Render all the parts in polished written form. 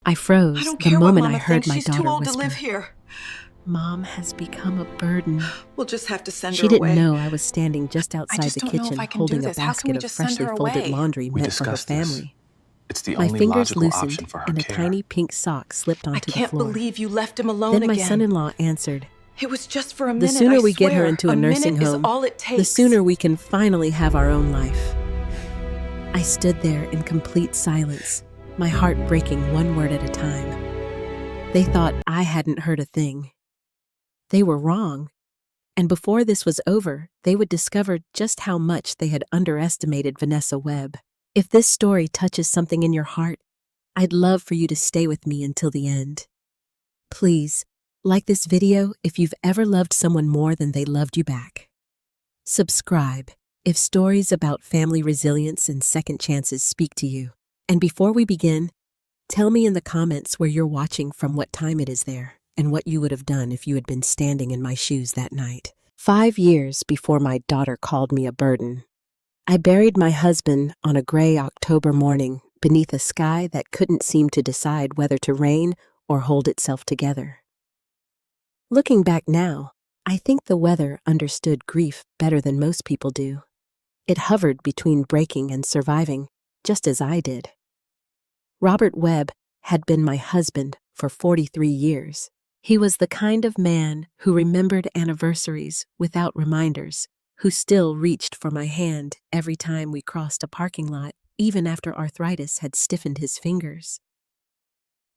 I I froze don't the care what moment I Mama heard thinks. my She's too daughter old to live whisper, here. "Mom has become a burden." We'll just have to send She her didn't away. know I was standing just I outside just the don't know if kitchen I can do holding a this. How can we basket of just send freshly her folded away? laundry We meant for her discussed this. family. It's the My only fingers logical loosened option for her and a care. tiny pink sock slipped I onto the can't floor. believe you left him alone Then my again. son-in-law answered, It was just for a "The minute, sooner I we get her swear. into a minute nursing is home, all it takes. the sooner we can finally have our own life." I stood there in complete silence, my heart breaking one word at a time. They thought I hadn't heard a thing. They were wrong. And before this was over, they would discover just how much they had underestimated Vanessa Webb. If this story touches something in your heart, I'd love for you to stay with me until the end. Please, like this video if you've ever loved someone more than they loved you back. Subscribe if stories about family resilience and second chances speak to you. And before we begin, tell me in the comments where you're watching from, what time it is there, and what you would have done if you had been standing in my shoes that night. 5 years before my daughter called me a burden, I buried my husband on a gray October morning beneath a sky that couldn't seem to decide whether to rain or hold itself together. Looking back now, I think the weather understood grief better than most people do. It hovered between breaking and surviving, just as I did. Robert Webb had been my husband for 43 years. He was the kind of man who remembered anniversaries without reminders, who still reached for my hand every time we crossed a parking lot, even after arthritis had stiffened his fingers.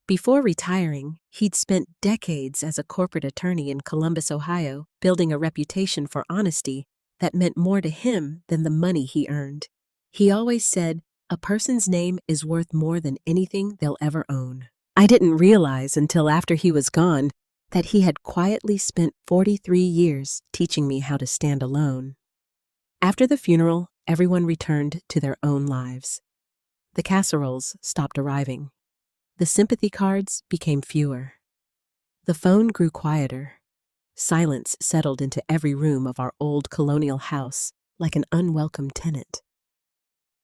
Before retiring, he'd spent decades as a corporate attorney in Columbus, Ohio, building a reputation for honesty that meant more to him than the money he earned. He always said, "A person's name is worth more than anything they'll ever own." I didn't realize until after he was gone that he had quietly spent 43 years teaching me how to stand alone. After the funeral, everyone returned to their own lives. The casseroles stopped arriving. The sympathy cards became fewer. The phone grew quieter. Silence settled into every room of our old colonial house like an unwelcome tenant.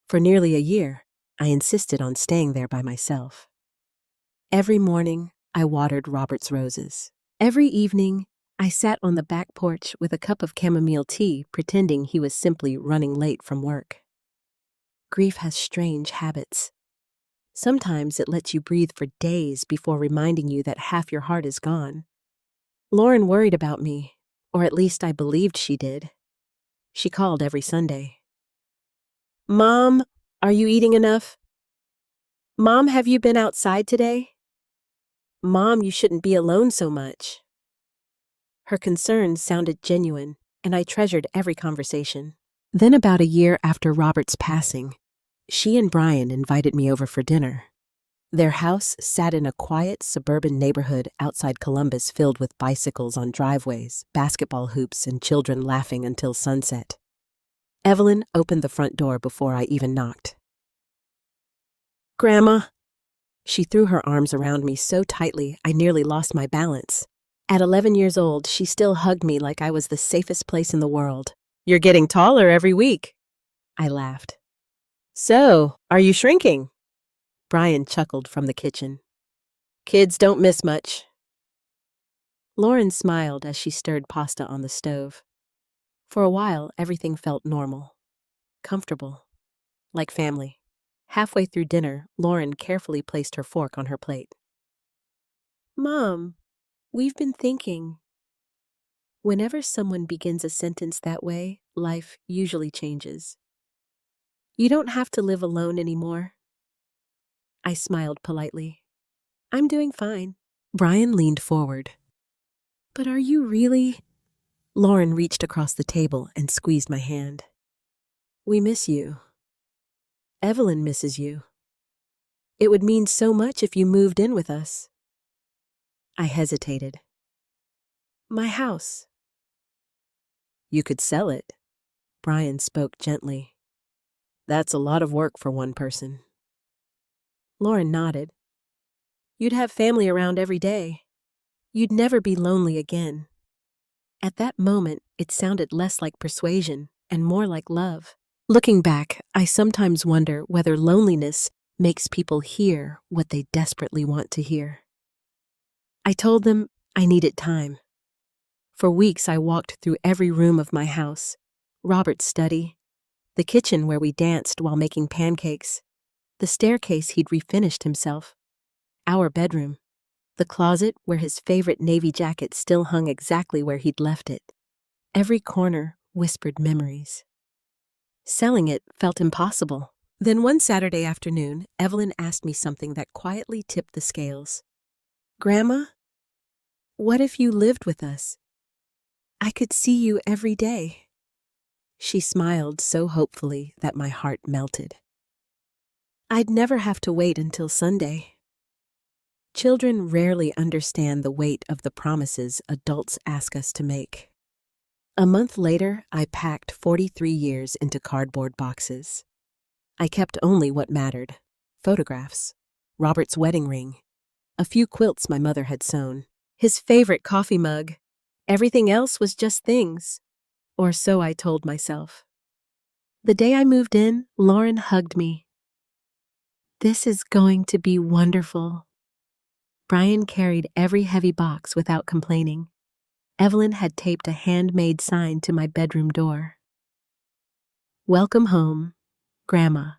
For nearly a year, I insisted on staying there by myself. Every morning, I watered Robert's roses. Every evening, I sat on the back porch with a cup of chamomile tea, pretending he was simply running late from work. Grief has strange habits. Sometimes it lets you breathe for days before reminding you that half your heart is gone. Lauren worried about me, or at least I believed she did. She called every Sunday. "Mom, are you eating enough? Mom, have you been outside today? Mom, you shouldn't be alone so much." Her concerns sounded genuine, and I treasured every conversation. Then about a year after Robert's passing, she and Brian invited me over for dinner. Their house sat in a quiet suburban neighborhood outside Columbus, filled with bicycles on driveways, basketball hoops, and children laughing until sunset. Evelyn opened the front door before I even knocked. "Grandma." She threw her arms around me so tightly I nearly lost my balance. At 11 years old, she still hugged me like I was the safest place in the world. "You're getting taller every week." I laughed. "So, are you shrinking?" Brian chuckled from the kitchen. "Kids don't miss much." Lauren smiled as she stirred pasta on the stove. For a while, everything felt normal, comfortable, like family. Halfway through dinner, Lauren carefully placed her fork on her plate. "Mom, we've been thinking." Whenever someone begins a sentence that way, life usually changes. "You don't have to live alone anymore." I smiled politely. "I'm doing fine." Brian leaned forward. "But are you really?" Lauren reached across the table and squeezed my hand. "We miss you. Evelyn misses you. It would mean so much if you moved in with us." I hesitated. "My house." "You could sell it." Brian spoke gently. "That's a lot of work for one person." Lauren nodded. "You'd have family around every day. You'd never be lonely again." At that moment, it sounded less like persuasion and more like love. Looking back, I sometimes wonder whether loneliness makes people hear what they desperately want to hear. I told them I needed time. For weeks, I walked through every room of my house: Robert's study, the kitchen where we danced while making pancakes, the staircase he'd refinished himself, our bedroom, the closet where his favorite navy jacket still hung exactly where he'd left it. Every corner whispered memories. Selling it felt impossible. Then one Saturday afternoon, Evelyn asked me something that quietly tipped the scales. "Grandma, what if you lived with us? I could see you every day." She smiled so hopefully that my heart melted. I'd never have to wait until Sunday. Children rarely understand the weight of the promises adults ask us to make. A month later, I packed 43 years into cardboard boxes. I kept only what mattered: photographs, Robert's wedding ring, a few quilts my mother had sewn, his favorite coffee mug. Everything else was just things, or so I told myself. The day I moved in, Lauren hugged me. "This is going to be wonderful." Brian carried every heavy box without complaining. Evelyn had taped a handmade sign to my bedroom door. "Welcome home, Grandma."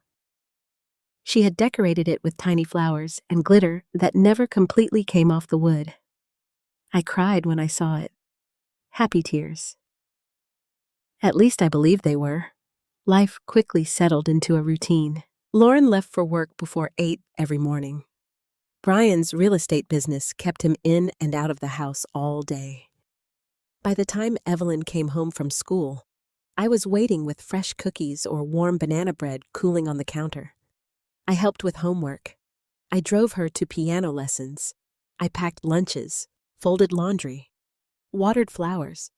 She had decorated it with tiny flowers and glitter that never completely came off the wood. I cried when I saw it. Happy tears. At least I believed they were. Life quickly settled into a routine. Lauren left for work before 8 every morning. Brian's real estate business kept him in and out of the house all day. By the time Evelyn came home from school, I was waiting with fresh cookies or warm banana bread cooling on the counter. I helped with homework. I drove her to piano lessons. I packed lunches, folded laundry, watered flowers,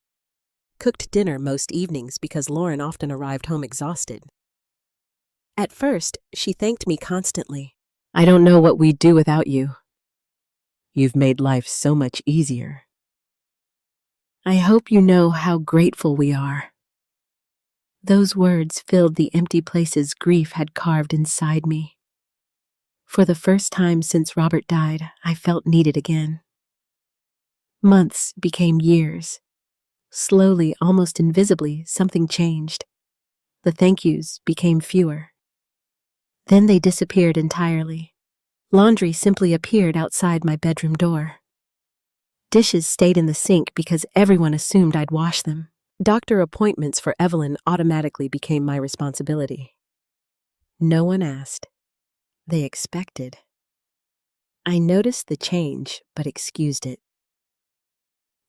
cooked dinner most evenings because Lauren often arrived home exhausted. At first, she thanked me constantly. "I don't know what we'd do without you. You've made life so much easier." "I hope you know how grateful we are." Those words filled the empty places grief had carved inside me. For the first time since Robert died, I felt needed again. Months became years. Slowly, almost invisibly, something changed. The thank yous became fewer. Then they disappeared entirely. Laundry simply appeared outside my bedroom door. Dishes stayed in the sink because everyone assumed I'd wash them. Doctor appointments for Evelyn automatically became my responsibility. No one asked. They expected. I noticed the change, but excused it.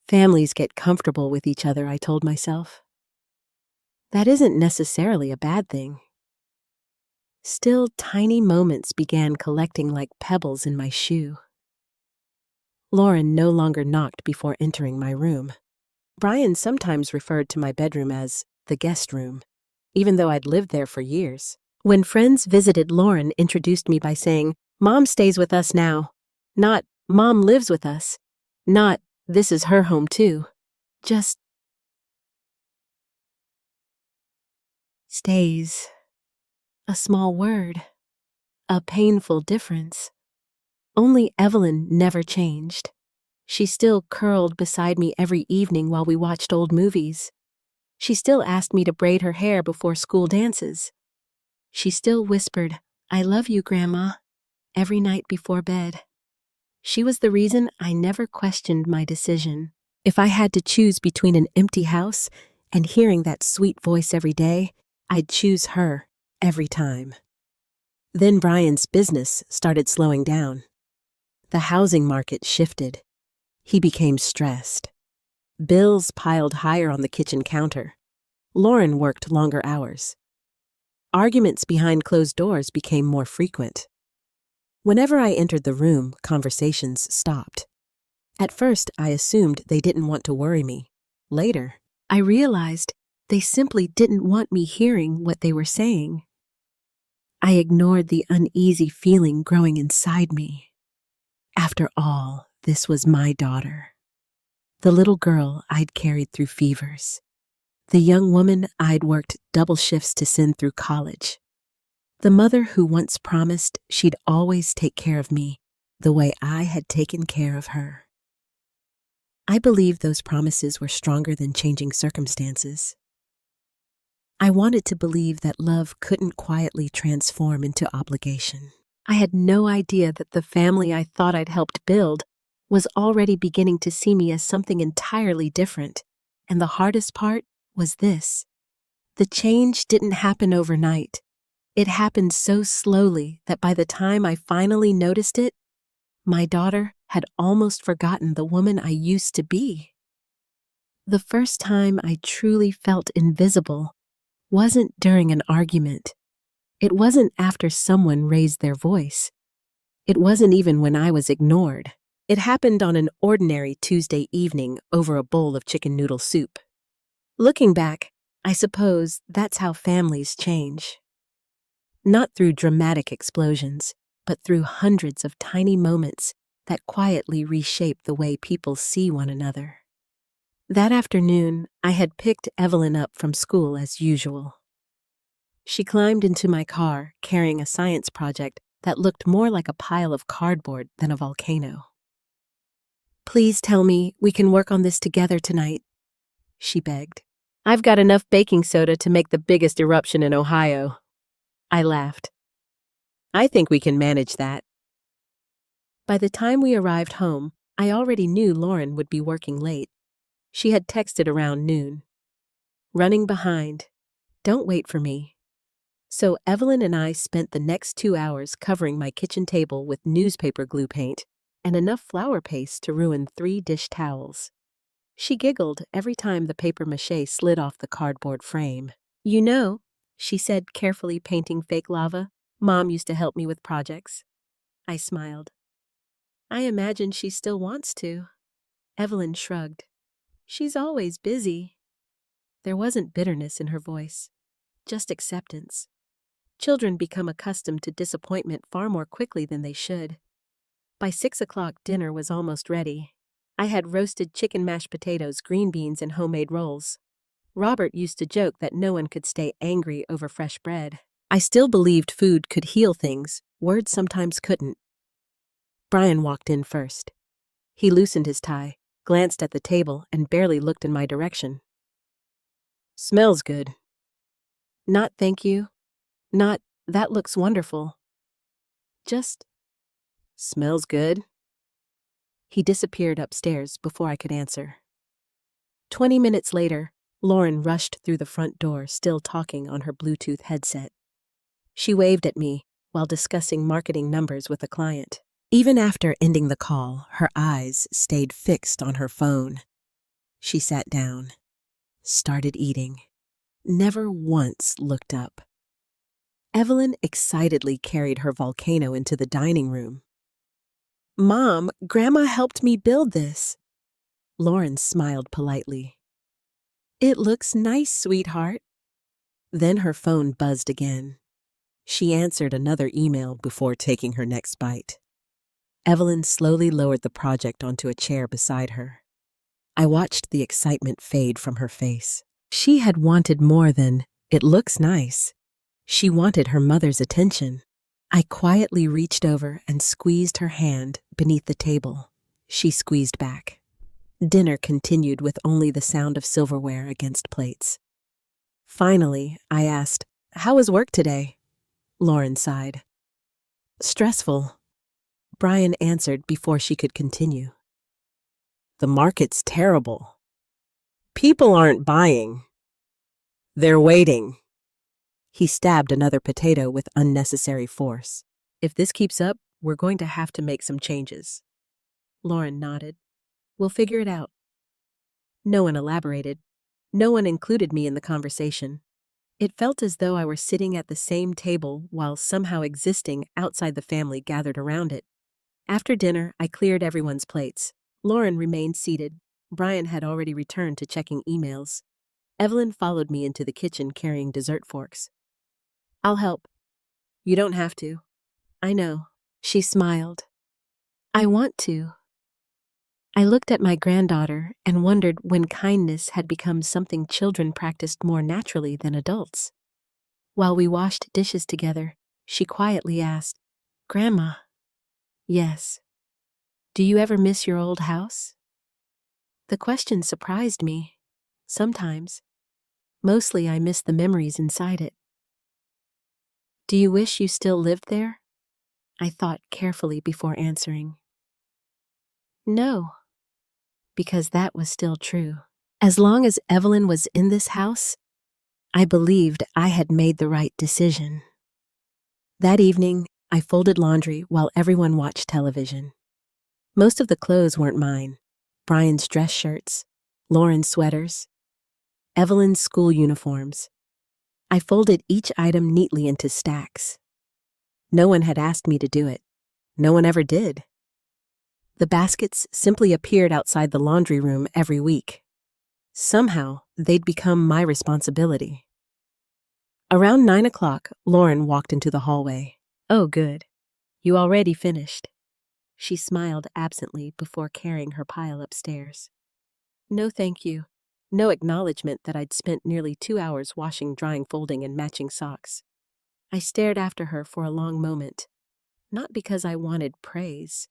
Families get comfortable with each other, I told myself. That isn't necessarily a bad thing. Still, tiny moments began collecting like pebbles in my shoe. Lauren no longer knocked before entering my room. Brian sometimes referred to my bedroom as the guest room, even though I'd lived there for years. When friends visited, Lauren introduced me by saying, "Mom stays with us now." Not, "Mom lives with us." Not, "This is her home too." Just, stays. A small word. A painful difference. Only Evelyn never changed. She still curled beside me every evening while we watched old movies. She still asked me to braid her hair before school dances. She still whispered, "I love you, Grandma," every night before bed. She was the reason I never questioned my decision. If I had to choose between an empty house and hearing that sweet voice every day, I'd choose her every time. Then Brian's business started slowing down. The housing market shifted. He became stressed. Bills piled higher on the kitchen counter. Lauren worked longer hours. Arguments behind closed doors became more frequent. Whenever I entered the room, conversations stopped. At first, I assumed they didn't want to worry me. Later, I realized they simply didn't want me hearing what they were saying. I ignored the uneasy feeling growing inside me. After all, this was my daughter. The little girl I'd carried through fevers. The young woman I'd worked double shifts to send through college. The mother who once promised she'd always take care of me the way I had taken care of her. I believed those promises were stronger than changing circumstances. I wanted to believe that love couldn't quietly transform into obligation. I had no idea that the family I thought I'd helped build was already beginning to see me as something entirely different. And the hardest part was this. The change didn't happen overnight. It happened so slowly that by the time I finally noticed it, my daughter had almost forgotten the woman I used to be. The first time I truly felt invisible wasn't during an argument. It wasn't after someone raised their voice. It wasn't even when I was ignored. It happened on an ordinary Tuesday evening over a bowl of chicken noodle soup. Looking back, I suppose that's how families change. Not through dramatic explosions, but through hundreds of tiny moments that quietly reshape the way people see one another. That afternoon, I had picked Evelyn up from school as usual. She climbed into my car carrying a science project that looked more like a pile of cardboard than a volcano. "Please tell me we can work on this together tonight," she begged. "I've got enough baking soda to make the biggest eruption in Ohio." I laughed. "I think we can manage that." By the time we arrived home, I already knew Lauren would be working late. She had texted around noon. "Running behind. Don't wait for me." So Evelyn and I spent the next 2 hours covering my kitchen table with newspaper glue paint and enough flour paste to ruin 3 dish towels. She giggled every time the papier-mâché slid off the cardboard frame. "You know," she said, carefully painting fake lava, "Mom used to help me with projects." I smiled. "I imagine she still wants to." Evelyn shrugged. "She's always busy." There wasn't bitterness in her voice, just acceptance. Children become accustomed to disappointment far more quickly than they should. By 6 o'clock, dinner was almost ready. I had roasted chicken, mashed potatoes, green beans, and homemade rolls. Robert used to joke that no one could stay angry over fresh bread. I still believed food could heal things, words sometimes couldn't. Brian walked in first. He loosened his tie, glanced at the table, and barely looked in my direction. "Smells good." Not "thank you," not "that looks wonderful." Just, "Smells good." He disappeared upstairs before I could answer. 20 minutes later, Lauren rushed through the front door, still talking on her Bluetooth headset. She waved at me while discussing marketing numbers with a client. Even after ending the call, her eyes stayed fixed on her phone. She sat down, started eating, never once looked up. Evelyn excitedly carried her volcano into the dining room. "Mom, Grandma helped me build this." Lauren smiled politely. "It looks nice, sweetheart." Then her phone buzzed again. She answered another email before taking her next bite. Evelyn slowly lowered the project onto a chair beside her. I watched the excitement fade from her face. She had wanted more than, "It looks nice." She wanted her mother's attention. I quietly reached over and squeezed her hand beneath the table. She squeezed back. Dinner continued with only the sound of silverware against plates. Finally, I asked, "How was work today?" Lauren sighed. "Stressful." Brian answered before she could continue. "The market's terrible. People aren't buying. They're waiting." He stabbed another potato with unnecessary force. "If this keeps up, we're going to have to make some changes." Lauren nodded. "We'll figure it out." No one elaborated. No one included me in the conversation. It felt as though I were sitting at the same table while somehow existing outside the family gathered around it. After dinner, I cleared everyone's plates. Lauren remained seated. Brian had already returned to checking emails. Evelyn followed me into the kitchen carrying dessert forks. "I'll help." "You don't have to." "I know." She smiled. "I want to." I looked at my granddaughter and wondered when kindness had become something children practiced more naturally than adults. While we washed dishes together, She quietly asked, "Grandma." "Yes. Do you ever miss your old house?" The question surprised me. Sometimes. Mostly I miss the memories inside it. "Do you wish you still lived there?" I thought carefully before answering. No, because that was still true. As long as Evelyn was in this house, I believed I had made the right decision. That evening, I folded laundry while everyone watched television. Most of the clothes weren't mine. Brian's dress shirts, Lauren's sweaters, Evelyn's school uniforms. I folded each item neatly into stacks. No one had asked me to do it. No one ever did. The baskets simply appeared outside the laundry room every week. Somehow, they'd become my responsibility. Around 9 o'clock, Lauren walked into the hallway. "Oh, good. You already finished." She smiled absently before carrying her pile upstairs. No thank you. No acknowledgement that I'd spent nearly 2 hours washing, drying, folding, and matching socks. I stared after her for a long moment, not because I wanted praise,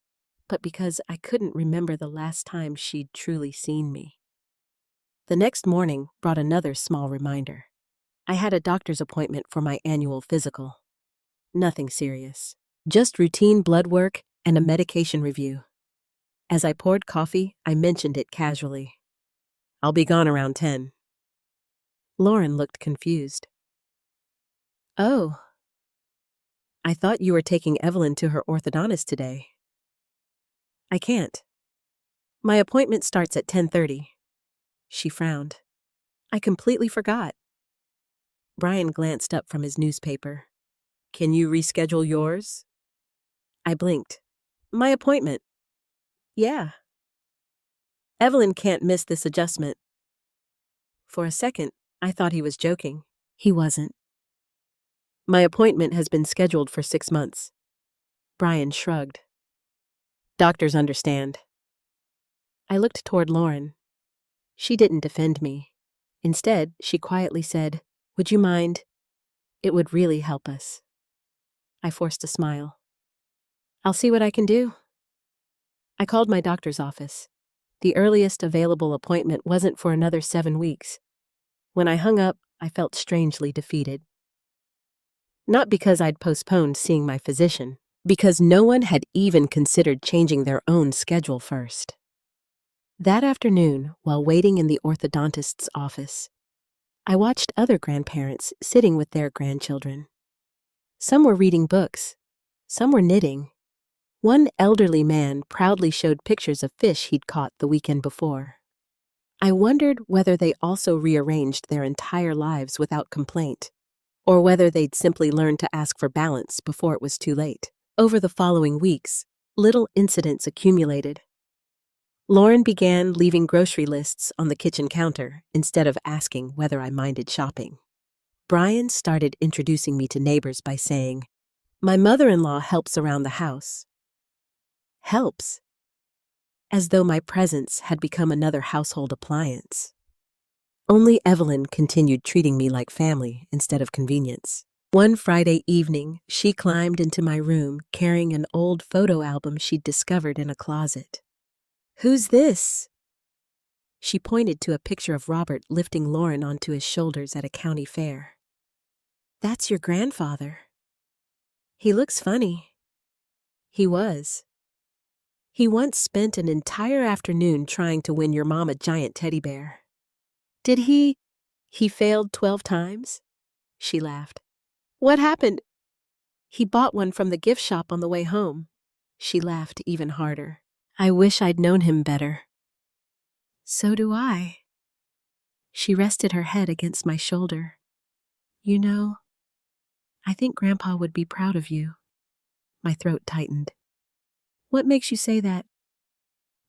but because I couldn't remember the last time she'd truly seen me. The next morning brought another small reminder. I had a doctor's appointment for my annual physical. Nothing serious. Just routine blood work and a medication review. As I poured coffee, I mentioned it casually. "I'll be gone around 10. Lauren looked confused. "Oh. I thought you were taking Evelyn to her orthodontist today." "I can't. My appointment starts at 10:30. She frowned. "I completely forgot." Brian glanced up from his newspaper. "Can you reschedule yours?" I blinked. "My appointment." "Yeah." "Evelyn can't miss this adjustment." For a second, I thought he was joking. He wasn't. "My appointment has been scheduled for 6 months." Brian shrugged. "Doctors understand." I looked toward Lauren. She didn't defend me. Instead, she quietly said, "Would you mind? It would really help us." I forced a smile. "I'll see what I can do." I called my doctor's office. The earliest available appointment wasn't for another 7 weeks. When I hung up, I felt strangely defeated. Not because I'd postponed seeing my physician, because no one had even considered changing their own schedule first. That afternoon, while waiting in the orthodontist's office, I watched other grandparents sitting with their grandchildren. Some were reading books. Some were knitting. One elderly man proudly showed pictures of fish he'd caught the weekend before. I wondered whether they also rearranged their entire lives without complaint, or whether they'd simply learned to ask for balance before it was too late. Over the following weeks, little incidents accumulated. Lauren began leaving grocery lists on the kitchen counter instead of asking whether I minded shopping. Brian started introducing me to neighbors by saying, "My mother-in-law helps around the house." Helps? As though my presence had become another household appliance. Only Evelyn continued treating me like family instead of convenience. One Friday evening, she climbed into my room carrying an old photo album she'd discovered in a closet. "Who's this?" She pointed to a picture of Robert lifting Lauren onto his shoulders at a county fair. "That's your grandfather. He looks funny." He was. He once spent an entire afternoon trying to win your mom a giant teddy bear. "Did he? He failed 12 times?" She laughed. "What happened?" "He bought one from the gift shop on the way home." She laughed even harder. "I wish I'd known him better." "So do I." She rested her head against my shoulder. "You know, I think Grandpa would be proud of you." My throat tightened. "What makes you say that?"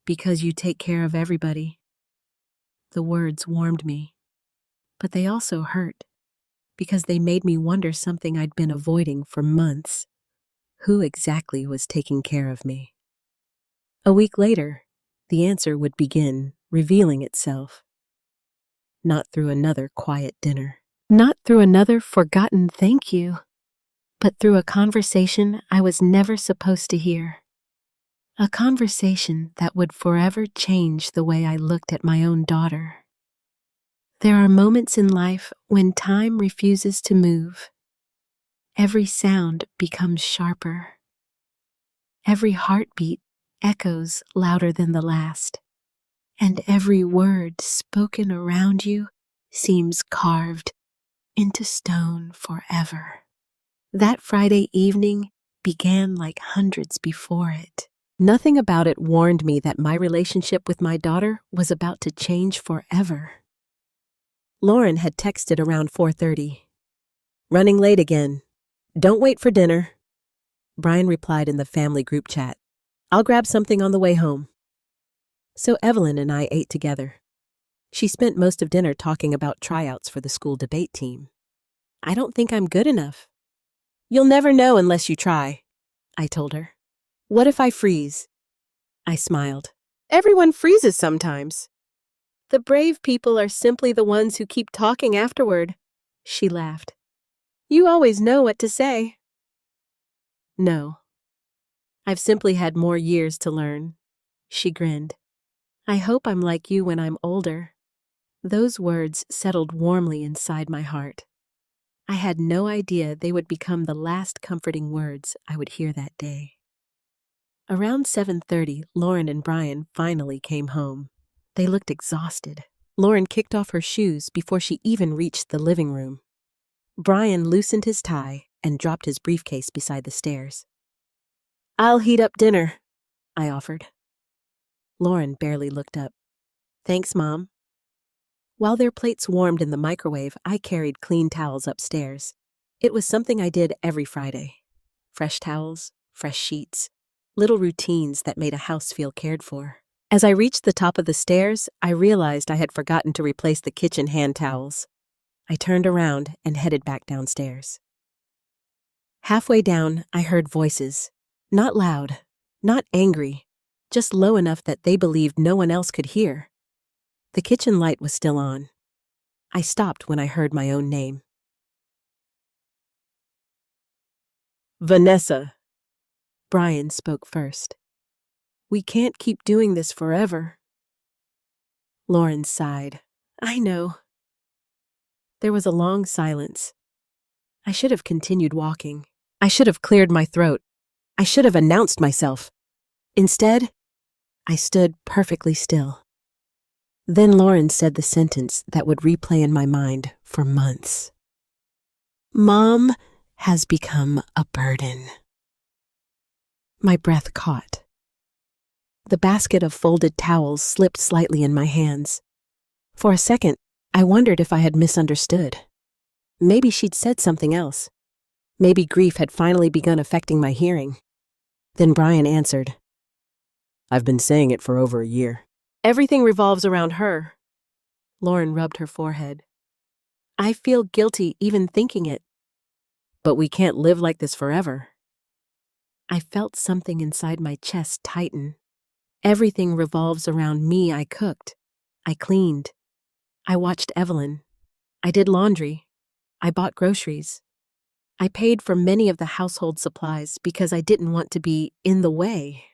"Because you take care of everybody." The words warmed me, but they also hurt, because they made me wonder something I'd been avoiding for months. Who exactly was taking care of me? A week later, the answer would begin revealing itself. Not through another quiet dinner. Not through another forgotten thank you. but through a conversation I was never supposed to hear. A conversation that would forever change the way I looked at my own daughter. There are moments in life when time refuses to move. Every sound becomes sharper. Every heartbeat echoes louder than the last. And every word spoken around you seems carved into stone forever. That Friday evening began like hundreds before it. Nothing about it warned me that my relationship with my daughter was about to change forever. Lauren had texted around 4:30. "Running late again. Don't wait for dinner." Brian replied in the family group chat, "I'll grab something on the way home." So Evelyn and I ate together. She spent most of dinner talking about tryouts for the school debate team. "I don't think I'm good enough." "You'll never know unless you try," I told her. "What if I freeze?" I smiled. "Everyone freezes sometimes." "The brave people are simply the ones who keep talking afterward," she laughed. "You always know what to say." "No. I've simply had more years to learn," she grinned. "I hope I'm like you when I'm older." Those words settled warmly inside my heart. I had no idea they would become the last comforting words I would hear that day. Around 7:30, Lauren and Brian finally came home. They looked exhausted. Lauren kicked off her shoes before she even reached the living room. Brian loosened his tie and dropped his briefcase beside the stairs. "I'll heat up dinner," I offered. Lauren barely looked up. "Thanks, Mom." While their plates warmed in the microwave, I carried clean towels upstairs. It was something I did every Friday. Fresh towels, fresh sheets, little routines that made a house feel cared for. As I reached the top of the stairs, I realized I had forgotten to replace the kitchen hand towels. I turned around and headed back downstairs. Halfway down, I heard voices. Not loud, not angry, just low enough that they believed no one else could hear. The kitchen light was still on. I stopped when I heard my own name. "Vanessa." Brian spoke first. "We can't keep doing this forever." Lauren sighed. "I know." There was a long silence. I should have continued walking. I should have cleared my throat. I should have announced myself. Instead, I stood perfectly still. Then Lauren said the sentence that would replay in my mind for months. "Mom has become a burden." My breath caught. The basket of folded towels slipped slightly in my hands. For a second, I wondered if I had misunderstood. Maybe she'd said something else. Maybe grief had finally begun affecting my hearing. Then Brian answered. "I've been saying it for over a year. Everything revolves around her." Lauren rubbed her forehead. "I feel guilty even thinking it." "But we can't live like this forever." I felt something inside my chest tighten. Everything revolves around me. I cooked. I cleaned. I watched Evelyn. I did laundry. I bought groceries. I paid for many of the household supplies because I didn't want to be in the way.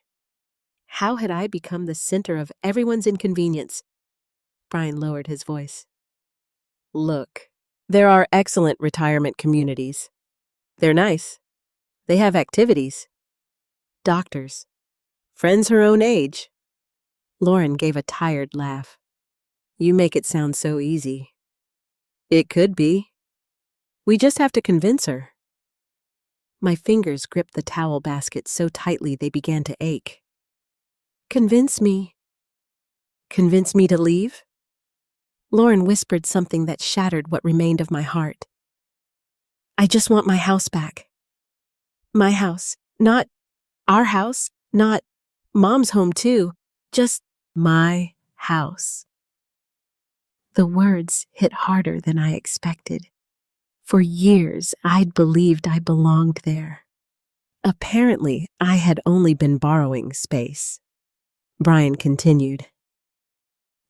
How had I become the center of everyone's inconvenience? Brian lowered his voice. "Look, there are excellent retirement communities. They're nice. They have activities. Doctors. Friends her own age." Lauren gave a tired laugh. "You make it sound so easy." "It could be. We just have to convince her." My fingers gripped the towel basket so tightly they began to ache. "Convince me." "Convince me to leave?" Lauren whispered something that shattered what remained of my heart. "I just want my house back. My house. Not our house. Not Mom's home too. Just my house." The words hit harder than I expected. For years, I'd believed I belonged there. Apparently, I had only been borrowing space. Brian continued.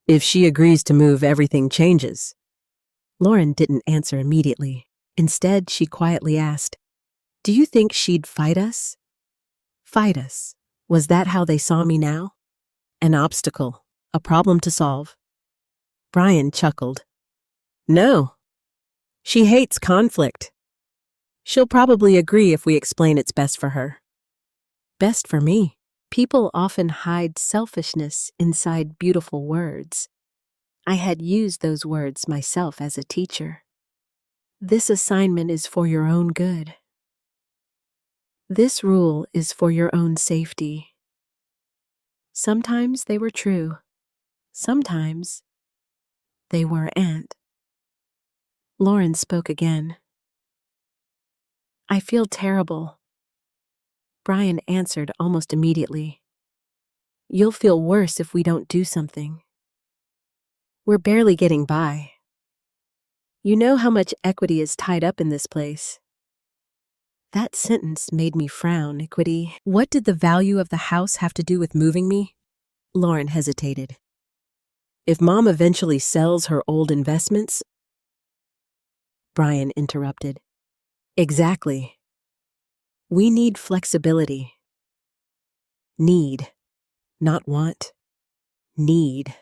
"If she agrees to move, everything changes." Lauren didn't answer immediately. Instead, she quietly asked, Do you think she'd fight us? Fight us. Was that how they saw me now? An obstacle, a problem to solve. Brian chuckled. No. She hates conflict. She'll probably agree if we explain it's best for her. Best for me. People often hide selfishness inside beautiful words. I had used those words myself as a teacher. This assignment is for your own good. This rule is for your own safety. Sometimes they were true. Sometimes they weren't. Lauren spoke again. I feel terrible. Brian answered almost immediately. You'll feel worse if we don't do something. We're barely getting by. You know how much equity is tied up in this place. That sentence made me frown. Equity. What did the value of the house have to do with moving me? Lauren hesitated. If Mom eventually sells her old investments... Brian interrupted. Exactly. We need flexibility. Need, not want. Need.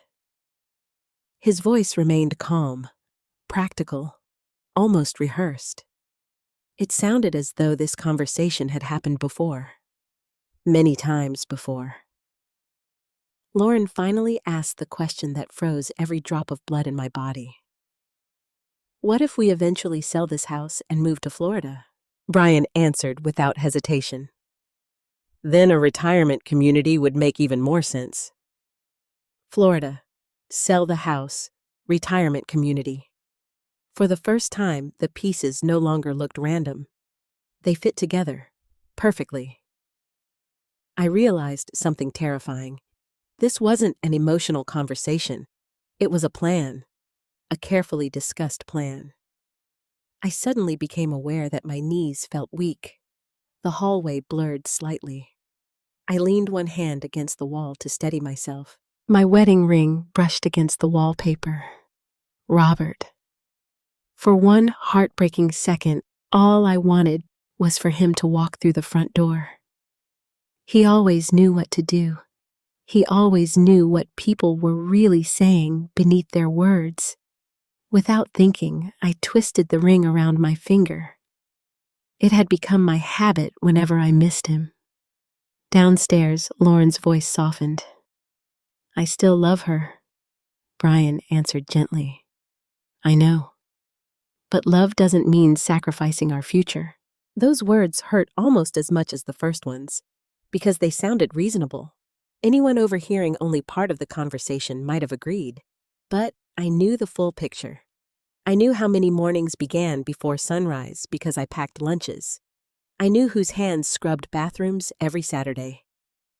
His voice remained calm, practical, almost rehearsed. It sounded as though this conversation had happened before. Many times before. Lauren finally asked the question that froze every drop of blood in my body. What if we eventually sell this house and move to Florida? Brian answered without hesitation. Then a retirement community would make even more sense. Florida, sell the house, retirement community. For the first time, the pieces no longer looked random. They fit together, perfectly. I realized something terrifying. This wasn't an emotional conversation. It was a plan, a carefully discussed plan. I suddenly became aware that my knees felt weak. The hallway blurred slightly. I leaned one hand against the wall to steady myself. My wedding ring brushed against the wallpaper. Robert. For one heartbreaking second, all I wanted was for him to walk through the front door. He always knew what to do. He always knew what people were really saying beneath their words. Without thinking, I twisted the ring around my finger. It had become my habit whenever I missed him. Downstairs, Lauren's voice softened. I still love her, Brian answered gently. I know. But love doesn't mean sacrificing our future. Those words hurt almost as much as the first ones, because they sounded reasonable. Anyone overhearing only part of the conversation might have agreed. But I knew the full picture. I knew how many mornings began before sunrise because I packed lunches. I knew whose hands scrubbed bathrooms every Saturday.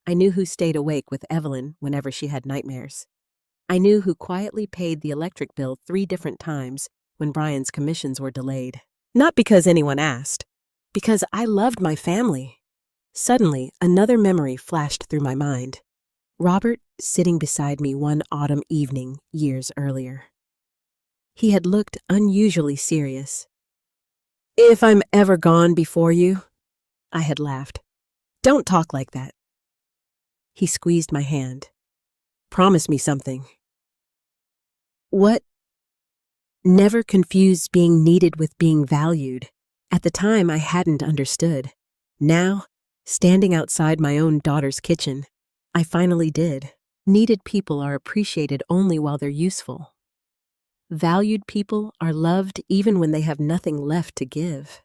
I knew who stayed awake with Evelyn whenever she had nightmares. I knew who quietly paid the electric bill 3 different times when Brian's commissions were delayed. Not because anyone asked, because I loved my family. Suddenly, another memory flashed through my mind. Robert sitting beside me one autumn evening years earlier. He had looked unusually serious. If I'm ever gone before you, I had laughed. Don't talk like that. He squeezed my hand. Promise me something. What? Never confuse being needed with being valued. At the time, I hadn't understood. Now, standing outside my own daughter's kitchen, I finally did. Needed people are appreciated only while they're useful. Valued people are loved even when they have nothing left to give.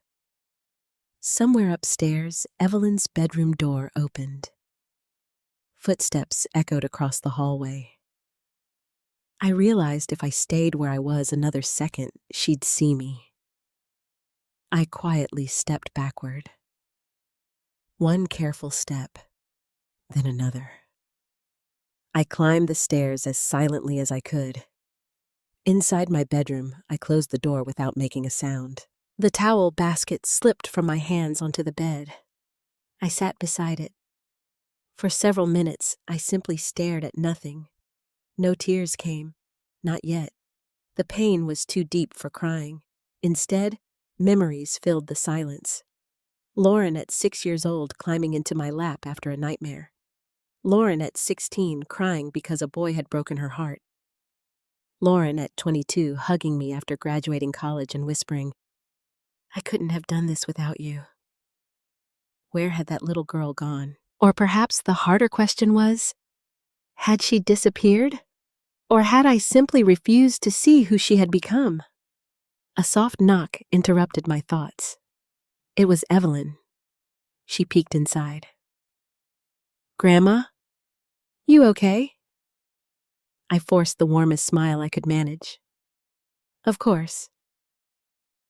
Somewhere upstairs, Evelyn's bedroom door opened. Footsteps echoed across the hallway. I realized if I stayed where I was another second, she'd see me. I quietly stepped backward. One careful step, then another. I climbed the stairs as silently as I could. Inside my bedroom, I closed the door without making a sound. The towel basket slipped from my hands onto the bed. I sat beside it. For several minutes, I simply stared at nothing. No tears came. Not yet. The pain was too deep for crying. Instead, memories filled the silence. Lauren at 6 years old climbing into my lap after a nightmare. Lauren at 16 crying because a boy had broken her heart. Lauren at 22 hugging me after graduating college and whispering, "I couldn't have done this without you." Where had that little girl gone? Or perhaps the harder question was, had she disappeared? Or had I simply refused to see who she had become? A soft knock interrupted my thoughts. It was Evelyn. She peeked inside. "Grandma? You okay?" I forced the warmest smile I could manage. "Of course.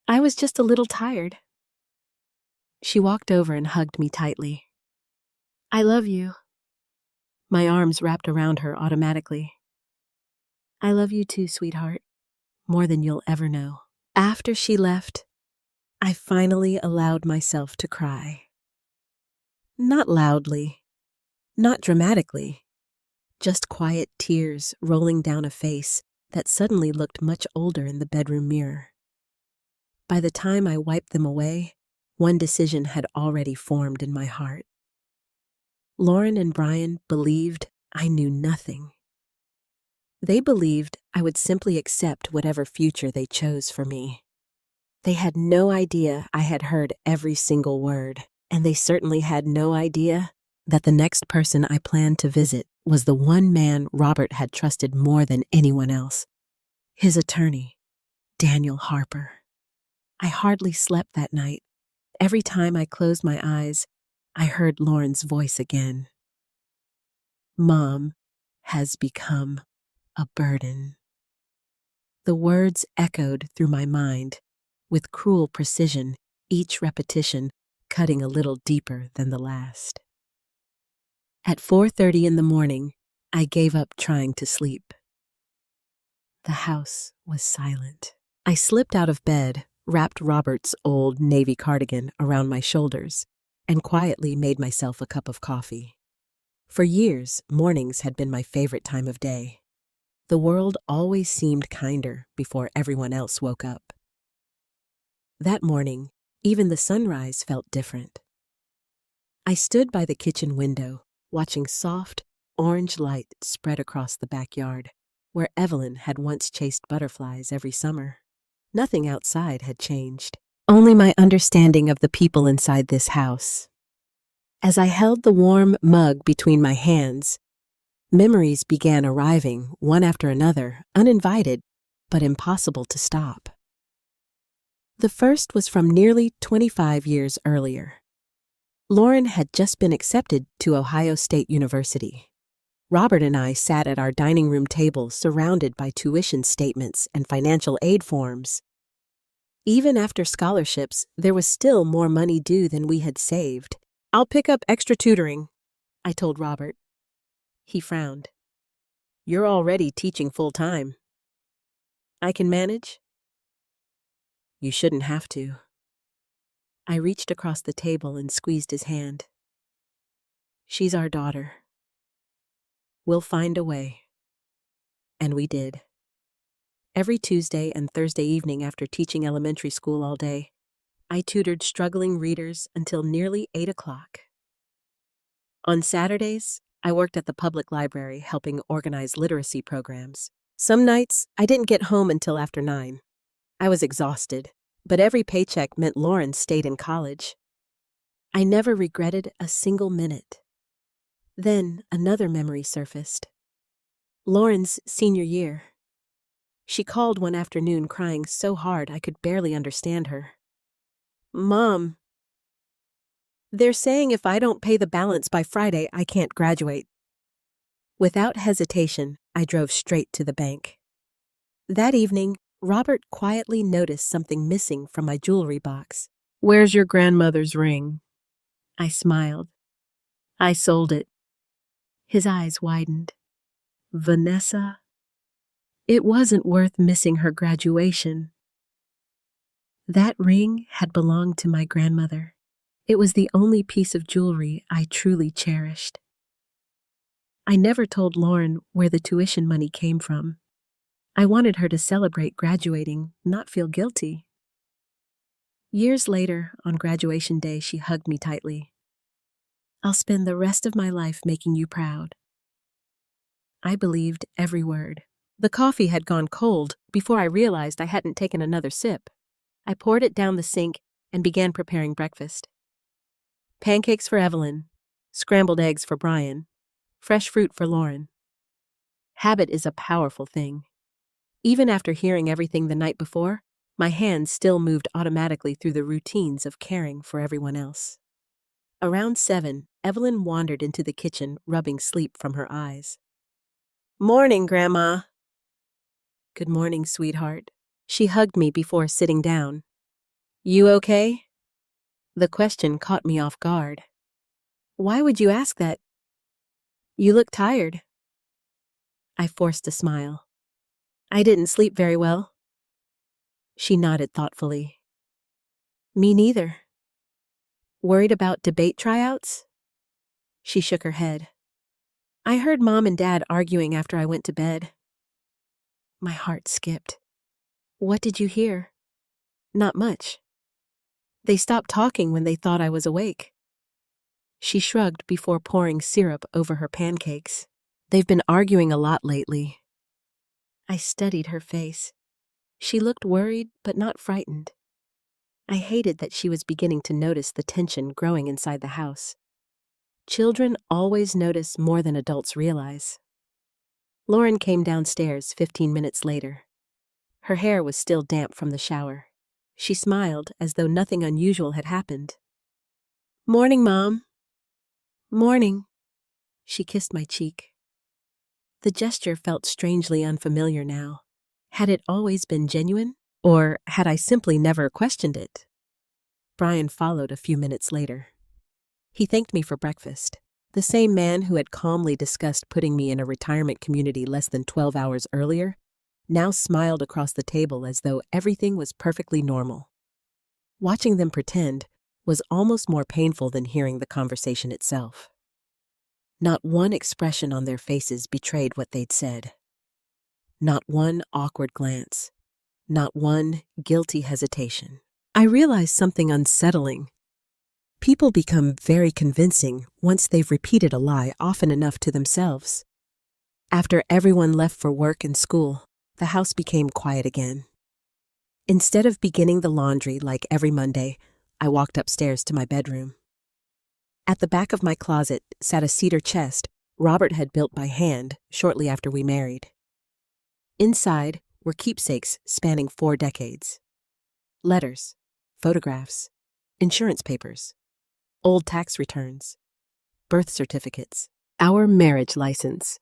I was just a little tired." She walked over and hugged me tightly. "I love you." My arms wrapped around her automatically. "I love you too, sweetheart. More than you'll ever know." After she left, I finally allowed myself to cry. Not loudly, not dramatically, just quiet tears rolling down a face that suddenly looked much older in the bedroom mirror. By the time I wiped them away, one decision had already formed in my heart. Lauren and Brian believed I knew nothing. They believed I would simply accept whatever future they chose for me. They had no idea I had heard every single word, and they certainly had no idea that the next person I planned to visit was the one man Robert had trusted more than anyone else, his attorney, Daniel Harper. I hardly slept that night. Every time I closed my eyes, I heard Lauren's voice again. "Mom has become a burden." The words echoed through my mind with cruel precision, each repetition cutting a little deeper than the last. At 4:30 in the morning, I gave up trying to sleep. The house was silent. I slipped out of bed, wrapped Robert's old navy cardigan around my shoulders, and quietly made myself a cup of coffee. For years, mornings had been my favorite time of day. The world always seemed kinder before everyone else woke up. That morning, even the sunrise felt different. I stood by the kitchen window, watching soft, orange light spread across the backyard, where Evelyn had once chased butterflies every summer. Nothing outside had changed, only my understanding of the people inside this house. As I held the warm mug between my hands, memories began arriving, one after another, uninvited, but impossible to stop. The first was from nearly 25 years earlier. Lauren had just been accepted to Ohio State University. Robert and I sat at our dining room table surrounded by tuition statements and financial aid forms. Even after scholarships, there was still more money due than we had saved. "I'll pick up extra tutoring," I told Robert. He frowned. "You're already teaching full-time." "I can manage." "You shouldn't have to." I reached across the table and squeezed his hand. "She's our daughter. We'll find a way." And we did. Every Tuesday and Thursday evening after teaching elementary school all day, I tutored struggling readers until nearly 8 o'clock. On Saturdays, I worked at the public library helping organize literacy programs. Some nights, I didn't get home until after 9. I was exhausted, but every paycheck meant Lauren stayed in college. I never regretted a single minute. Then another memory surfaced. Lauren's senior year. She called one afternoon crying so hard I could barely understand her. "Mom, they're saying if I don't pay the balance by Friday, I can't graduate." Without hesitation, I drove straight to the bank. That evening, Robert quietly noticed something missing from my jewelry box. "Where's your grandmother's ring?" I smiled. "I sold it." His eyes widened. "Vanessa, it wasn't worth missing her graduation." That ring had belonged to my grandmother. It was the only piece of jewelry I truly cherished. I never told Lauren where the tuition money came from. I wanted her to celebrate graduating, not feel guilty. Years later, on graduation day, she hugged me tightly. "I'll spend the rest of my life making you proud." I believed every word. The coffee had gone cold before I realized I hadn't taken another sip. I poured it down the sink and began preparing breakfast. Pancakes for Evelyn, scrambled eggs for Brian, fresh fruit for Lauren. Habit is a powerful thing. Even after hearing everything the night before, my hands still moved automatically through the routines of caring for everyone else. Around 7, Evelyn wandered into the kitchen, rubbing sleep from her eyes. "Morning, Grandma." "Good morning, sweetheart." She hugged me before sitting down. "You okay?" The question caught me off guard. "Why would you ask that? You look tired." I forced a smile. "I didn't sleep very well." She nodded thoughtfully. "Me neither." "Worried about debate tryouts?" She shook her head. "I heard Mom and Dad arguing after I went to bed." My heart skipped. "What did you hear?" "Not much. They stopped talking when they thought I was awake." She shrugged before pouring syrup over her pancakes. "They've been arguing a lot lately." I studied her face. She looked worried but not frightened. I hated that she was beginning to notice the tension growing inside the house. Children always notice more than adults realize. Lauren came downstairs 15 minutes later. Her hair was still damp from the shower. She smiled as though nothing unusual had happened. "Morning, Mom." "Morning." She kissed my cheek. The gesture felt strangely unfamiliar now. Had it always been genuine, or had I simply never questioned it? Brian followed a few minutes later. He thanked me for breakfast. The same man who had calmly discussed putting me in a retirement community less than 12 hours earlier now smiled across the table as though everything was perfectly normal. Watching them pretend was almost more painful than hearing the conversation itself. Not one expression on their faces betrayed what they'd said. Not one awkward glance. Not one guilty hesitation. I realized something unsettling. People become very convincing once they've repeated a lie often enough to themselves. After everyone left for work and school, the house became quiet again. Instead of beginning the laundry like every Monday, I walked upstairs to my bedroom. At the back of my closet sat a cedar chest Robert had built by hand shortly after we married. Inside were keepsakes spanning 4 decades. Letters, photographs, insurance papers, old tax returns, birth certificates, our marriage license.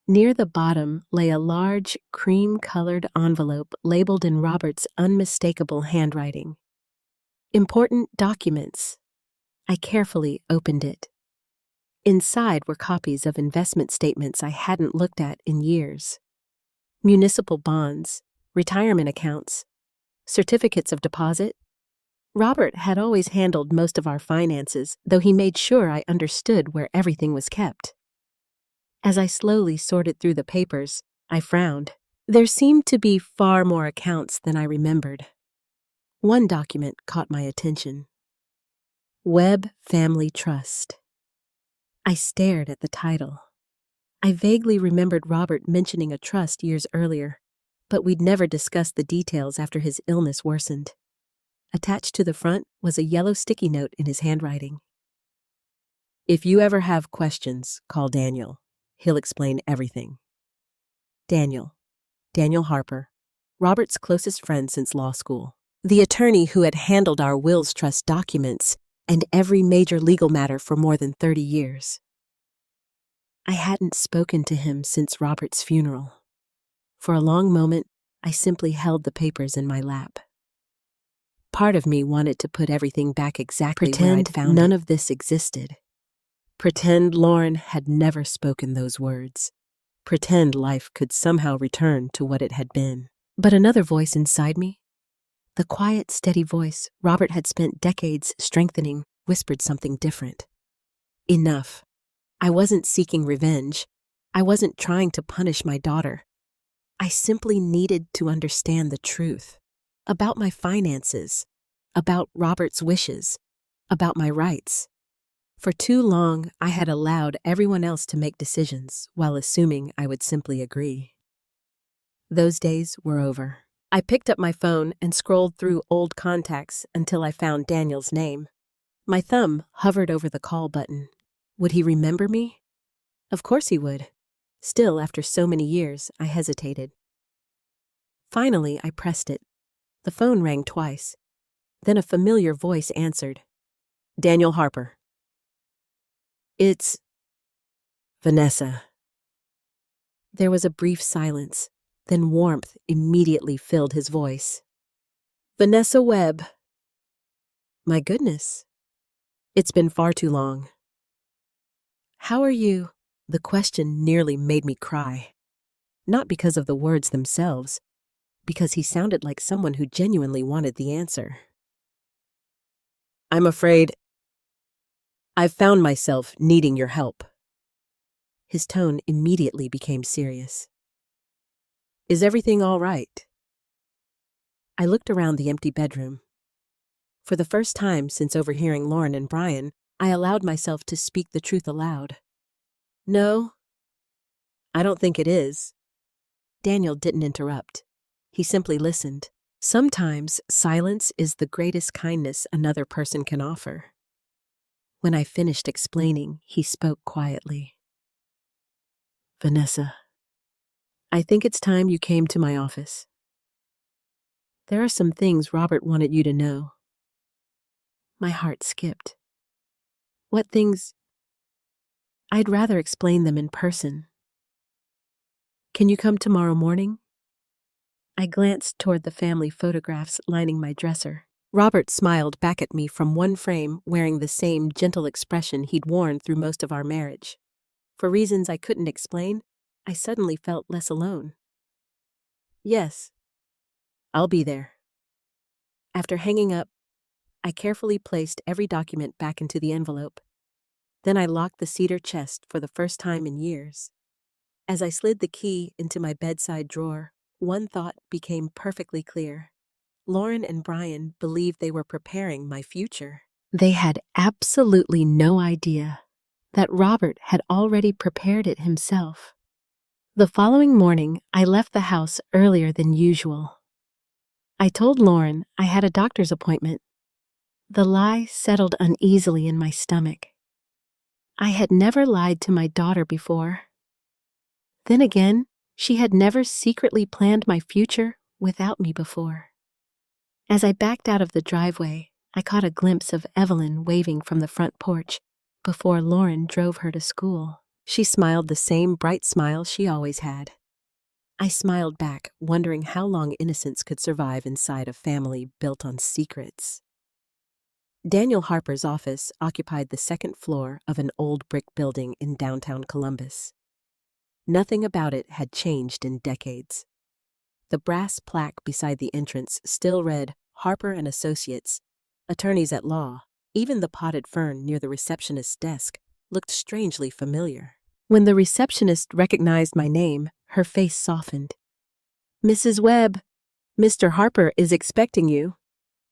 Near the bottom lay a large, cream-colored envelope labeled in Robert's unmistakable handwriting. Important documents. I carefully opened it. Inside were copies of investment statements I hadn't looked at in years. Municipal bonds, retirement accounts, certificates of deposit. Robert had always handled most of our finances, though he made sure I understood where everything was kept. As I slowly sorted through the papers, I frowned. There seemed to be far more accounts than I remembered. One document caught my attention. Webb Family Trust. I stared at the title. I vaguely remembered Robert mentioning a trust years earlier, but we'd never discussed the details after his illness worsened. Attached to the front was a yellow sticky note in his handwriting. "If you ever have questions, call Daniel. He'll explain everything." Daniel Harper, Robert's closest friend since law school. The attorney who had handled our wills trust documents and every major legal matter for more than 30 years. I hadn't spoken to him since Robert's funeral. For a long moment, I simply held the papers in my lap. Part of me wanted to put everything back exactly where I'd found it. None of this existed. Pretend Lauren had never spoken those words. Pretend life could somehow return to what it had been. But another voice inside me, the quiet, steady voice Robert had spent decades strengthening, whispered something different. Enough. I wasn't seeking revenge. I wasn't trying to punish my daughter. I simply needed to understand the truth about my finances, about Robert's wishes, about my rights. For too long, I had allowed everyone else to make decisions while assuming I would simply agree. Those days were over. I picked up my phone and scrolled through old contacts until I found Daniel's name. My thumb hovered over the call button. Would he remember me? Of course he would. Still, after so many years, I hesitated. Finally, I pressed it. The phone rang twice. Then a familiar voice answered. Daniel Harper. It's Vanessa. There was a brief silence, then warmth immediately filled his voice. Vanessa Webb. My goodness. It's been far too long. How are you? The question nearly made me cry. Not because of the words themselves, because he sounded like someone who genuinely wanted the answer. I'm afraid I've found myself needing your help. His tone immediately became serious. Is everything all right? I looked around the empty bedroom. For the first time since overhearing Lauren and Brian, I allowed myself to speak the truth aloud. No, I don't think it is. Daniel didn't interrupt. He simply listened. Sometimes silence is the greatest kindness another person can offer. When I finished explaining, he spoke quietly. Vanessa, I think it's time you came to my office. There are some things Robert wanted you to know. My heart skipped. What things? I'd rather explain them in person. Can you come tomorrow morning? I glanced toward the family photographs lining my dresser. Robert smiled back at me from one frame, wearing the same gentle expression he'd worn through most of our marriage. For reasons I couldn't explain, I suddenly felt less alone. Yes, I'll be there. After hanging up, I carefully placed every document back into the envelope. Then I locked the cedar chest for the first time in years. As I slid the key into my bedside drawer, one thought became perfectly clear. Lauren and Brian believed they were preparing my future. They had absolutely no idea that Robert had already prepared it himself. The following morning, I left the house earlier than usual. I told Lauren I had a doctor's appointment. The lie settled uneasily in my stomach. I had never lied to my daughter before. Then again, she had never secretly planned my future without me before. As I backed out of the driveway, I caught a glimpse of Evelyn waving from the front porch before Lauren drove her to school. She smiled the same bright smile she always had. I smiled back, wondering how long innocence could survive inside a family built on secrets. Daniel Harper's office occupied the second floor of an old brick building in downtown Columbus. Nothing about it had changed in decades. The brass plaque beside the entrance still read Harper and Associates, attorneys at law. Even the potted fern near the receptionist's desk looked strangely familiar. When the receptionist recognized my name, her face softened. Mrs. Webb, Mr. Harper is expecting you.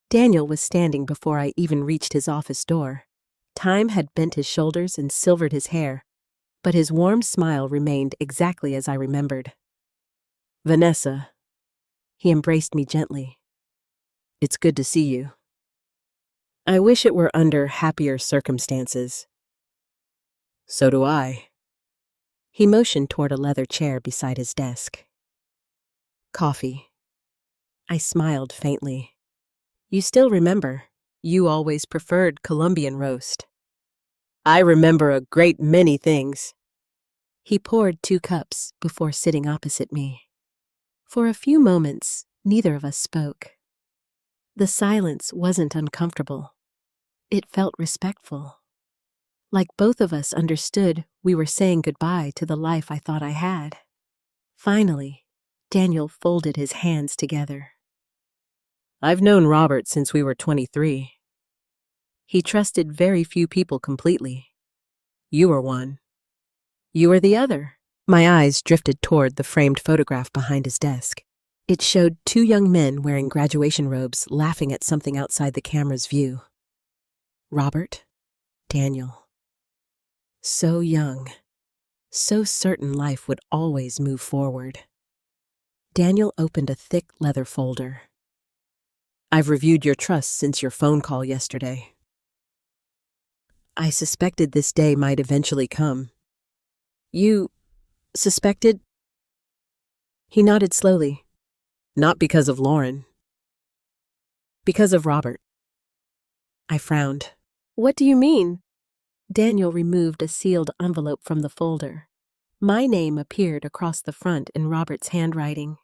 Daniel was standing before I even reached his office door. Time had bent his shoulders and silvered his hair, but his warm smile remained exactly as I remembered. Vanessa. He embraced me gently. It's good to see you. I wish it were under happier circumstances. So do I. He motioned toward a leather chair beside his desk. Coffee. I smiled faintly. You still remember. You always preferred Colombian roast. I remember a great many things. He poured 2 cups before sitting opposite me. For a few moments, neither of us spoke. The silence wasn't uncomfortable. It felt respectful. Like both of us understood we were saying goodbye to the life I thought I had. Finally, Daniel folded his hands together. I've known Robert since we were 23. He trusted very few people completely. You were one. You were the other. My eyes drifted toward the framed photograph behind his desk. It showed two young men wearing graduation robes laughing at something outside the camera's view. Robert, Daniel. So young, so certain life would always move forward. Daniel opened a thick leather folder. I've reviewed your trust since your phone call yesterday. I suspected this day might eventually come. You suspected? He nodded slowly. Not because of Lauren. Because of Robert. I frowned. What do you mean? Daniel removed a sealed envelope from the folder. My name appeared across the front in Robert's handwriting.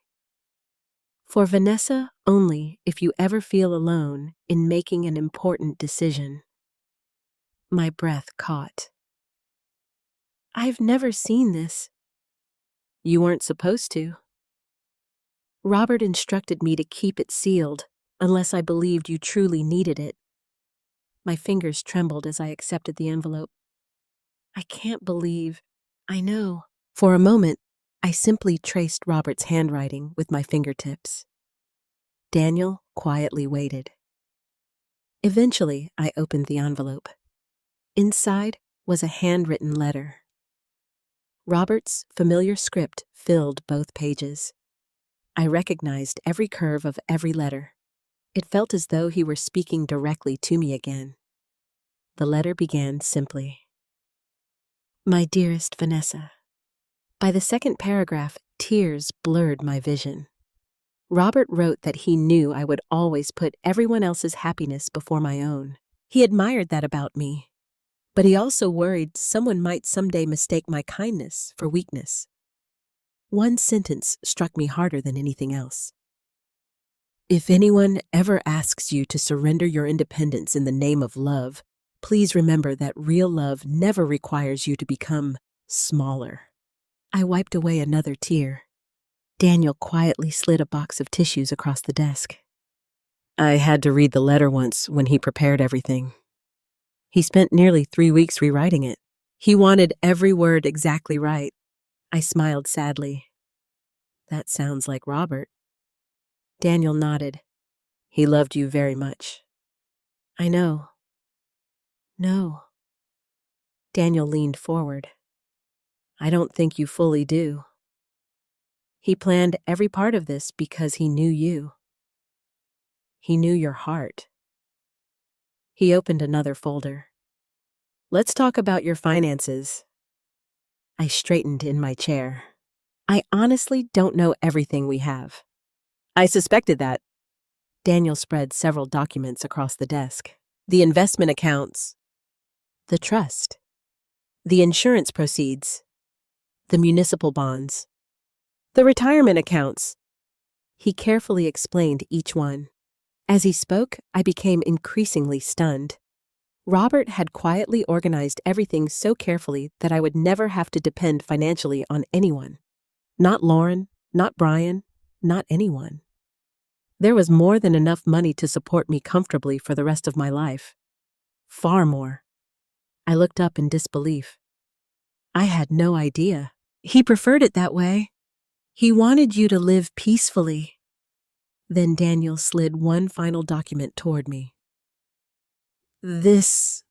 For Vanessa only if you ever feel alone in making an important decision. My breath caught. I've never seen this. You weren't supposed to. Robert instructed me to keep it sealed unless I believed you truly needed it. My fingers trembled as I accepted the envelope. I can't believe. I know. For a moment, I simply traced Robert's handwriting with my fingertips. Daniel quietly waited. Eventually, I opened the envelope. Inside was a handwritten letter. Robert's familiar script filled both pages. I recognized every curve of every letter. It felt as though he were speaking directly to me again. The letter began simply. My dearest Vanessa. By the second paragraph, tears blurred my vision. Robert wrote that he knew I would always put everyone else's happiness before my own. He admired that about me, but he also worried someone might someday mistake my kindness for weakness. One sentence struck me harder than anything else. If anyone ever asks you to surrender your independence in the name of love, please remember that real love never requires you to become smaller. I wiped away another tear. Daniel quietly slid a box of tissues across the desk. I had to read the letter once when he prepared everything. He spent nearly 3 weeks rewriting it. He wanted every word exactly right. I smiled sadly. That sounds like Robert. Daniel nodded. He loved you very much. I know. No. Daniel leaned forward. I don't think you fully do. He planned every part of this because he knew you. He knew your heart. He opened another folder. Let's talk about your finances. I straightened in my chair. I honestly don't know everything we have. I suspected that. Daniel spread several documents across the desk. The investment accounts, the trust, the insurance proceeds, the municipal bonds, the retirement accounts. He carefully explained each one. As he spoke, I became increasingly stunned. Robert had quietly organized everything so carefully that I would never have to depend financially on anyone. Not Lauren, not Brian, not anyone. There was more than enough money to support me comfortably for the rest of my life. Far more. I looked up in disbelief. I had no idea. He preferred it that way. He wanted you to live peacefully. Then Daniel slid one final document toward me. This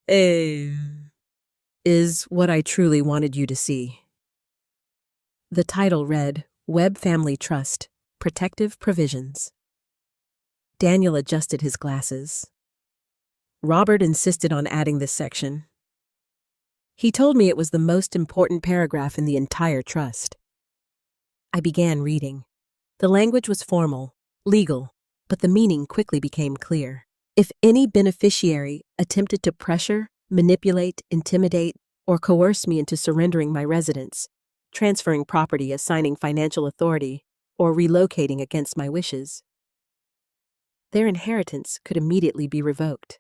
is what I truly wanted you to see. The title read, Webb Family Trust, Protective Provisions. Daniel adjusted his glasses. Robert insisted on adding this section. He told me it was the most important paragraph in the entire trust. I began reading. The language was formal, legal, but the meaning quickly became clear. If any beneficiary attempted to pressure, manipulate, intimidate, or coerce me into surrendering my residence, transferring property, assigning financial authority, or relocating against my wishes, their inheritance could immediately be revoked.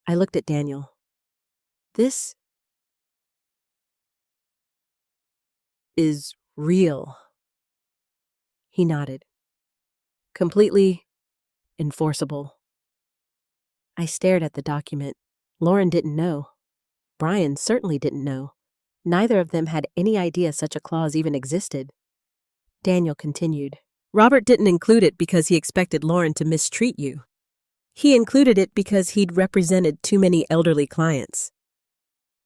I looked at Daniel. This is real. He nodded. Completely enforceable. I stared at the document. Lauren didn't know. Brian certainly didn't know. Neither of them had any idea such a clause even existed. Daniel continued. Robert didn't include it because he expected Lauren to mistreat you. He included it because he'd represented too many elderly clients.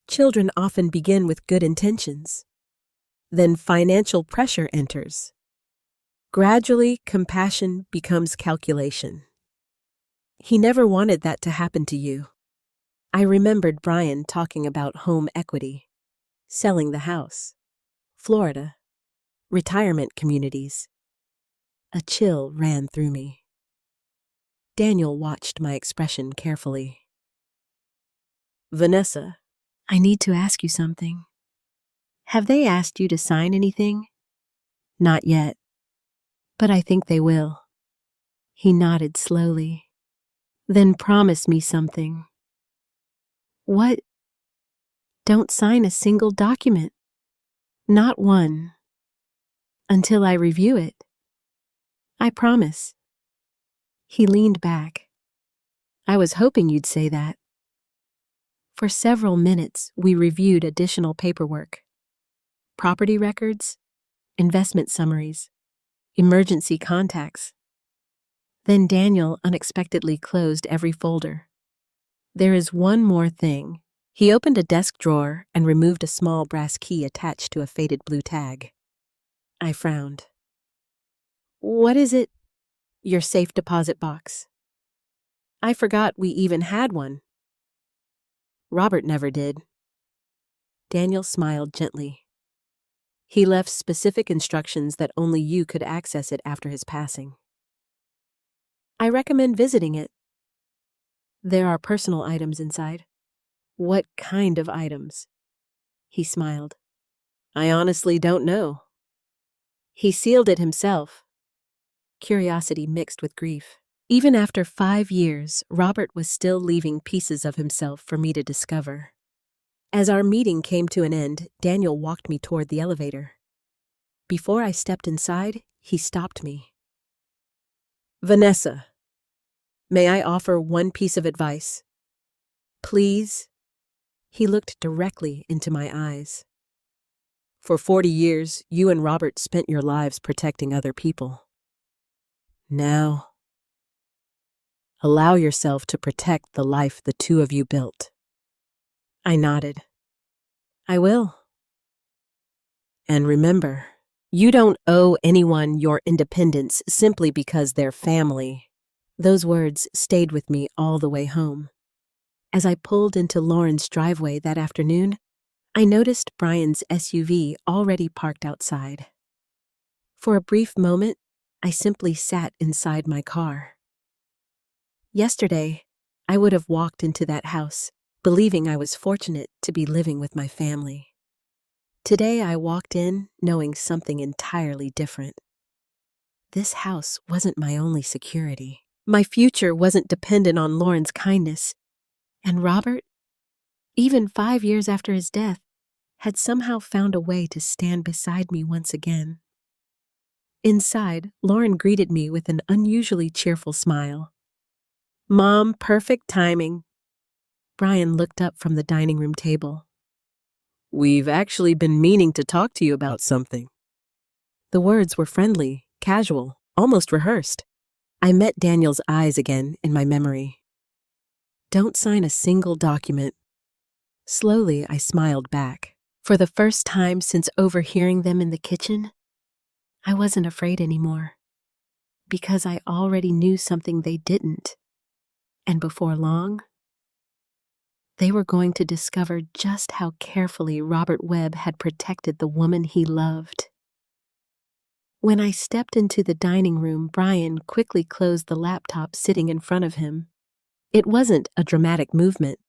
Children often begin with good intentions. Then financial pressure enters. Gradually, compassion becomes calculation. He never wanted that to happen to you. I remembered Brian talking about home equity, selling the house, Florida, retirement communities. A chill ran through me. Daniel watched my expression carefully. Vanessa, I need to ask you something. Have they asked you to sign anything? Not yet, but I think they will. He nodded slowly. Then promise me something. What? Don't sign a single document. Not one. Until I review it. I promise. He leaned back. I was hoping you'd say that. For several minutes, we reviewed additional paperwork. Property records, investment summaries, emergency contacts. Then Daniel unexpectedly closed every folder. There is one more thing. He opened a desk drawer and removed a small brass key attached to a faded blue tag. I frowned. What is it? Your safe deposit box. I forgot we even had one. Robert never did. Daniel smiled gently. He left specific instructions that only you could access it after his passing. I recommend visiting it. There are personal items inside. What kind of items? He smiled. I honestly don't know. He sealed it himself. Curiosity mixed with grief. Even after 5 years, Robert was still leaving pieces of himself for me to discover. As our meeting came to an end, Daniel walked me toward the elevator. Before I stepped inside, he stopped me. Vanessa, may I offer one piece of advice? Please? He looked directly into my eyes. For 40 years, you and Robert spent your lives protecting other people. Now, allow yourself to protect the life the two of you built. I nodded. I will. And remember, you don't owe anyone your independence simply because they're family. Those words stayed with me all the way home. As I pulled into Lauren's driveway that afternoon, I noticed Brian's SUV already parked outside. For a brief moment, I simply sat inside my car. Yesterday, I would have walked into that house, believing I was fortunate to be living with my family. Today, I walked in knowing something entirely different. This house wasn't my only security. My future wasn't dependent on Lauren's kindness. And Robert, even 5 years after his death, had somehow found a way to stand beside me once again. Inside, Lauren greeted me with an unusually cheerful smile. Mom, perfect timing. Brian looked up from the dining room table. We've actually been meaning to talk to you about something. The words were friendly, casual, almost rehearsed. I met Daniel's eyes again in my memory. Don't sign a single document. Slowly, I smiled back. For the first time since overhearing them in the kitchen, I wasn't afraid anymore, because I already knew something they didn't. And before long, they were going to discover just how carefully Robert Webb had protected the woman he loved. When I stepped into the dining room, Brian quickly closed the laptop sitting in front of him. It wasn't a dramatic movement.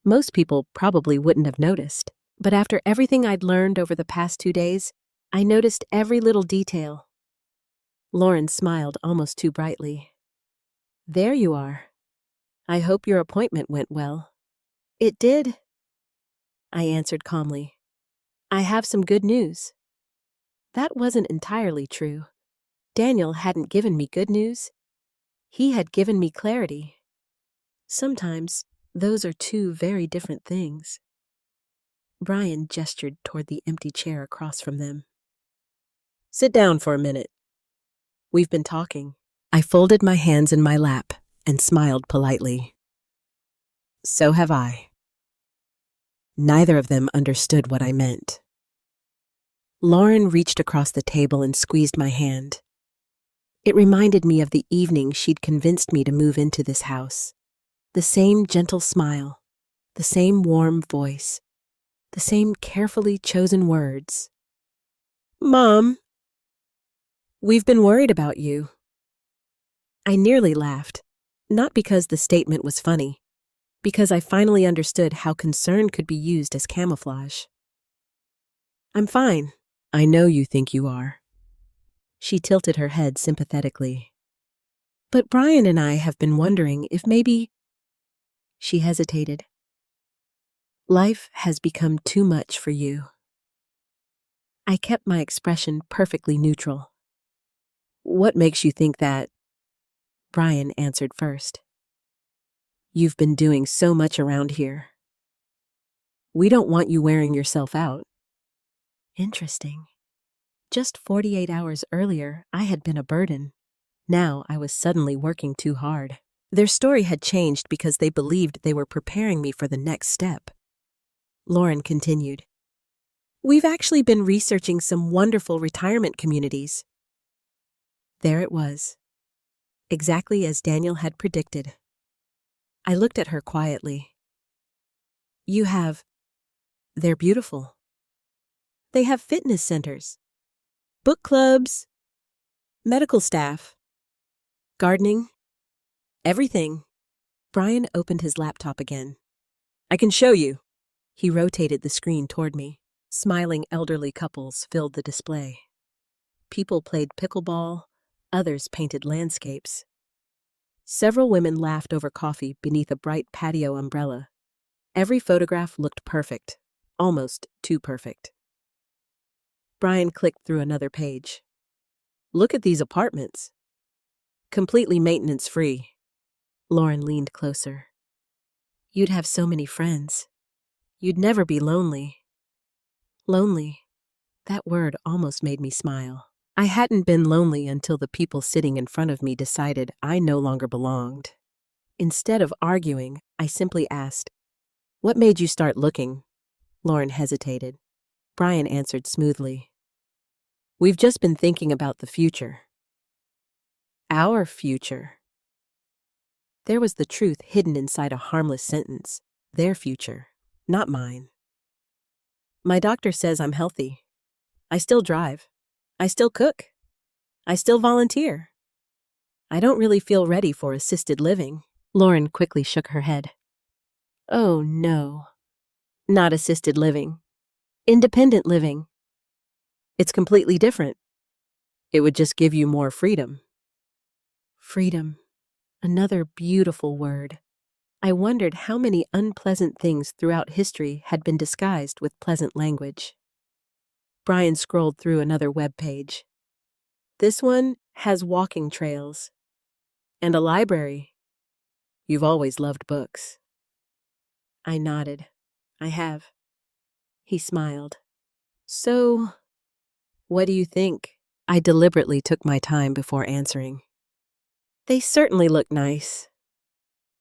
Most people probably wouldn't have noticed. But after everything I'd learned over the past 2 days, I noticed every little detail. Lauren smiled almost too brightly. There you are. I hope your appointment went well. It did, I answered calmly. I have some good news. That wasn't entirely true. Daniel hadn't given me good news. He had given me clarity. Sometimes those are two very different things. Brian gestured toward the empty chair across from them. Sit down for a minute. We've been talking. I folded my hands in my lap and smiled politely. So have I. Neither of them understood what I meant. Lauren reached across the table and squeezed my hand. It reminded me of the evening she'd convinced me to move into this house. The same gentle smile, the same warm voice, the same carefully chosen words. Mom, we've been worried about you. I nearly laughed, not because the statement was funny, because I finally understood how concern could be used as camouflage. I'm fine. I know you think you are. She tilted her head sympathetically. But Brian and I have been wondering if maybe... She hesitated. Life has become too much for you. I kept my expression perfectly neutral. What makes you think that? Brian answered first. You've been doing so much around here. We don't want you wearing yourself out. Interesting. Just 48 hours earlier, I had been a burden. Now I was suddenly working too hard. Their story had changed because they believed they were preparing me for the next step. Lauren continued. We've actually been researching some wonderful retirement communities. There it was, exactly as Daniel had predicted. I looked at her quietly. They're beautiful. They have fitness centers, book clubs, medical staff, gardening, everything. Brian opened his laptop again. I can show you. He rotated the screen toward me. Smiling elderly couples filled the display. People played pickleball, others painted landscapes. Several women laughed over coffee beneath a bright patio umbrella. Every photograph looked perfect, almost too perfect. Brian clicked through another page. Look at these apartments. Completely maintenance-free. Lauren leaned closer. You'd have so many friends. You'd never be lonely. Lonely. That word almost made me smile. I hadn't been lonely until the people sitting in front of me decided I no longer belonged. Instead of arguing, I simply asked, What made you start looking? Lauren hesitated. Brian answered smoothly. We've just been thinking about the future. Our future. There was the truth hidden inside a harmless sentence. Their future, not mine. My doctor says I'm healthy. I still drive. I still cook. I still volunteer. I don't really feel ready for assisted living. Lauren quickly shook her head. Oh, no. Not assisted living. Independent living. It's completely different. It would just give you more freedom. Freedom. Another beautiful word. I wondered how many unpleasant things throughout history had been disguised with pleasant language. Brian scrolled through another web page. This one has walking trails. And a library. You've always loved books. I nodded. I have. He smiled. So, what do you think? I deliberately took my time before answering. They certainly look nice.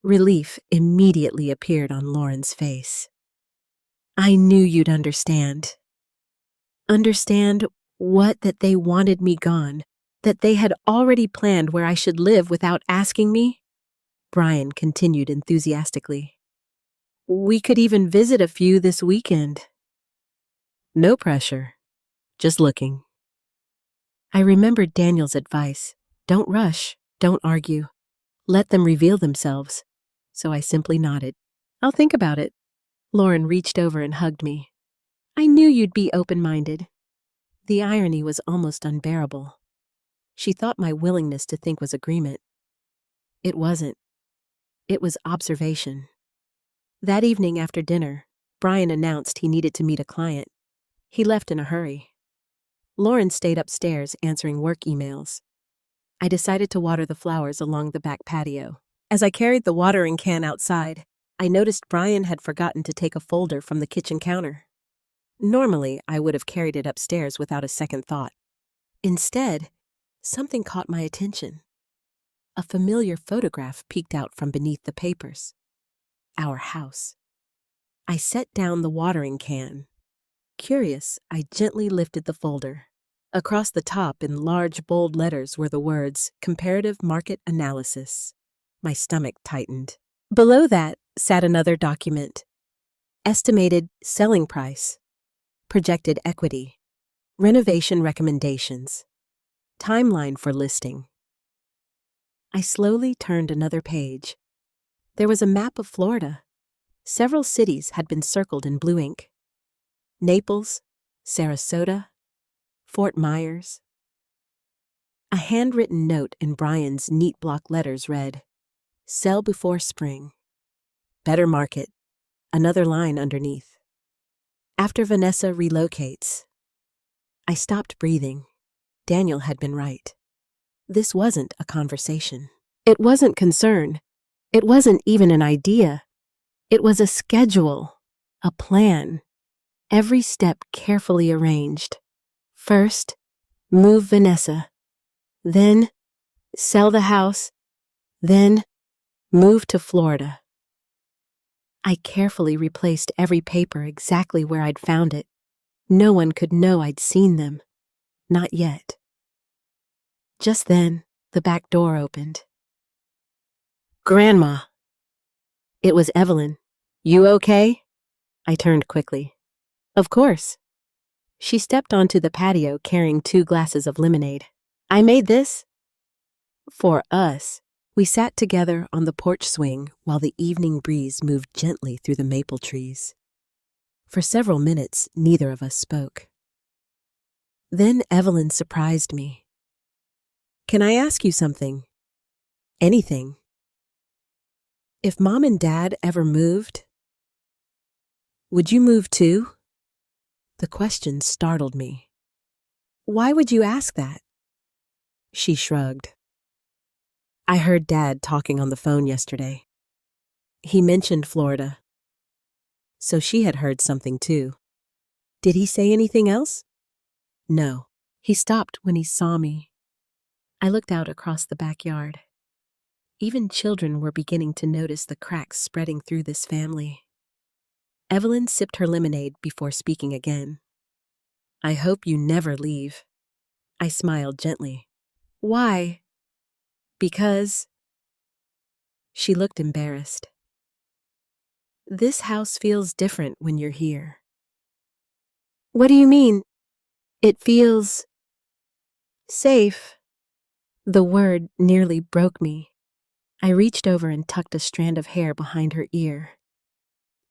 Relief immediately appeared on Lauren's face. I knew you'd understand. Understand what? That they wanted me gone, that they had already planned where I should live without asking me? Brian continued enthusiastically. We could even visit a few this weekend. No pressure. Just looking. I remembered Daniel's advice. Don't rush. Don't argue. Let them reveal themselves. So I simply nodded. I'll think about it. Lauren reached over and hugged me. I knew you'd be open-minded. The irony was almost unbearable. She thought my willingness to think was agreement. It wasn't. It was observation. That evening after dinner, Brian announced he needed to meet a client. He left in a hurry. Lauren stayed upstairs answering work emails. I decided to water the flowers along the back patio. As I carried the watering can outside, I noticed Brian had forgotten to take a folder from the kitchen counter. Normally, I would have carried it upstairs without a second thought. Instead, something caught my attention. A familiar photograph peeked out from beneath the papers. Our house. I set down the watering can. Curious, I gently lifted the folder. Across the top, in large, bold letters, were the words, Comparative Market Analysis. My stomach tightened. Below that sat another document. Estimated selling price. Projected equity. Renovation recommendations. Timeline for listing. I slowly turned another page. There was a map of Florida. Several cities had been circled in blue ink. Naples, Sarasota, Fort Myers. A handwritten note in Brian's neat block letters read, Sell before spring. Better market. Another line underneath. After Vanessa relocates. I stopped breathing. Daniel had been right. This wasn't a conversation. It wasn't concern. It wasn't even an idea. It was a schedule, a plan. Every step carefully arranged. First, move Vanessa. Then, sell the house. Then, move to Florida. I carefully replaced every paper exactly where I'd found it. No one could know I'd seen them. Not yet. Just then, the back door opened. Grandma. It was Evelyn. You okay? I turned quickly. Of course. She stepped onto the patio carrying 2 glasses of lemonade. I made this for us. We sat together on the porch swing while the evening breeze moved gently through the maple trees. For several minutes, neither of us spoke. Then Evelyn surprised me. Can I ask you something? Anything. If Mom and Dad ever moved, would you move too? The question startled me. Why would you ask that? She shrugged. I heard Dad talking on the phone yesterday. He mentioned Florida. So she had heard something too. Did he say anything else? No. He stopped when he saw me. I looked out across the backyard. Even children were beginning to notice the cracks spreading through this family. Evelyn sipped her lemonade before speaking again. I hope you never leave. I smiled gently. Why? Because... She looked embarrassed. This house feels different when you're here. What do you mean? It feels... safe. The word nearly broke me. I reached over and tucked a strand of hair behind her ear.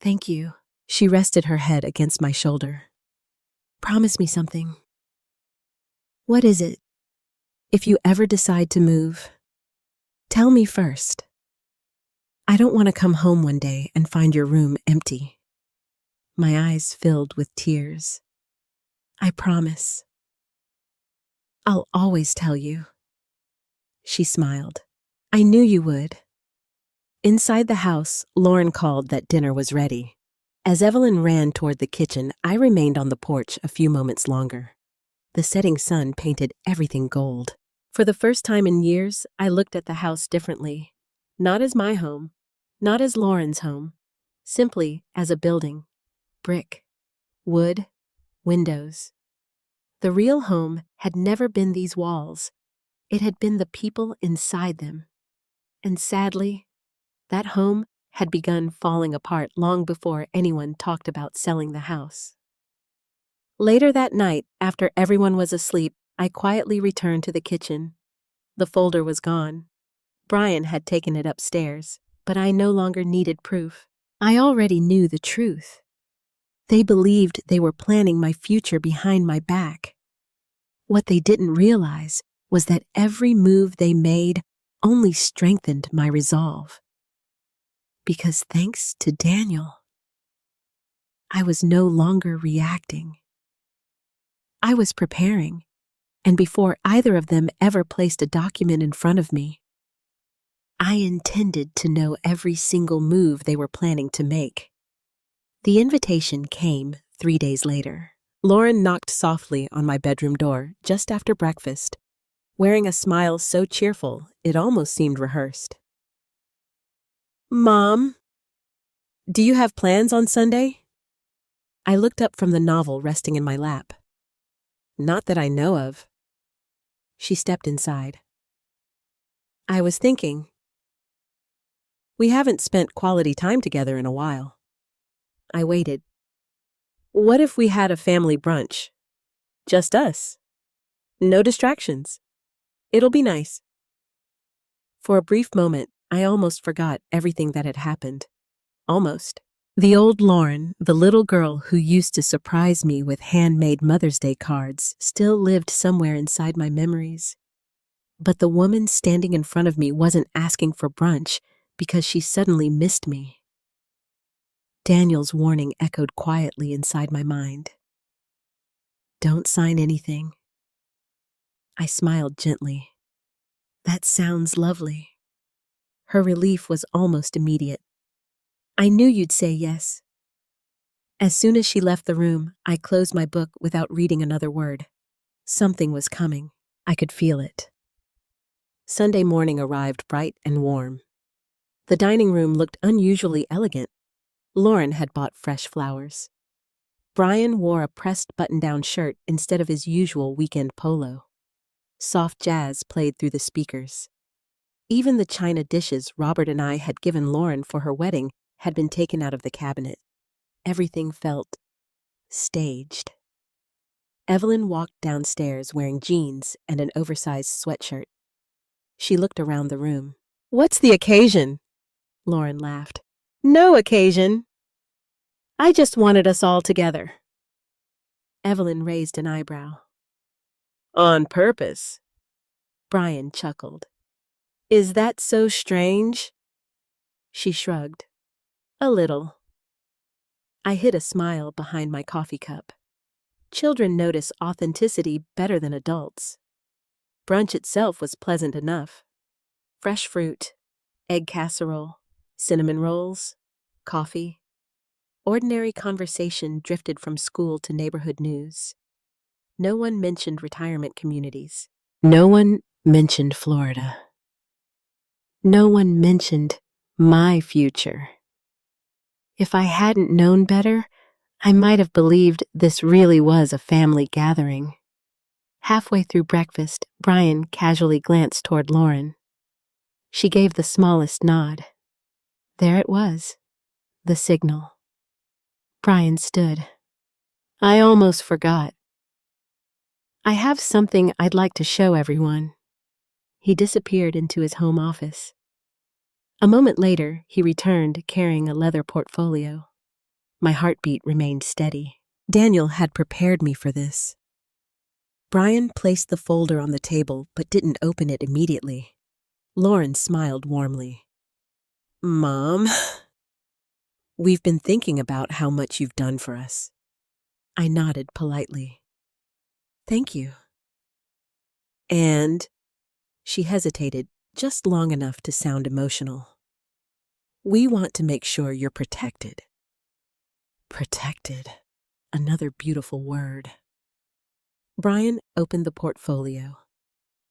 Thank you. She rested her head against my shoulder. Promise me something. What is it? If you ever decide to move, tell me first. I don't want to come home one day and find your room empty. My eyes filled with tears. I promise. I'll always tell you. She smiled. I knew you would. Inside the house, Lauren called that dinner was ready. As Evelyn ran toward the kitchen, I remained on the porch a few moments longer. The setting sun painted everything gold. For the first time in years, I looked at the house differently. Not as my home, not as Lauren's home, simply as a building. Brick, wood, windows. The real home had never been these walls. It had been the people inside them. And sadly, that home had begun falling apart long before anyone talked about selling the house. Later that night, after everyone was asleep, I quietly returned to the kitchen. The folder was gone. Brian had taken it upstairs, but I no longer needed proof. I already knew the truth. They believed they were planning my future behind my back. What they didn't realize was that every move they made only strengthened my resolve. Because thanks to Daniel, I was no longer reacting. I was preparing, and before either of them ever placed a document in front of me, I intended to know every single move they were planning to make. The invitation came 3 days later. Lauren knocked softly on my bedroom door just after breakfast, wearing a smile so cheerful it almost seemed rehearsed. "Mom, do you have plans on Sunday?" I looked up from the novel resting in my lap. "Not that I know of." She stepped inside. "I was thinking. We haven't spent quality time together in a while." I waited. "What if we had a family brunch? Just us. No distractions. It'll be nice." For a brief moment, I almost forgot everything that had happened. Almost. The old Lauren, the little girl who used to surprise me with handmade Mother's Day cards, still lived somewhere inside my memories. But the woman standing in front of me wasn't asking for brunch because she suddenly missed me. Daniel's warning echoed quietly inside my mind. "Don't sign anything." I smiled gently. "That sounds lovely." Her relief was almost immediate. "I knew you'd say yes." As soon as she left the room, I closed my book without reading another word. Something was coming. I could feel it. Sunday morning arrived bright and warm. The dining room looked unusually elegant. Lauren had bought fresh flowers. Brian wore a pressed button-down shirt instead of his usual weekend polo. Soft jazz played through the speakers. Even the china dishes Robert and I had given Lauren for her wedding had been taken out of the cabinet. Everything felt staged. Evelyn walked downstairs wearing jeans and an oversized sweatshirt. She looked around the room. "What's the occasion?" Lauren laughed. "No occasion. I just wanted us all together." Evelyn raised an eyebrow. "On purpose?" Brian chuckled. "Is that so strange?" She shrugged. "A little." I hid a smile behind my coffee cup. Children notice authenticity better than adults. Brunch itself was pleasant enough. Fresh fruit, egg casserole, cinnamon rolls, coffee. Ordinary conversation drifted from school to neighborhood news. No one mentioned retirement communities. No one mentioned Florida. No one mentioned my future. If I hadn't known better, I might have believed this really was a family gathering. Halfway through breakfast, Brian casually glanced toward Lauren. She gave the smallest nod. There it was, the signal. Brian stood. "I almost forgot. I have something I'd like to show everyone." He disappeared into his home office. A moment later, he returned carrying a leather portfolio. My heartbeat remained steady. Daniel had prepared me for this. Brian placed the folder on the table but didn't open it immediately. Lauren smiled warmly. "Mom, we've been thinking about how much you've done for us." I nodded politely. "Thank you." "And," she hesitated just long enough to sound emotional, "we want to make sure you're protected." Protected. Another beautiful word. Brian opened the portfolio.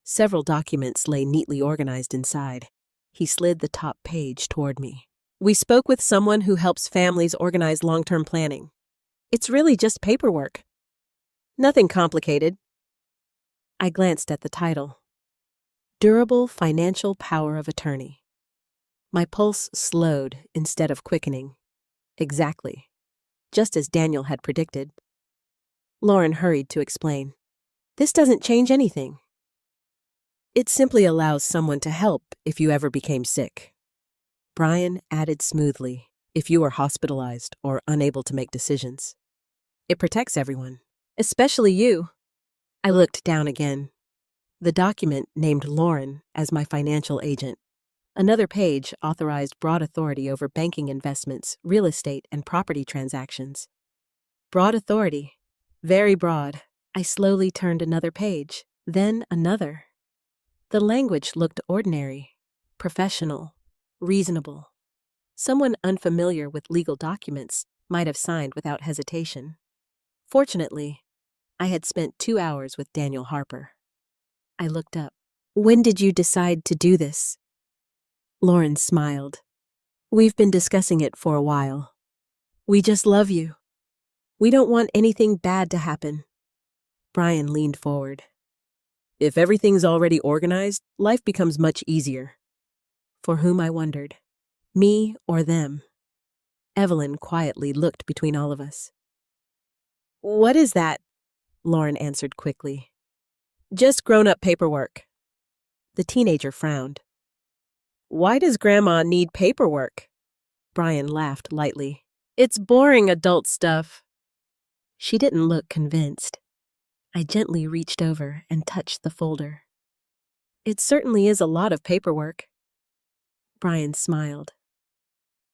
Several documents lay neatly organized inside. He slid the top page toward me. "We spoke with someone who helps families organize long-term planning. It's really just paperwork. Nothing complicated." I glanced at the title. Durable Financial Power of Attorney. My pulse slowed instead of quickening. Exactly. Just as Daniel had predicted. Lauren hurried to explain. "This doesn't change anything. It simply allows someone to help if you ever became sick." Brian added smoothly, "if you were hospitalized or unable to make decisions. It protects everyone, especially you." I looked down again. The document named Lauren as my financial agent. Another page authorized broad authority over banking investments, real estate, and property transactions. Broad authority. Very broad. I slowly turned another page, then another. The language looked ordinary, professional, reasonable. Someone unfamiliar with legal documents might have signed without hesitation. Fortunately, I had spent 2 hours with Daniel Harper. I looked up. When did you decide to do this? Lauren smiled. We've been discussing it for a while. We just love you. We don't want anything bad to happen. Brian leaned forward. If everything's already organized, life becomes much easier. For whom, I wondered. Me or them? Evelyn quietly looked between all of us. What is that? Lauren answered quickly. Just grown-up paperwork. The teenager frowned. Why does Grandma need paperwork? Brian laughed lightly. It's boring adult stuff. She didn't look convinced. I gently reached over and touched the folder. It certainly is a lot of paperwork. Brian smiled.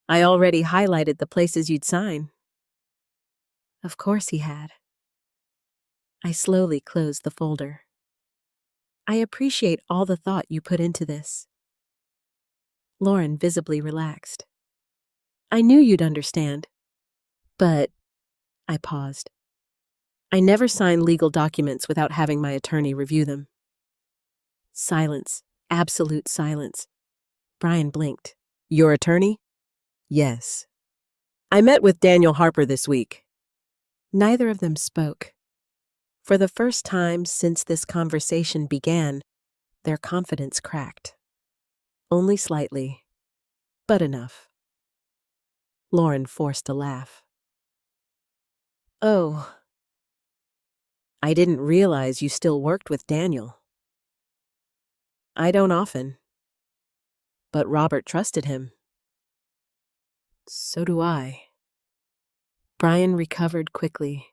I already highlighted the places you'd sign. Of course he had. I slowly closed the folder. I appreciate all the thought you put into this. Lauren visibly relaxed. I knew you'd understand. But I paused. I never sign legal documents without having my attorney review them. Silence. Absolute silence. Brian blinked. Your attorney? Yes. I met with Daniel Harper this week. Neither of them spoke. For the first time since this conversation began, their confidence cracked. Only slightly, but enough. Lauren forced a laugh. Oh, I didn't realize you still worked with Daniel. I don't often. But Robert trusted him. So do I. Brian recovered quickly.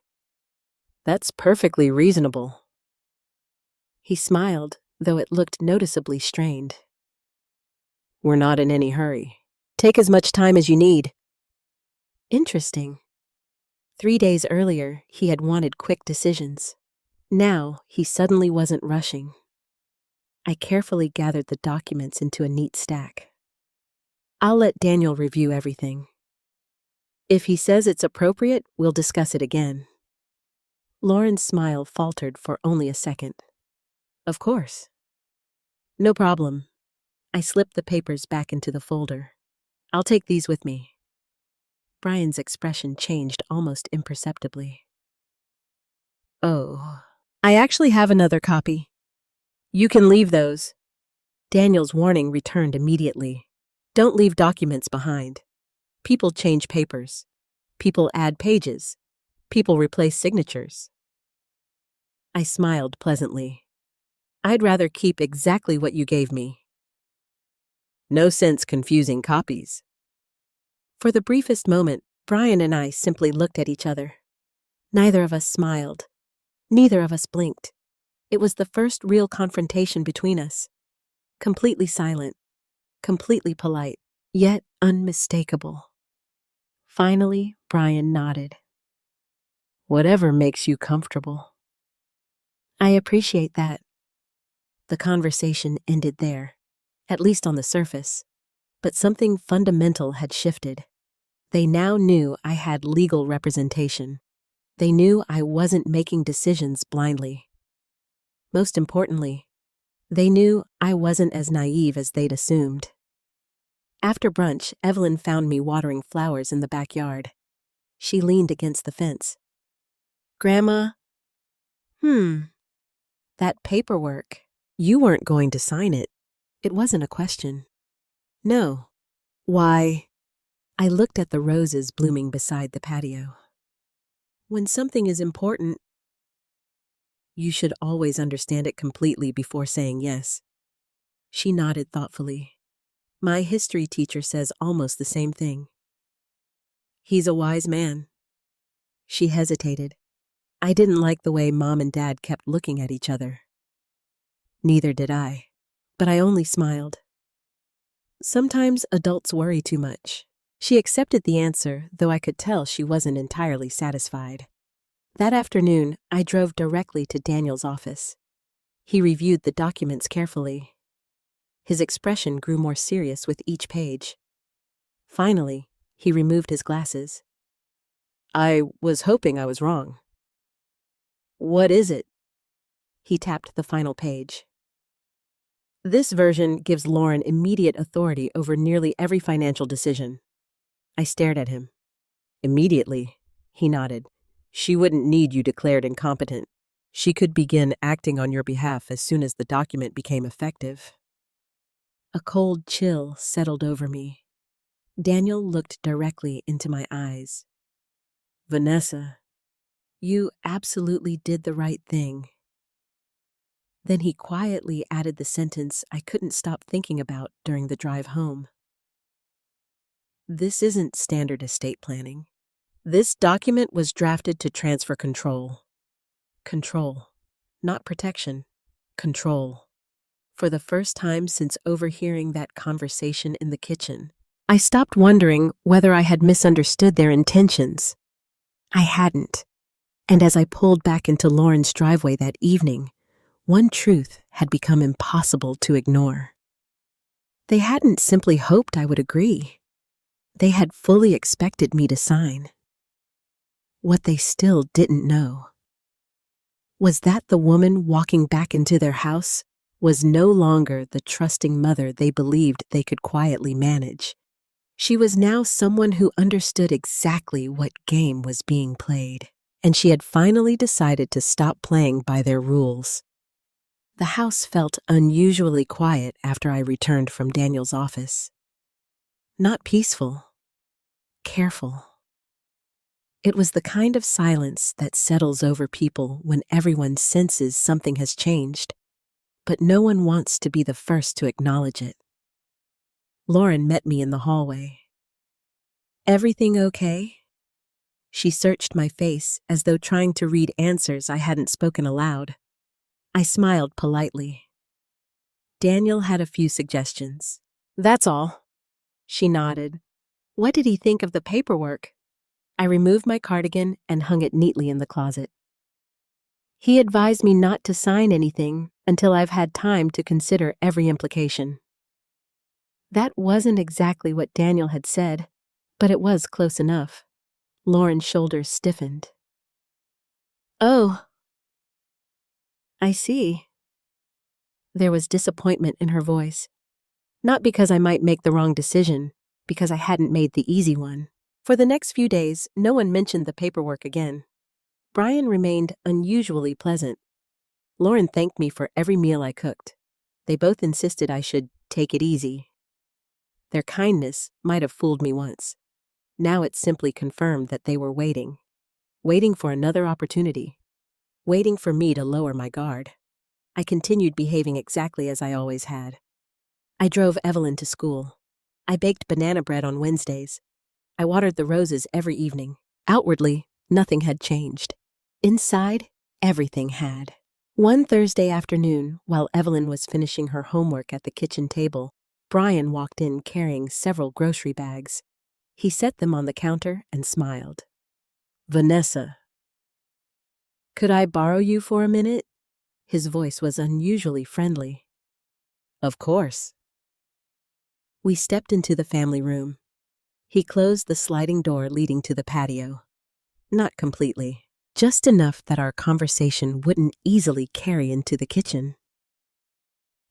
That's perfectly reasonable. He smiled, though it looked noticeably strained. We're not in any hurry. Take as much time as you need. Interesting. 3 days earlier, he had wanted quick decisions. Now, he suddenly wasn't rushing. I carefully gathered the documents into a neat stack. I'll let Daniel review everything. If he says it's appropriate, we'll discuss it again. Lauren's smile faltered for only a second. Of course. No problem. I slipped the papers back into the folder. I'll take these with me. Brian's expression changed almost imperceptibly. Oh, I actually have another copy. You can leave those. Daniel's warning returned immediately. Don't leave documents behind. People change papers. People add pages. People replace signatures. I smiled pleasantly. I'd rather keep exactly what you gave me. No sense confusing copies. For the briefest moment, Brian and I simply looked at each other. Neither of us smiled. Neither of us blinked. It was the first real confrontation between us. Completely silent, completely polite, yet unmistakable. Finally, Brian nodded. Whatever makes you comfortable. I appreciate that. The conversation ended there, at least on the surface. But something fundamental had shifted. They now knew I had legal representation. They knew I wasn't making decisions blindly. Most importantly, they knew I wasn't as naive as they'd assumed. After brunch, Evelyn found me watering flowers in the backyard. She leaned against the fence. Grandma? That paperwork. You weren't going to sign it. It wasn't a question. No. Why? I looked at the roses blooming beside the patio. When something is important, you should always understand it completely before saying yes. She nodded thoughtfully. My history teacher says almost the same thing. He's a wise man. She hesitated. I didn't like the way Mom and Dad kept looking at each other. Neither did I, but I only smiled. Sometimes adults worry too much. She accepted the answer, though I could tell she wasn't entirely satisfied. That afternoon, I drove directly to Daniel's office. He reviewed the documents carefully. His expression grew more serious with each page. Finally, he removed his glasses. I was hoping I was wrong. What is it? He tapped the final page. This version gives Lauren immediate authority over nearly every financial decision. I stared at him. Immediately, he nodded. She wouldn't need you declared incompetent. She could begin acting on your behalf as soon as the document became effective. A cold chill settled over me. Daniel looked directly into my eyes. Vanessa, you absolutely did the right thing. Then he quietly added the sentence I couldn't stop thinking about during the drive home. This isn't standard estate planning. This document was drafted to transfer control. Control, not protection. Control. For the first time since overhearing that conversation in the kitchen, I stopped wondering whether I had misunderstood their intentions. I hadn't. And as I pulled back into Lauren's driveway that evening, one truth had become impossible to ignore. They hadn't simply hoped I would agree. They had fully expected me to sign. What they still didn't know was that the woman walking back into their house was no longer the trusting mother they believed they could quietly manage. She was now someone who understood exactly what game was being played, and she had finally decided to stop playing by their rules. The house felt unusually quiet after I returned from Daniel's office. Not peaceful, careful. It was the kind of silence that settles over people when everyone senses something has changed, but no one wants to be the first to acknowledge it. Lauren met me in the hallway. Everything okay? She searched my face as though trying to read answers I hadn't spoken aloud. I smiled politely. Daniel had a few suggestions. That's all. She nodded. What did he think of the paperwork? I removed my cardigan and hung it neatly in the closet. He advised me not to sign anything until I've had time to consider every implication. That wasn't exactly what Daniel had said, but it was close enough. Lauren's shoulders stiffened. Oh, I see. There was disappointment in her voice. Not because I might make the wrong decision, because I hadn't made the easy one. For the next few days, no one mentioned the paperwork again. Brian remained unusually pleasant. Lauren thanked me for every meal I cooked. They both insisted I should take it easy. Their kindness might have fooled me once. Now it simply confirmed that they were waiting for another opportunity, waiting for me to lower my guard. I continued behaving exactly as I always had. I drove Evelyn to school. I baked banana bread on Wednesdays. I watered the roses every evening. Outwardly, nothing had changed. Inside, everything had. One Thursday afternoon, while Evelyn was finishing her homework at the kitchen table, Brian walked in carrying several grocery bags. He set them on the counter and smiled. Vanessa. Could I borrow you for a minute? His voice was unusually friendly. Of course. We stepped into the family room. He closed the sliding door leading to the patio. Not completely, just enough that our conversation wouldn't easily carry into the kitchen.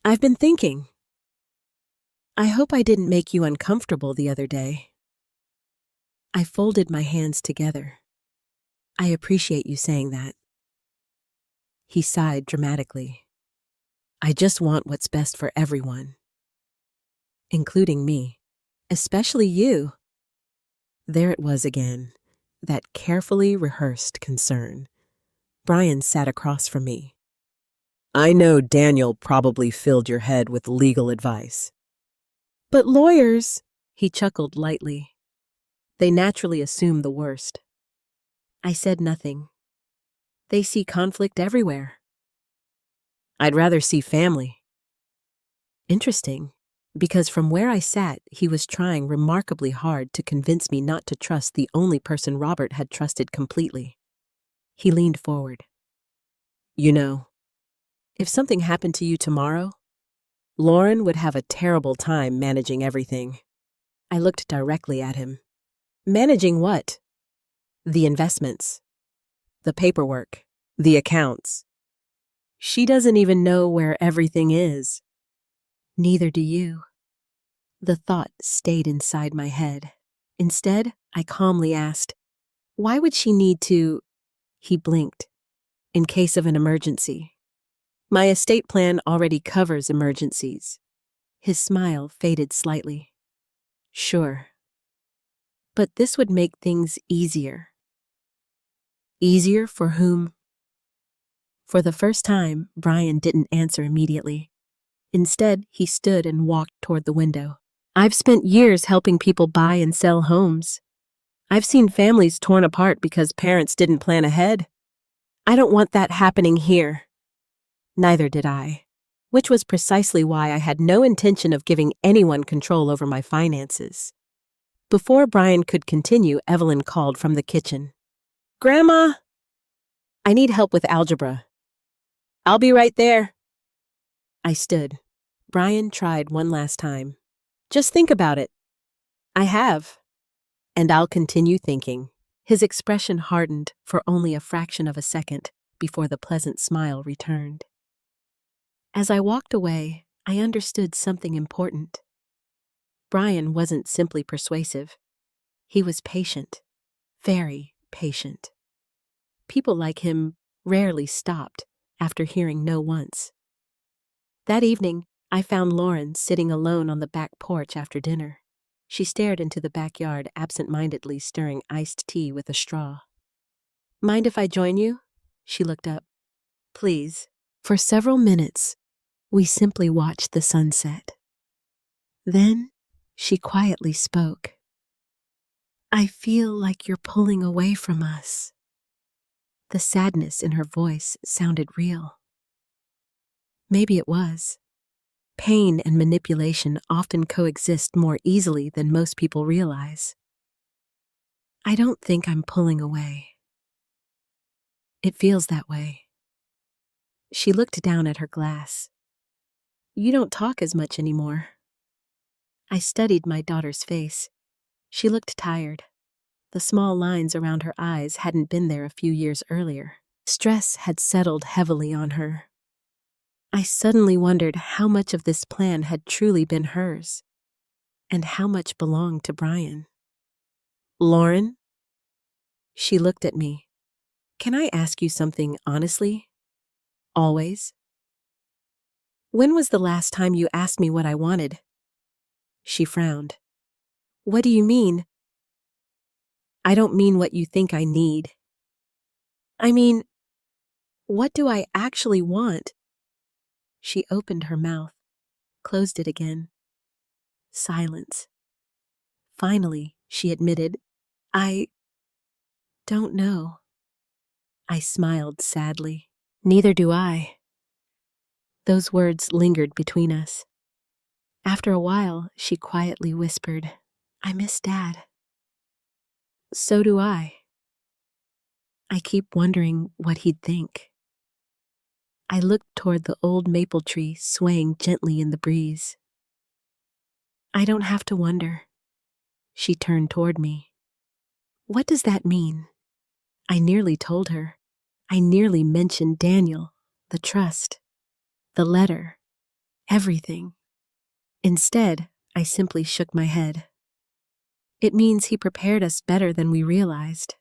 I've been thinking. I hope I didn't make you uncomfortable the other day. I folded my hands together. I appreciate you saying that. He sighed dramatically. I just want what's best for everyone, including me, especially you. There it was again, that carefully rehearsed concern. Brian sat across from me. I know Daniel probably filled your head with legal advice. But lawyers, he chuckled lightly. They naturally assume the worst. I said nothing. They see conflict everywhere. I'd rather see family. Interesting, because from where I sat, he was trying remarkably hard to convince me not to trust the only person Robert had trusted completely. He leaned forward. You know, if something happened to you tomorrow, Lauren would have a terrible time managing everything. I looked directly at him. Managing what? The investments. The paperwork. The accounts. She doesn't even know where everything is. Neither do you. The thought stayed inside my head. Instead, I calmly asked, why would she need to? He blinked. In case of an emergency. My estate plan already covers emergencies. His smile faded slightly. Sure. But this would make things easier. Easier for whom? For the first time, Brian didn't answer immediately. Instead, he stood and walked toward the window. I've spent years helping people buy and sell homes. I've seen families torn apart because parents didn't plan ahead. I don't want that happening here. Neither did I, which was precisely why I had no intention of giving anyone control over my finances. Before Brian could continue, Evelyn called from the kitchen. Grandma! I need help with algebra. I'll be right there. I stood. Brian tried one last time. Just think about it. I have. And I'll continue thinking. His expression hardened for only a fraction of a second before the pleasant smile returned. As I walked away, I understood something important. Brian wasn't simply persuasive. He was patient. Very patient. People like him rarely stopped after hearing no once. That evening, I found Lauren sitting alone on the back porch after dinner. She stared into the backyard, absent-mindedly stirring iced tea with a straw. Mind if I join you? She looked up. Please. For several minutes, we simply watched the sunset. Then, she quietly spoke. I feel like you're pulling away from us. The sadness in her voice sounded real. Maybe it was. Pain and manipulation often coexist more easily than most people realize. I don't think I'm pulling away. It feels that way. She looked down at her glass. You don't talk as much anymore. I studied my daughter's face. She looked tired. The small lines around her eyes hadn't been there a few years earlier. Stress had settled heavily on her. I suddenly wondered how much of this plan had truly been hers, and how much belonged to Brian. Lauren? She looked at me. Can I ask you something honestly? Always? When was the last time you asked me what I wanted? She frowned. What do you mean? I don't mean what you think I need. I mean, what do I actually want? She opened her mouth, closed it again. Silence. Finally, she admitted, I don't know. I smiled sadly. Neither do I. Those words lingered between us. After a while, she quietly whispered, I miss Dad. So do I. I keep wondering what he'd think. I looked toward the old maple tree swaying gently in the breeze. I don't have to wonder. She turned toward me. What does that mean? I nearly told her. I nearly mentioned Daniel, the trust, the letter, everything. Instead, I simply shook my head. It means he prepared us better than we realized.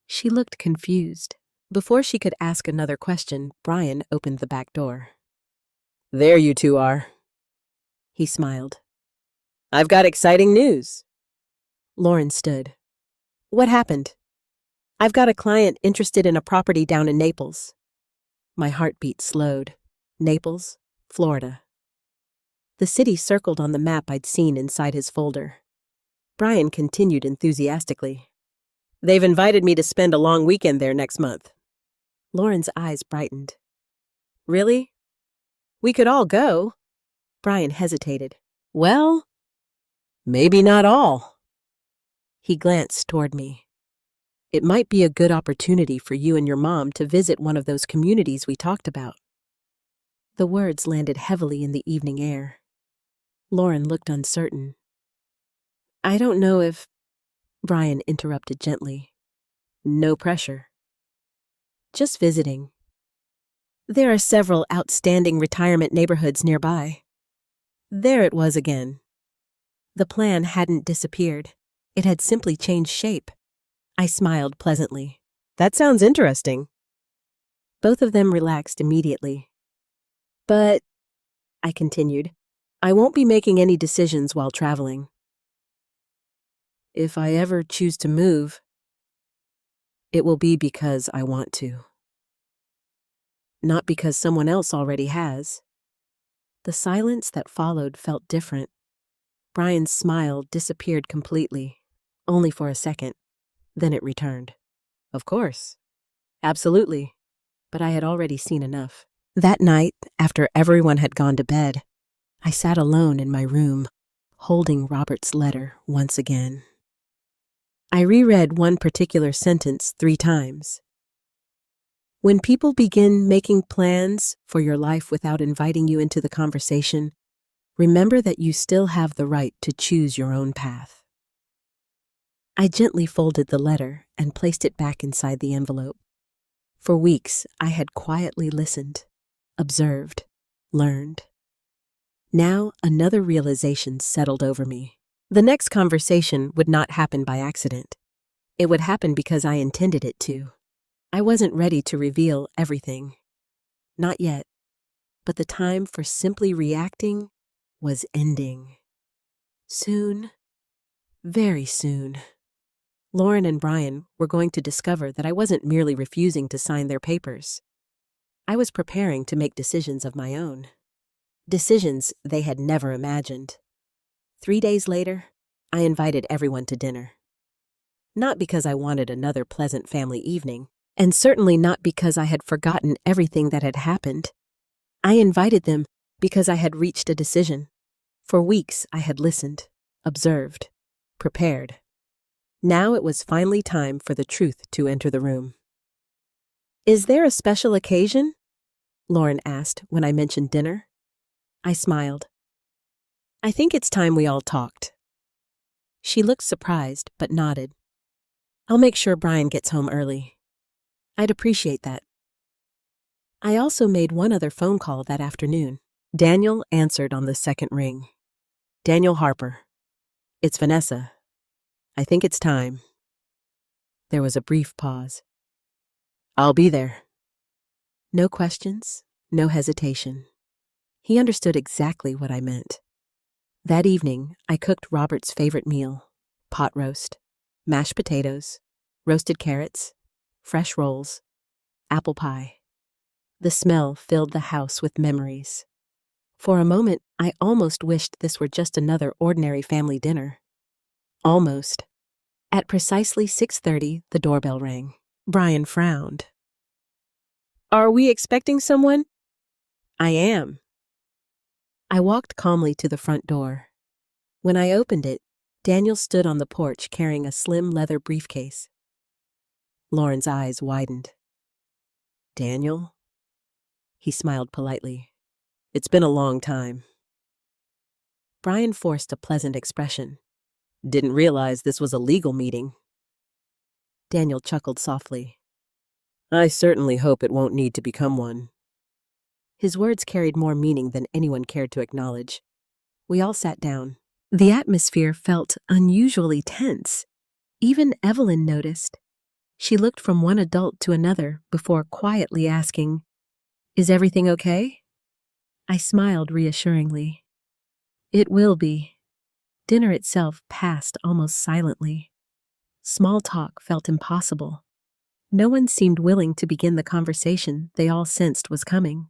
She looked confused. Before she could ask another question, Brian opened the back door. There you two are. He smiled. I've got exciting news. Lauren stood. What happened? I've got a client interested in a property down in Naples. My heartbeat slowed. Naples, Florida. The city circled on the map I'd seen inside his folder. Brian continued enthusiastically. They've invited me to spend a long weekend there next month. Lauren's eyes brightened. Really? We could all go. Brian hesitated. Well, maybe not all. He glanced toward me. It might be a good opportunity for you and your mom to visit one of those communities we talked about. The words landed heavily in the evening air. Lauren looked uncertain. I don't know if... Brian interrupted gently. No pressure. Just visiting. There are several outstanding retirement neighborhoods nearby. There it was again. The plan hadn't disappeared. It had simply changed shape. I smiled pleasantly. That sounds interesting. Both of them relaxed immediately. But, I continued, I won't be making any decisions while traveling. If I ever choose to move, it will be because I want to. Not because someone else already has. The silence that followed felt different. Brian's smile disappeared completely, only for a second. Then it returned. Of course. Absolutely. But I had already seen enough. That night, after everyone had gone to bed, I sat alone in my room, holding Robert's letter once again. I reread one particular sentence 3 times. When people begin making plans for your life without inviting you into the conversation, remember that you still have the right to choose your own path. I gently folded the letter and placed it back inside the envelope. For weeks, I had quietly listened, observed, learned. Now, another realization settled over me. The next conversation would not happen by accident. It would happen because I intended it to. I wasn't ready to reveal everything. Not yet. But the time for simply reacting was ending. Soon, very soon, Lauren and Brian were going to discover that I wasn't merely refusing to sign their papers. I was preparing to make decisions of my own. Decisions they had never imagined. 3 days later, I invited everyone to dinner. Not because I wanted another pleasant family evening, and certainly not because I had forgotten everything that had happened. I invited them because I had reached a decision. For weeks I had listened, observed, prepared. Now it was finally time for the truth to enter the room. Is there a special occasion? Lauren asked when I mentioned dinner. I smiled. I think it's time we all talked. She looked surprised but nodded. I'll make sure Brian gets home early. I'd appreciate that. I also made one other phone call that afternoon. Daniel answered on the second ring. Daniel Harper. It's Vanessa. I think it's time. There was a brief pause. I'll be there. No questions, no hesitation. He understood exactly what I meant. That evening, I cooked Robert's favorite meal, pot roast, mashed potatoes, roasted carrots, fresh rolls, apple pie. The smell filled the house with memories. For a moment, I almost wished this were just another ordinary family dinner. Almost. At precisely 6:30, the doorbell rang. Brian frowned. Are we expecting someone? I am. I walked calmly to the front door. When I opened it, Daniel stood on the porch carrying a slim leather briefcase. Lauren's eyes widened. Daniel? He smiled politely. It's been a long time. Brian forced a pleasant expression. Didn't realize this was a legal meeting. Daniel chuckled softly. I certainly hope it won't need to become one. His words carried more meaning than anyone cared to acknowledge. We all sat down. The atmosphere felt unusually tense. Even Evelyn noticed. She looked from one adult to another before quietly asking, Is everything okay? I smiled reassuringly. It will be. Dinner itself passed almost silently. Small talk felt impossible. No one seemed willing to begin the conversation they all sensed was coming.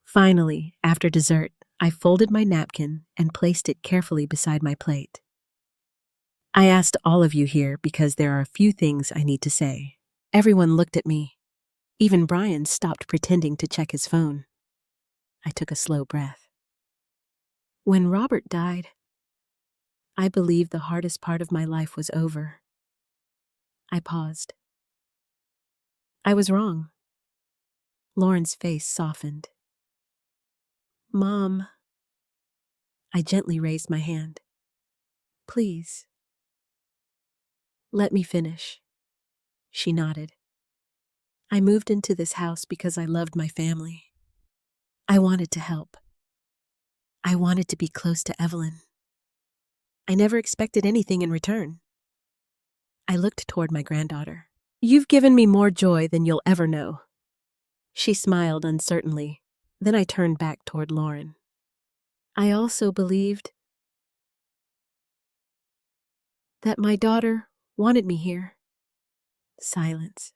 Finally, after dessert, I folded my napkin and placed it carefully beside my plate. I asked all of you here because there are a few things I need to say. Everyone looked at me. Even Brian stopped pretending to check his phone. I took a slow breath. When Robert died, I believed the hardest part of my life was over. I paused. I was wrong. Lauren's face softened. Mom. I gently raised my hand. Please. Let me finish. She nodded. I moved into this house because I loved my family. I wanted to help. I wanted to be close to Evelyn. I never expected anything in return. I looked toward my granddaughter. You've given me more joy than you'll ever know. She smiled uncertainly. Then I turned back toward Lauren. I also believed that my daughter wanted me here. Silence.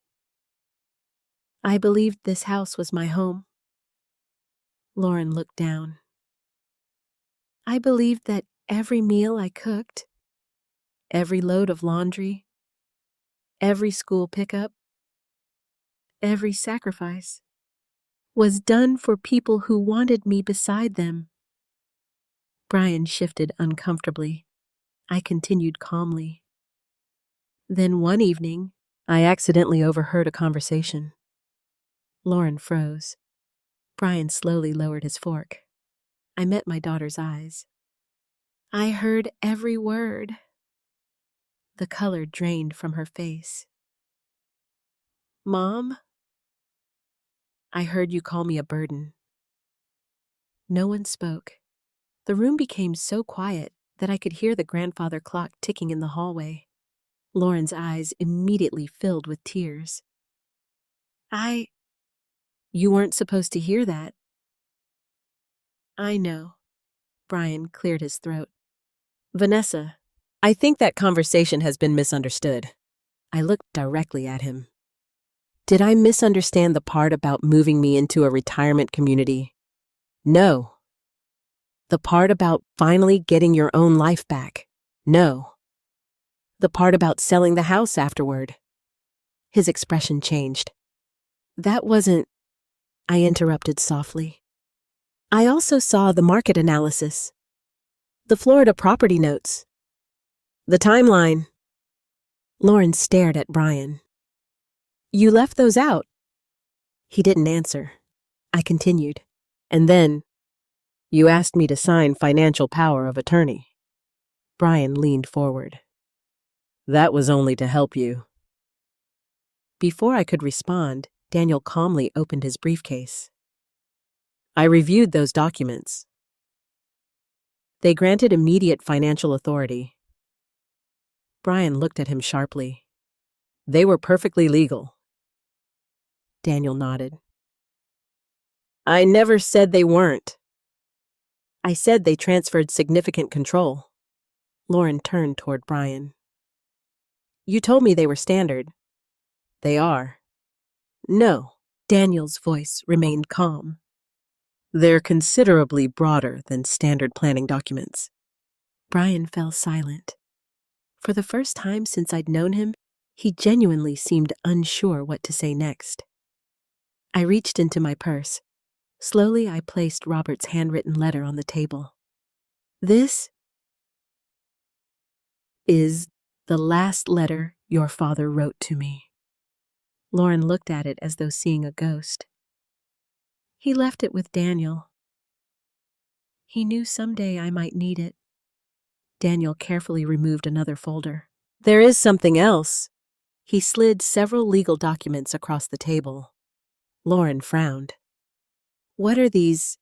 I believed this house was my home. Lauren looked down. I believed that every meal I cooked, every load of laundry, every school pickup, every sacrifice was done for people who wanted me beside them. Brian shifted uncomfortably. I continued calmly. Then one evening, I accidentally overheard a conversation. Lauren froze. Brian slowly lowered his fork. I met my daughter's eyes. I heard every word. The color drained from her face. Mom, I heard you call me a burden. No one spoke. The room became so quiet that I could hear the grandfather clock ticking in the hallway. Lauren's eyes immediately filled with tears. You weren't supposed to hear that. I know. Brian cleared his throat. Vanessa, I think that conversation has been misunderstood. I looked directly at him. Did I misunderstand the part about moving me into a retirement community? No. The part about finally getting your own life back? No. The part about selling the house afterward? His expression changed. That wasn't, I interrupted softly. I also saw the market analysis, the Florida property notes, the timeline. Lauren stared at Brian. You left those out. He didn't answer. I continued. And then, you asked me to sign financial power of attorney. Brian leaned forward. That was only to help you. Before I could respond, Daniel calmly opened his briefcase. I reviewed those documents. They granted immediate financial authority. Brian looked at him sharply. They were perfectly legal. Daniel nodded. I never said they weren't. I said they transferred significant control. Lauren turned toward Brian. You told me they were standard. They are. No. Daniel's voice remained calm. They're considerably broader than standard planning documents. Brian fell silent. For the first time since I'd known him, he genuinely seemed unsure what to say next. I reached into my purse. Slowly, I placed Robert's handwritten letter on the table. This is the last letter your father wrote to me. Lauren looked at it as though seeing a ghost. He left it with Daniel. He knew someday I might need it. Daniel carefully removed another folder. There is something else. He slid several legal documents across the table. Lauren frowned. What are these?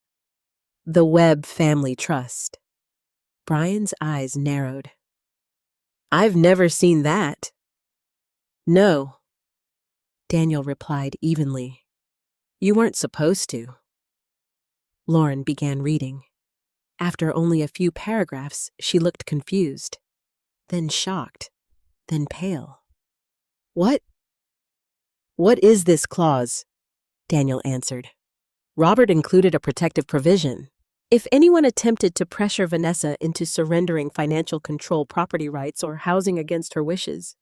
The Webb Family Trust. Brian's eyes narrowed. I've never seen that. No. Daniel replied evenly. You weren't supposed to. Lauren began reading. After only a few paragraphs, she looked confused, then shocked, then pale. What? What is this clause? Daniel answered. Robert included a protective provision. If anyone attempted to pressure Vanessa into surrendering financial control property rights or housing against her wishes,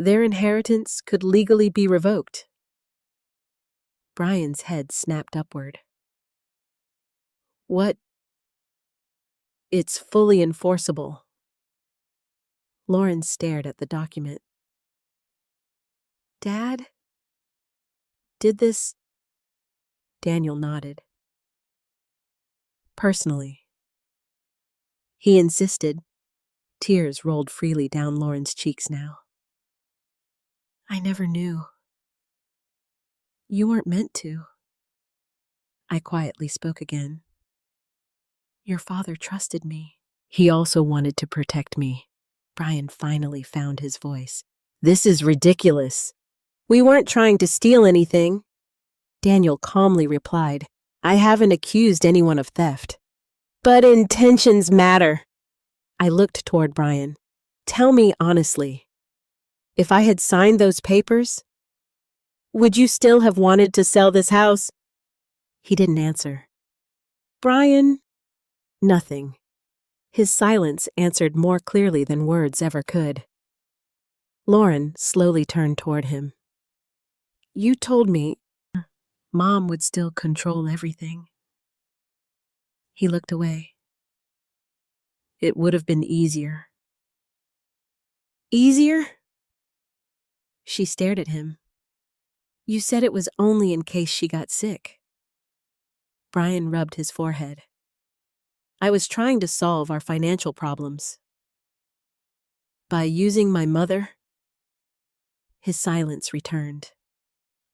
their inheritance could legally be revoked. Brian's head snapped upward. What? It's fully enforceable. Lauren stared at the document. Dad? Did this? Daniel nodded. Personally. He insisted. Tears rolled freely down Lauren's cheeks now. I never knew. You weren't meant to. I quietly spoke again. Your father trusted me. He also wanted to protect me. Brian finally found his voice. This is ridiculous. We weren't trying to steal anything. Daniel calmly replied, I haven't accused anyone of theft. But intentions matter. I looked toward Brian. Tell me honestly, if I had signed those papers, would you still have wanted to sell this house? He didn't answer. Brian? Nothing. His silence answered more clearly than words ever could. Lauren slowly turned toward him. You told me Mom would still control everything. He looked away. It would have been easier. Easier? She stared at him. You said it was only in case she got sick. Brian rubbed his forehead. I was trying to solve our financial problems. By using my mother? His silence returned.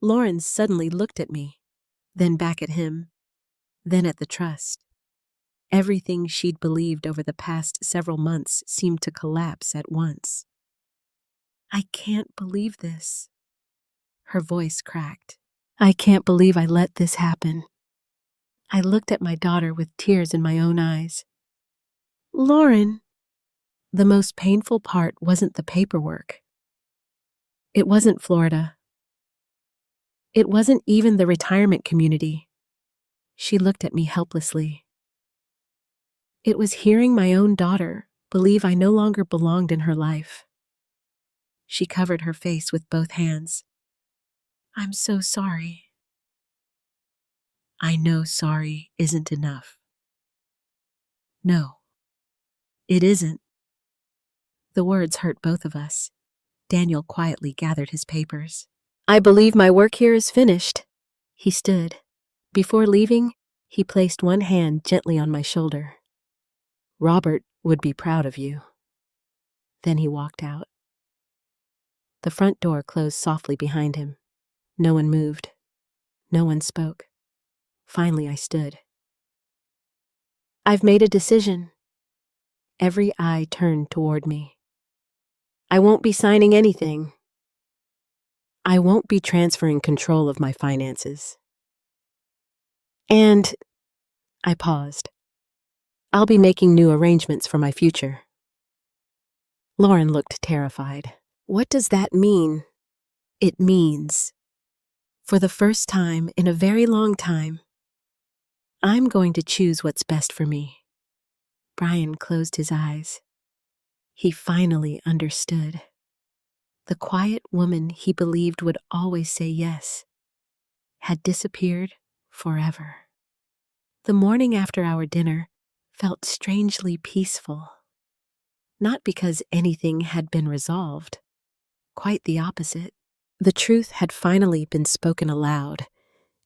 Lauren suddenly looked at me, then back at him, then at the trust. Everything she'd believed over the past several months seemed to collapse at once. I can't believe this. Her voice cracked. I can't believe I let this happen. I looked at my daughter with tears in my own eyes. Lauren, the most painful part wasn't the paperwork. It wasn't Florida. It wasn't even the retirement community. She looked at me helplessly. It was hearing my own daughter believe I no longer belonged in her life. She covered her face with both hands. I'm so sorry. I know sorry isn't enough. No, it isn't. The words hurt both of us. Daniel quietly gathered his papers. I believe my work here is finished. He stood. Before leaving, he placed one hand gently on my shoulder. Robert would be proud of you. Then he walked out. The front door closed softly behind him. No one moved. No one spoke. Finally, I stood. I've made a decision. Every eye turned toward me. I won't be signing anything. I won't be transferring control of my finances. And I paused. I'll be making new arrangements for my future. Lauren looked terrified. What does that mean? It means, for the first time in a very long time, I'm going to choose what's best for me. Brian closed his eyes. He finally understood. The quiet woman he believed would always say yes had disappeared forever. The morning after our dinner felt strangely peaceful. Not because anything had been resolved. Quite the opposite. The truth had finally been spoken aloud,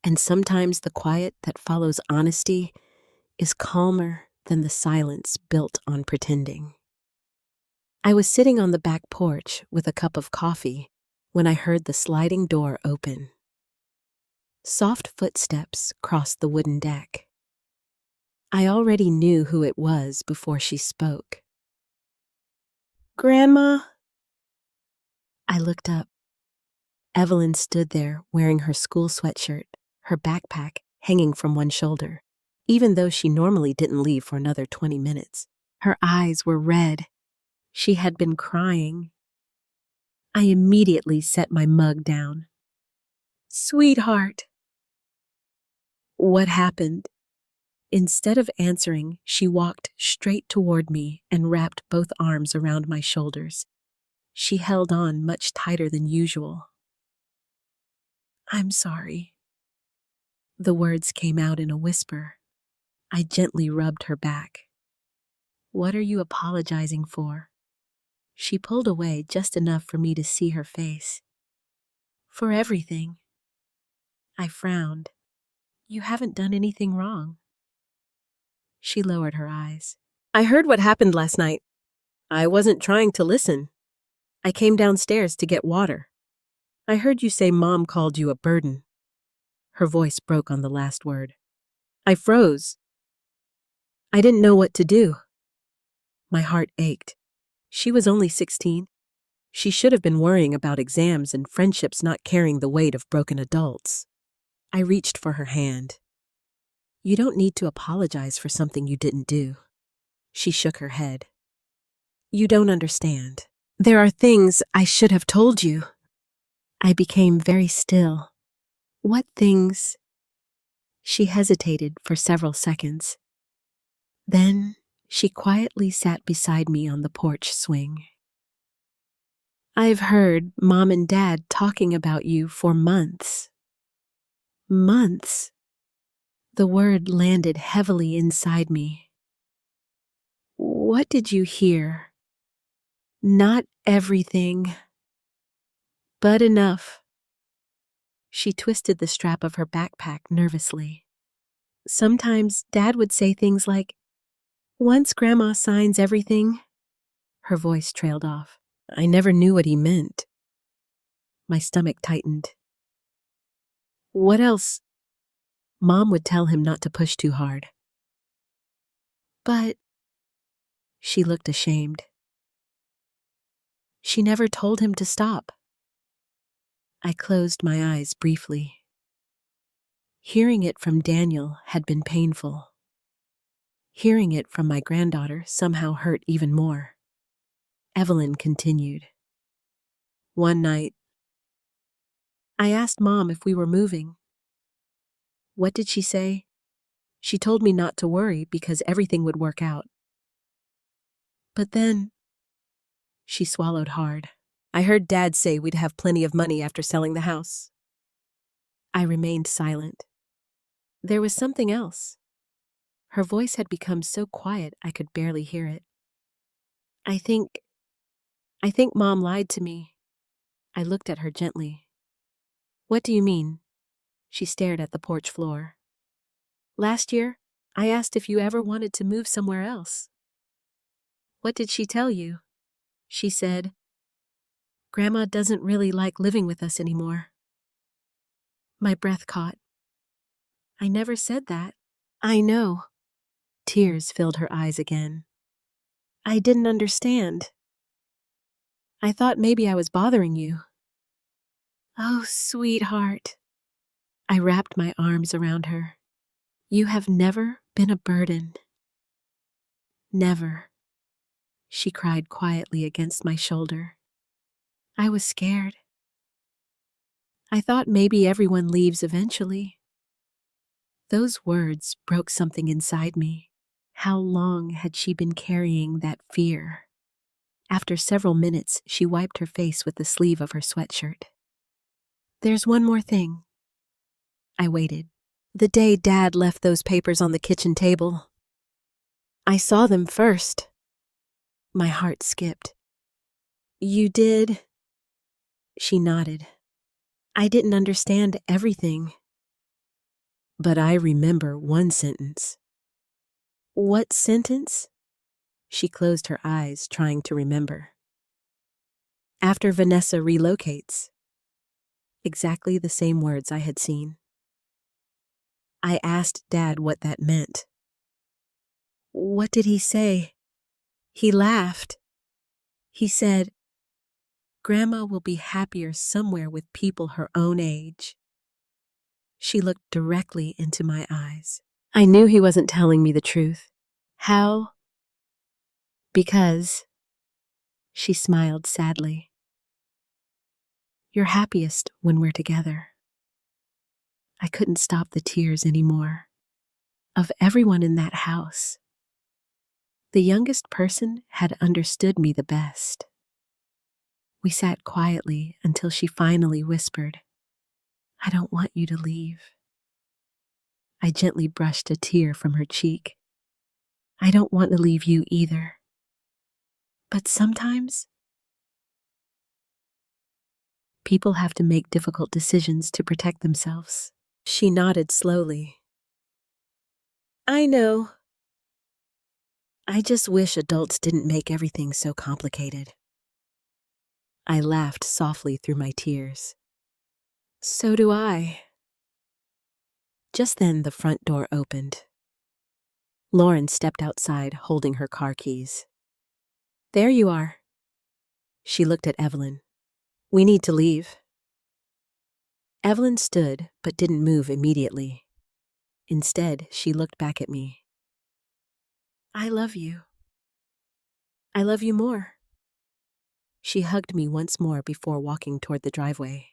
and sometimes the quiet that follows honesty is calmer than the silence built on pretending. I was sitting on the back porch with a cup of coffee when I heard the sliding door open. Soft footsteps crossed the wooden deck. I already knew who it was before she spoke. Grandma? I looked up. Evelyn stood there wearing her school sweatshirt, her backpack hanging from one shoulder, even though she normally didn't leave for another 20 minutes. Her eyes were red. She had been crying. I immediately set my mug down. Sweetheart. What happened? Instead of answering, she walked straight toward me and wrapped both arms around my shoulders. She held on much tighter than usual. I'm sorry. The words came out in a whisper. I gently rubbed her back. What are you apologizing for? She pulled away just enough for me to see her face. For everything. I frowned. You haven't done anything wrong. She lowered her eyes. I heard what happened last night. I wasn't trying to listen. I came downstairs to get water. I heard you say Mom called you a burden. Her voice broke on the last word. I froze. I didn't know what to do. My heart ached. She was only 16. She should have been worrying about exams and friendships, not carrying the weight of broken adults. I reached for her hand. You don't need to apologize for something you didn't do. She shook her head. You don't understand. There are things I should have told you. I became very still. What things? She hesitated for several seconds. Then she quietly sat beside me on the porch swing. I've heard Mom and Dad talking about you for months. Months. The word landed heavily inside me. What did you hear? Not everything, but enough. She twisted the strap of her backpack nervously. Sometimes Dad would say things like, "Once Grandma signs everything." Her voice trailed off. I never knew what he meant. My stomach tightened. What else? Mom would tell him not to push too hard. But she looked ashamed. She never told him to stop. I closed my eyes briefly. Hearing it from Daniel had been painful. Hearing it from my granddaughter somehow hurt even more. Evelyn continued. One night, I asked Mom if we were moving. What did she say? She told me not to worry because everything would work out. But then, she swallowed hard. I heard Dad say we'd have plenty of money after selling the house. I remained silent. There was something else. Her voice had become so quiet I could barely hear it. I think Mom lied to me. I looked at her gently. What do you mean? She stared at the porch floor. Last year, I asked if you ever wanted to move somewhere else. What did she tell you? She said, Grandma doesn't really like living with us anymore. My breath caught. I never said that. I know. Tears filled her eyes again. I didn't understand. I thought maybe I was bothering you. Oh, sweetheart. I wrapped my arms around her. You have never been a burden. Never. She cried quietly against my shoulder. I was scared. I thought maybe everyone leaves eventually. Those words broke something inside me. How long had she been carrying that fear? After several minutes, she wiped her face with the sleeve of her sweatshirt. There's one more thing. I waited. The day Dad left those papers on the kitchen table, I saw them first. My heart skipped. You did? She nodded. I didn't understand everything. But I remember one sentence. What sentence? She closed her eyes, trying to remember. After Vanessa relocates. Exactly the same words I had seen. I asked Dad what that meant. What did he say? He laughed. He said, Grandma will be happier somewhere with people her own age. She looked directly into my eyes. I knew he wasn't telling me the truth. How? Because. She smiled sadly. You're happiest when we're together. I couldn't stop the tears anymore. Of everyone in that house, the youngest person had understood me the best. We sat quietly until she finally whispered, I don't want you to leave. I gently brushed a tear from her cheek. I don't want to leave you either. But sometimes, people have to make difficult decisions to protect themselves. She nodded slowly. I know. I just wish adults didn't make everything so complicated. I laughed softly through my tears. So do I. Just then, the front door opened. Lauren stepped outside, holding her car keys. There you are. She looked at Evelyn. We need to leave. Evelyn stood, but didn't move immediately. Instead, she looked back at me. I love you. I love you more. She hugged me once more before walking toward the driveway.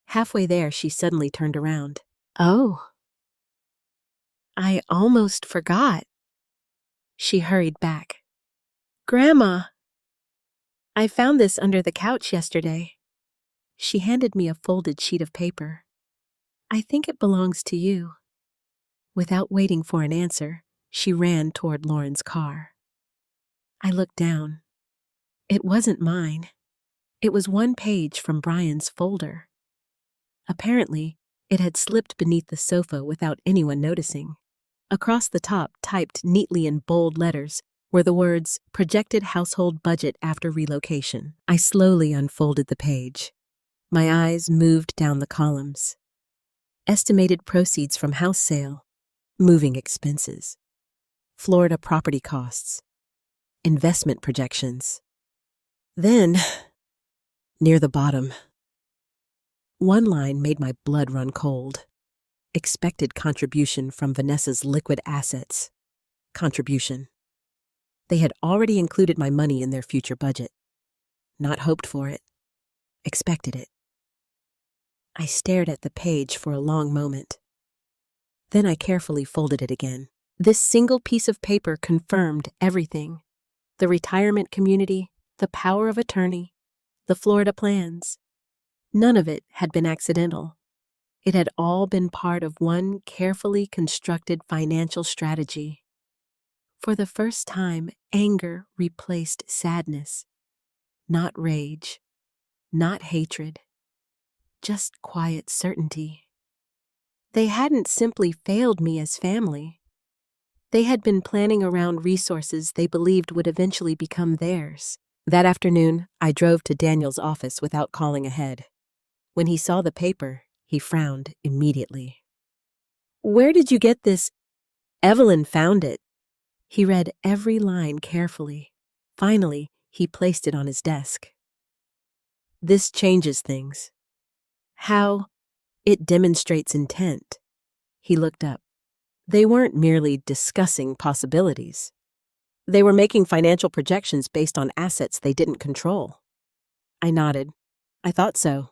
Halfway there, she suddenly turned around. Oh. I almost forgot. She hurried back. Grandma! I found this under the couch yesterday. She handed me a folded sheet of paper. I think it belongs to you. Without waiting for an answer, she ran toward Lauren's car. I looked down. It wasn't mine. It was one page from Brian's folder. Apparently, it had slipped beneath the sofa without anyone noticing. Across the top, typed neatly in bold letters, were the words, Projected Household Budget After Relocation. I slowly unfolded the page. My eyes moved down the columns. Estimated proceeds from house sale, moving expenses, Florida property costs, investment projections. Then, near the bottom, one line made my blood run cold. Expected contribution from Vanessa's liquid assets. Contribution. They had already included my money in their future budget. Not hoped for it. Expected it. I stared at the page for a long moment. Then I carefully folded it again. This single piece of paper confirmed everything. The retirement community, the power of attorney, the Florida plans. None of it had been accidental. It had all been part of one carefully constructed financial strategy. For the first time, anger replaced sadness. Not rage, not hatred, just quiet certainty. They hadn't simply failed me as family. They had been planning around resources they believed would eventually become theirs. That afternoon, I drove to Daniel's office without calling ahead. When he saw the paper, he frowned immediately. Where did you get this? Evelyn found it. He read every line carefully. Finally, he placed it on his desk. This changes things. How? It demonstrates intent. He looked up. They weren't merely discussing possibilities. They were making financial projections based on assets they didn't control. I nodded. I thought so.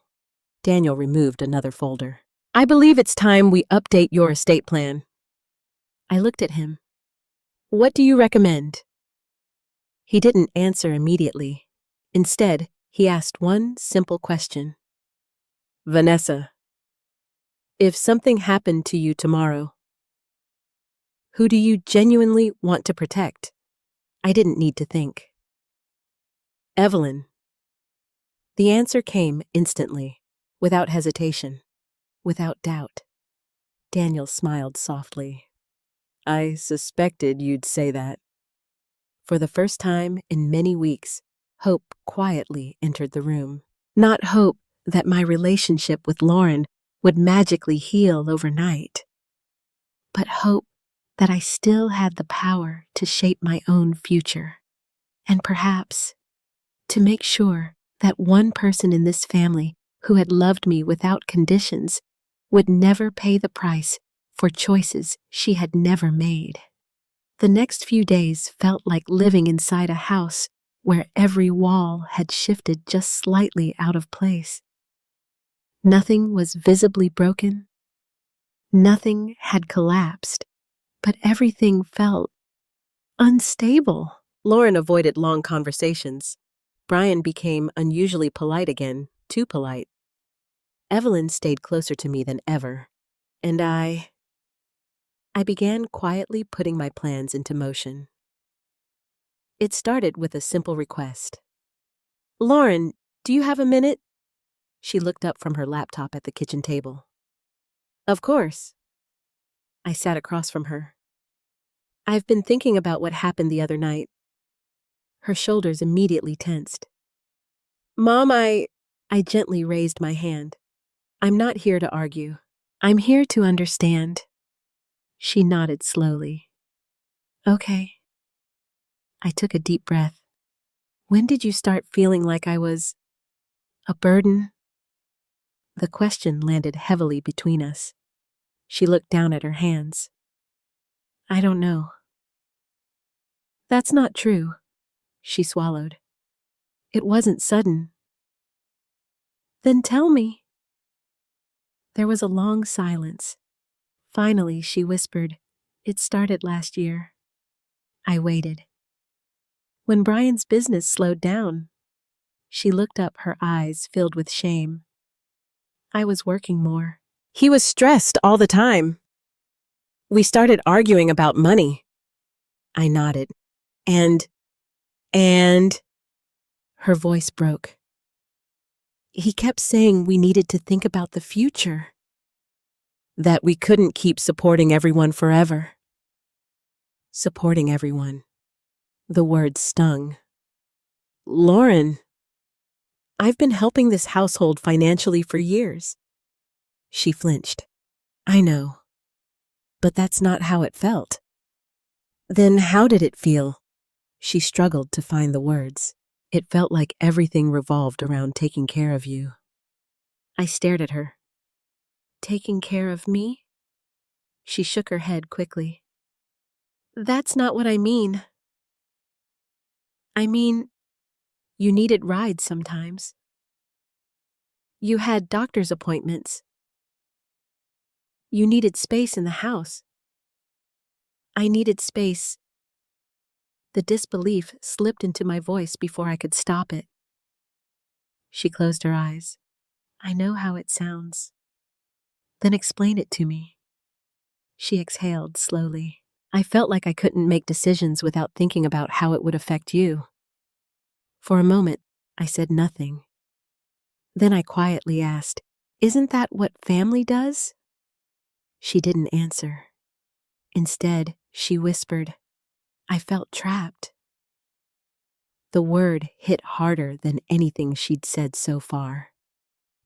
Daniel removed another folder. I believe it's time we update your estate plan. I looked at him. What do you recommend? He didn't answer immediately. Instead, he asked one simple question. Vanessa, if something happened to you tomorrow, who do you genuinely want to protect? I didn't need to think. Evelyn. The answer came instantly, without hesitation, without doubt. Daniel smiled softly. I suspected you'd say that. For the first time in many weeks, hope quietly entered the room. Not hope that my relationship with Lauren would magically heal overnight, but hope that I still had the power to shape my own future, and perhaps to make sure that one person in this family who had loved me without conditions would never pay the price for choices she had never made. The next few days felt like living inside a house where every wall had shifted just slightly out of place. Nothing was visibly broken. Nothing had collapsed, but everything felt unstable. Lauren avoided long conversations. Brian became unusually polite again, too polite. Evelyn stayed closer to me than ever, and I began quietly putting my plans into motion. It started with a simple request. Lauren, do you have a minute? She looked up from her laptop at the kitchen table. Of course. I sat across from her. I've been thinking about what happened the other night. Her shoulders immediately tensed. Mom, I gently raised my hand. I'm not here to argue. I'm here to understand. She nodded slowly. Okay. I took a deep breath. When did you start feeling like I was a burden? The question landed heavily between us. She looked down at her hands. I don't know. That's not true. She swallowed. It wasn't sudden. Then tell me. There was a long silence. Finally, she whispered, It started last year. I waited. When Brian's business slowed down, she looked up, her eyes filled with shame. I was working more. He was stressed all the time. We started arguing about money. I nodded. And her voice broke. He kept saying we needed to think about the future. That we couldn't keep supporting everyone forever. Supporting everyone. The word stung. Lauren, I've been helping this household financially for years. She flinched. I know. But that's not how it felt. Then how did it feel? She struggled to find the words. It felt like everything revolved around taking care of you. I stared at her. Taking care of me? She shook her head quickly. That's not what I mean. I mean, you needed rides sometimes. You had doctor's appointments. You needed space in the house. I needed space. The disbelief slipped into my voice before I could stop it. She closed her eyes. I know how it sounds. Then explain it to me. She exhaled slowly. I felt like I couldn't make decisions without thinking about how it would affect you. For a moment, I said nothing. Then I quietly asked, Isn't that what family does? She didn't answer. Instead, she whispered, I felt trapped. The word hit harder than anything she'd said so far.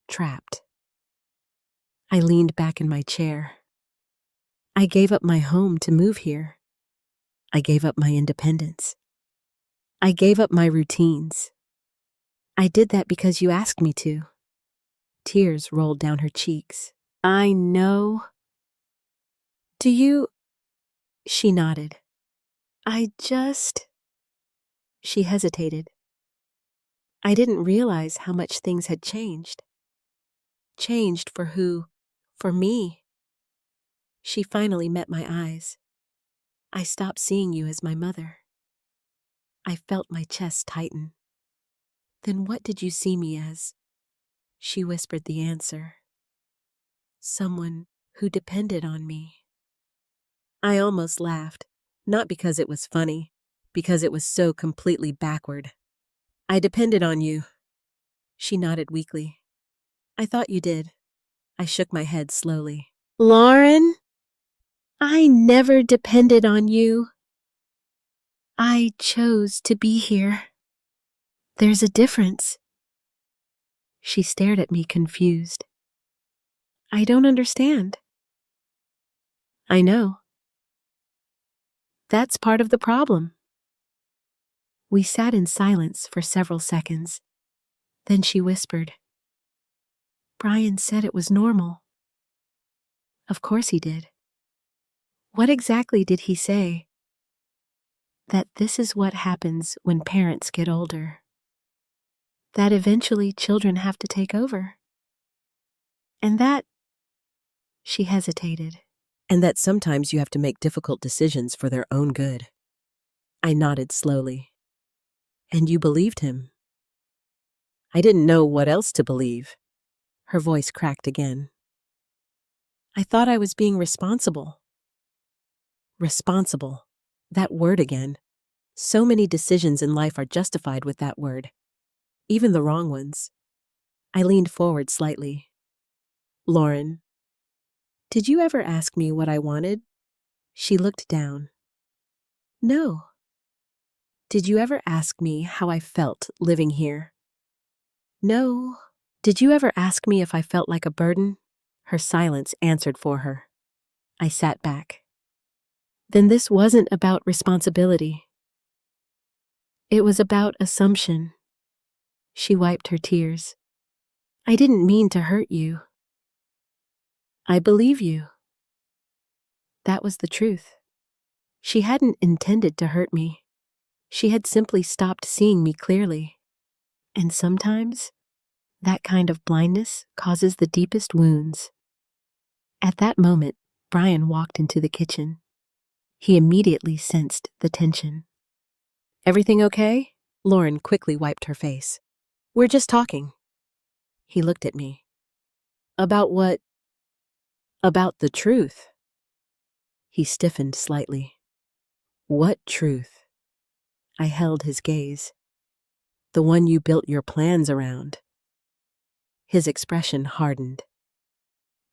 Trapped. I leaned back in my chair. I gave up my home to move here. I gave up my independence. I gave up my routines. I did that because you asked me to. Tears rolled down her cheeks. I know. Do you? She nodded. She hesitated. I didn't realize how much things had changed. Changed for who? For me. She finally met my eyes. I stopped seeing you as my mother. I felt my chest tighten. Then what did you see me as? She whispered the answer. Someone who depended on me. I almost laughed, not because it was funny, because it was so completely backward. I depended on you. She nodded weakly. I thought you did. I shook my head slowly. Lauren, I never depended on you. I chose to be here. There's a difference. She stared at me confused. I don't understand. I know. That's part of the problem. We sat in silence for several seconds. Then she whispered, Brian said it was normal. Of course he did. What exactly did he say? That this is what happens when parents get older. That eventually children have to take over. And that... She hesitated. And that sometimes you have to make difficult decisions for their own good. I nodded slowly. And you believed him. I didn't know what else to believe. Her voice cracked again. I thought I was being responsible. Responsible. That word again. So many decisions in life are justified with that word. Even the wrong ones. I leaned forward slightly. Lauren, did you ever ask me what I wanted? She looked down. No. Did you ever ask me how I felt living here? No. Did you ever ask me if I felt like a burden? Her silence answered for her. I sat back. Then this wasn't about responsibility. It was about assumption. She wiped her tears. I didn't mean to hurt you. I believe you. That was the truth. She hadn't intended to hurt me. She had simply stopped seeing me clearly. And sometimes, that kind of blindness causes the deepest wounds. At that moment, Brian walked into the kitchen. He immediately sensed the tension. Everything okay? Lauren quickly wiped her face. We're just talking. He looked at me. About what? About the truth. He stiffened slightly. What truth? I held his gaze. The one you built your plans around. His expression hardened.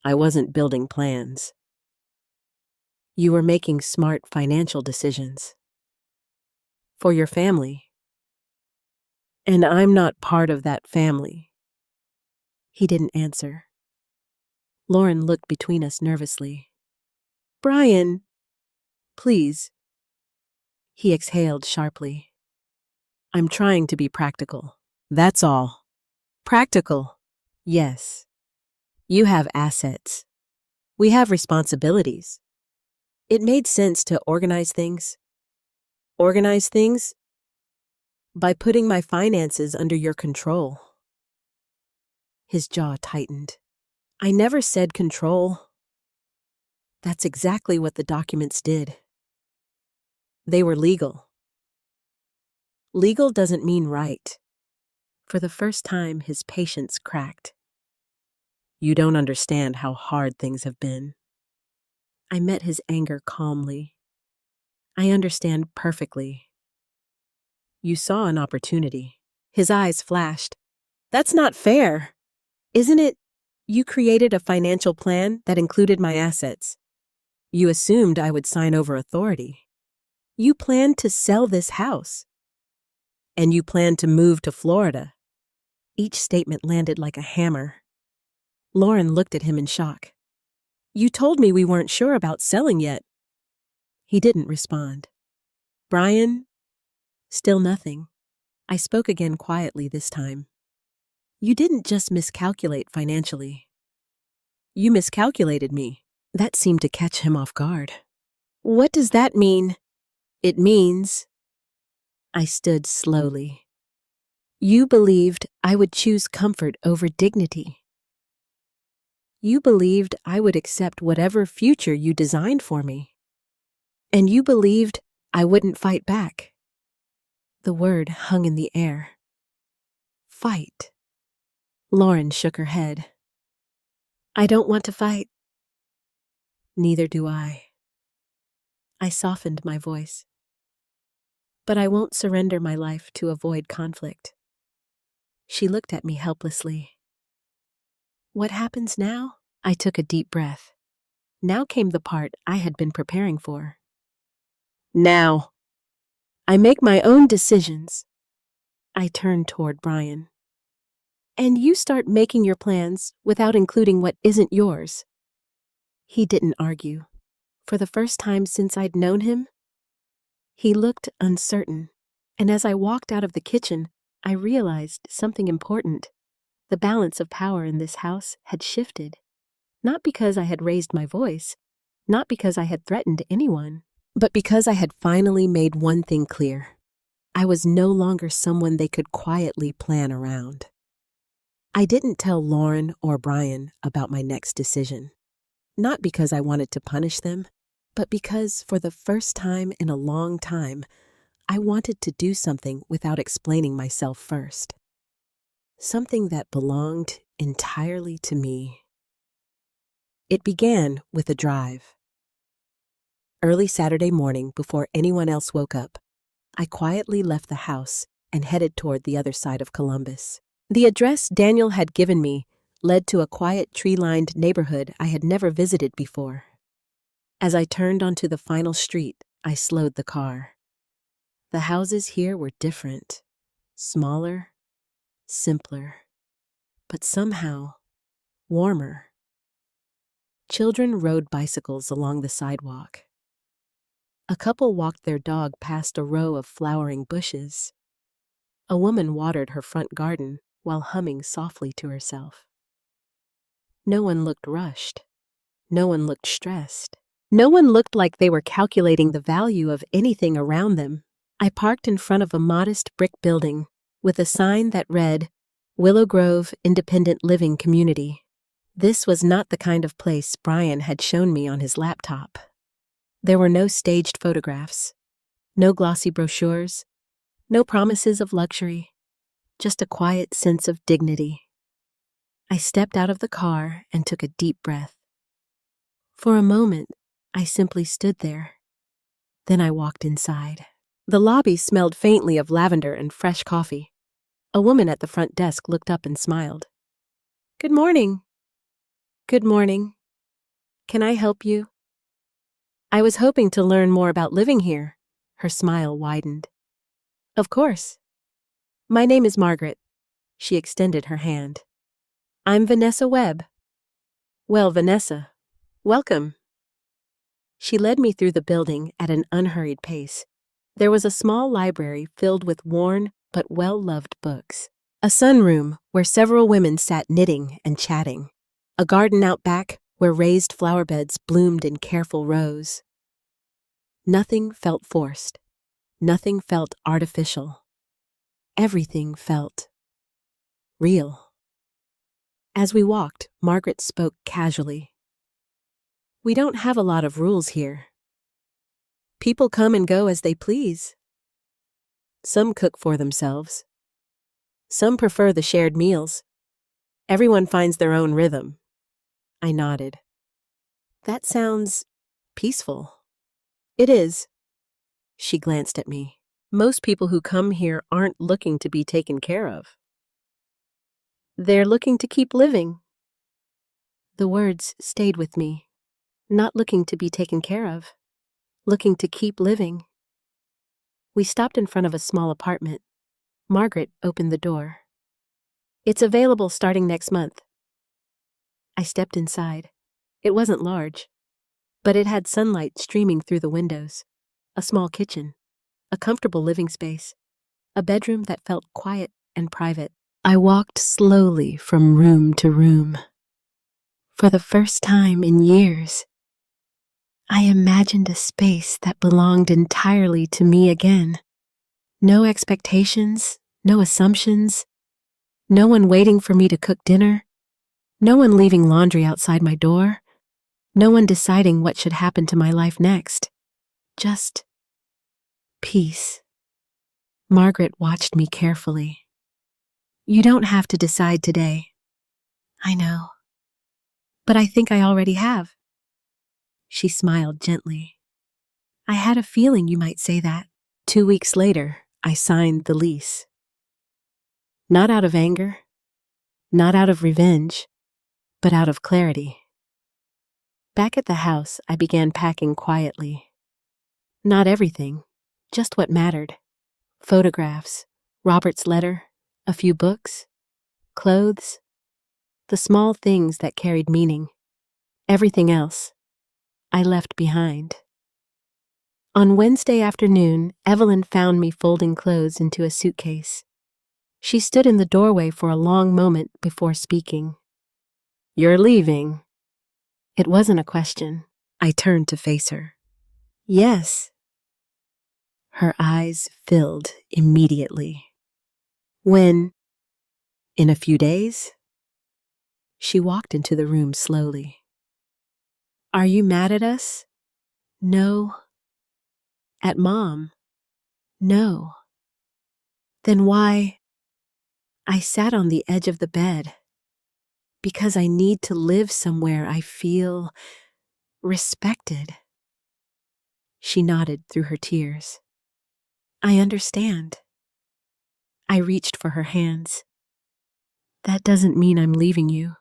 I wasn't building plans. You were making smart financial decisions. For your family. And I'm not part of that family. He didn't answer. Lauren looked between us nervously. Brian, please. He exhaled sharply. I'm trying to be practical. That's all. Practical. Yes. You have assets. We have responsibilities. It made sense to organize things. Organize things? By putting my finances under your control. His jaw tightened. I never said control. That's exactly what the documents did. They were legal. Legal doesn't mean right. For the first time, his patience cracked. You don't understand how hard things have been. I met his anger calmly. I understand perfectly. You saw an opportunity. His eyes flashed. That's not fair. Isn't it? You created a financial plan that included my assets. You assumed I would sign over authority. You planned to sell this house. And you planned to move to Florida. Each statement landed like a hammer. Lauren looked at him in shock. You told me we weren't sure about selling yet. He didn't respond. Brian? Still nothing. I spoke again quietly this time. You didn't just miscalculate financially. You miscalculated me. That seemed to catch him off guard. What does that mean? It means... I stood slowly. You believed I would choose comfort over dignity. You believed I would accept whatever future you designed for me. And you believed I wouldn't fight back. The word hung in the air. Fight. Lauren shook her head. I don't want to fight. Neither do I. I softened my voice. But I won't surrender my life to avoid conflict. She looked at me helplessly. What happens now? I took a deep breath. Now came the part I had been preparing for. Now. I make my own decisions. I turned toward Brian. And you start making your plans without including what isn't yours. He didn't argue. For the first time since I'd known him, he looked uncertain. And as I walked out of the kitchen, I realized something important. The balance of power in this house had shifted. Not because I had raised my voice, not because I had threatened anyone, but because I had finally made one thing clear. I was no longer someone they could quietly plan around. I didn't tell Lauren or Brian about my next decision. Not because I wanted to punish them, but because for the first time in a long time, I wanted to do something without explaining myself first. Something that belonged entirely to me. It began with a drive. Early Saturday morning, before anyone else woke up, I quietly left the house and headed toward the other side of Columbus. The address Daniel had given me led to a quiet tree-lined neighborhood I had never visited before. As I turned onto the final street, I slowed the car. The houses here were different, smaller, simpler. but somehow warmer. Children rode bicycles along the sidewalk. A couple walked their dog past a row of flowering bushes. A woman watered her front garden while humming softly to herself. No one looked rushed. No one looked stressed. No one looked like they were calculating the value of anything around them. I parked in front of a modest brick building with a sign that read, Willow Grove Independent Living Community. This was not the kind of place Brian had shown me on his laptop. There were no staged photographs, no glossy brochures, no promises of luxury, just a quiet sense of dignity. I stepped out of the car and took a deep breath. For a moment, I simply stood there. Then I walked inside. The lobby smelled faintly of lavender and fresh coffee. A woman at the front desk looked up and smiled. "Good morning." "Good morning. Can I help you?" "I was hoping to learn more about living here." Her smile widened. "Of course. My name is Margaret." She extended her hand. "I'm Vanessa Webb." "Well, Vanessa, welcome." She led me through the building at an unhurried pace. There was a small library filled with worn but well-loved books. A sunroom where several women sat knitting and chatting. A garden out back where raised flower beds bloomed in careful rows. Nothing felt forced. Nothing felt artificial. Everything felt real. As we walked, Margaret spoke casually. "We don't have a lot of rules here. People come and go as they please. Some cook for themselves. Some prefer the shared meals. Everyone finds their own rhythm." I nodded. "That sounds peaceful." "It is." She glanced at me. "Most people who come here aren't looking to be taken care of. They're looking to keep living." The words stayed with me. Not looking to be taken care of. Looking to keep living. We stopped in front of a small apartment. Margaret opened the door. "It's available starting next month." I stepped inside. It wasn't large, but it had sunlight streaming through the windows, a small kitchen, a comfortable living space, a bedroom that felt quiet and private. I walked slowly from room to room. For the first time in years, I imagined a space that belonged entirely to me again. No expectations, no assumptions, no one waiting for me to cook dinner, no one leaving laundry outside my door, no one deciding what should happen to my life next. Just peace. Margaret watched me carefully. "You don't have to decide today." "I know. But I think I already have." She smiled gently. "I had a feeling you might say that." 2 weeks later, I signed the lease. Not out of anger, not out of revenge, but out of clarity. Back at the house, I began packing quietly. Not everything, just what mattered. Photographs, Robert's letter, a few books, clothes, the small things that carried meaning. Everything else, I left behind. On Wednesday afternoon, Evelyn found me folding clothes into a suitcase. She stood in the doorway for a long moment before speaking. "You're leaving?" It wasn't a question. I turned to face her. "Yes." Her eyes filled immediately. "When?" "In a few days." She walked into the room slowly. "Are you mad at us?" "No." "At Mom?" "No." "Then why?" I sat on the edge of the bed. "Because I need to live somewhere I feel respected." She nodded through her tears. "I understand." I reached for her hands. "That doesn't mean I'm leaving you."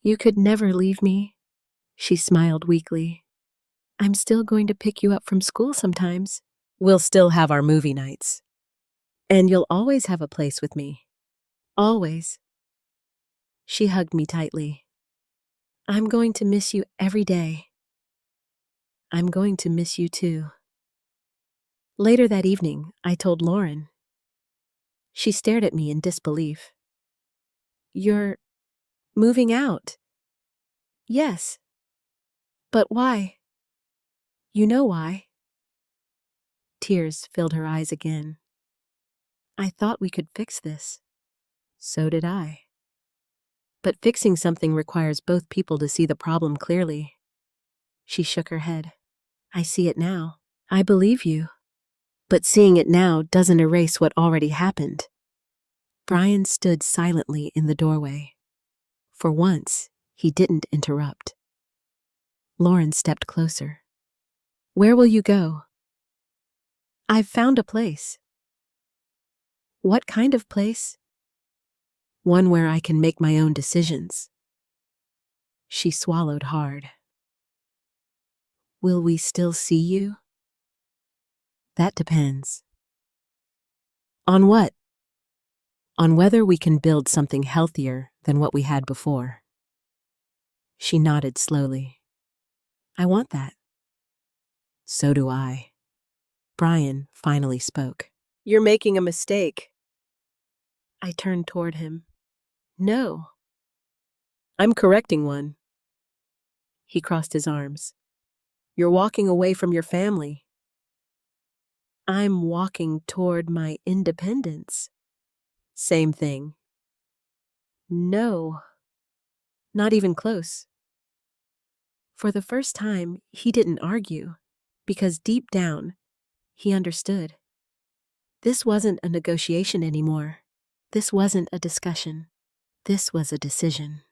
"You could never leave me." She smiled weakly. "I'm still going to pick you up from school sometimes." "We'll still have our movie nights. And you'll always have a place with me. Always." She hugged me tightly. I'm going to miss you every day. I'm going to miss you too. Later that evening, I told Lauren. She stared at me in disbelief. You're moving out? Yes. But why? You know why. Tears filled her eyes again. I thought we could fix this. So did I. But fixing something requires both people to see the problem clearly. She shook her head. I see it now. I believe you. But seeing it now doesn't erase what already happened. Brian stood silently in the doorway. For once, he didn't interrupt. Lauren stepped closer. Where will you go? I've found a place. What kind of place? One where I can make my own decisions. She swallowed hard. Will we still see you? That depends. On what? On whether we can build something healthier than what we had before. She nodded slowly. I want that. So do I. Brian finally spoke. You're making a mistake. I turned toward him. No. I'm correcting one. He crossed his arms. You're walking away from your family. I'm walking toward my independence. Same thing. No. Not even close. For the first time, he didn't argue, because deep down, he understood. This wasn't a negotiation anymore. This wasn't a discussion. This was a decision.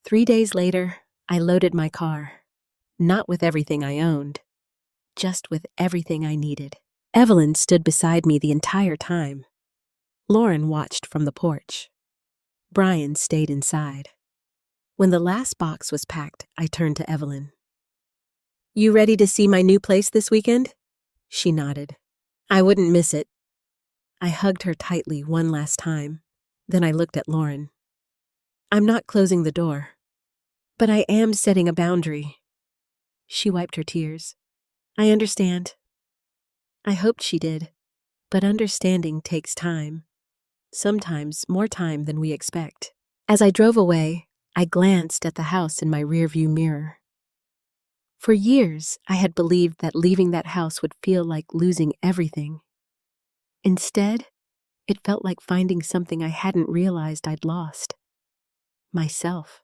3 days later, I loaded my car. Not with everything I owned, just with everything I needed. Evelyn stood beside me the entire time. Lauren watched from the porch. Brian stayed inside. When the last box was packed, I turned to Evelyn. You ready to see my new place this weekend? She nodded. I wouldn't miss it. I hugged her tightly one last time. Then I looked at Lauren. I'm not closing the door, but I am setting a boundary. She wiped her tears. I understand. I hoped she did, but understanding takes time. Sometimes more time than we expect. As I drove away, I glanced at the house in my rearview mirror. For years, I had believed that leaving that house would feel like losing everything. Instead, it felt like finding something I hadn't realized I'd lost. Myself.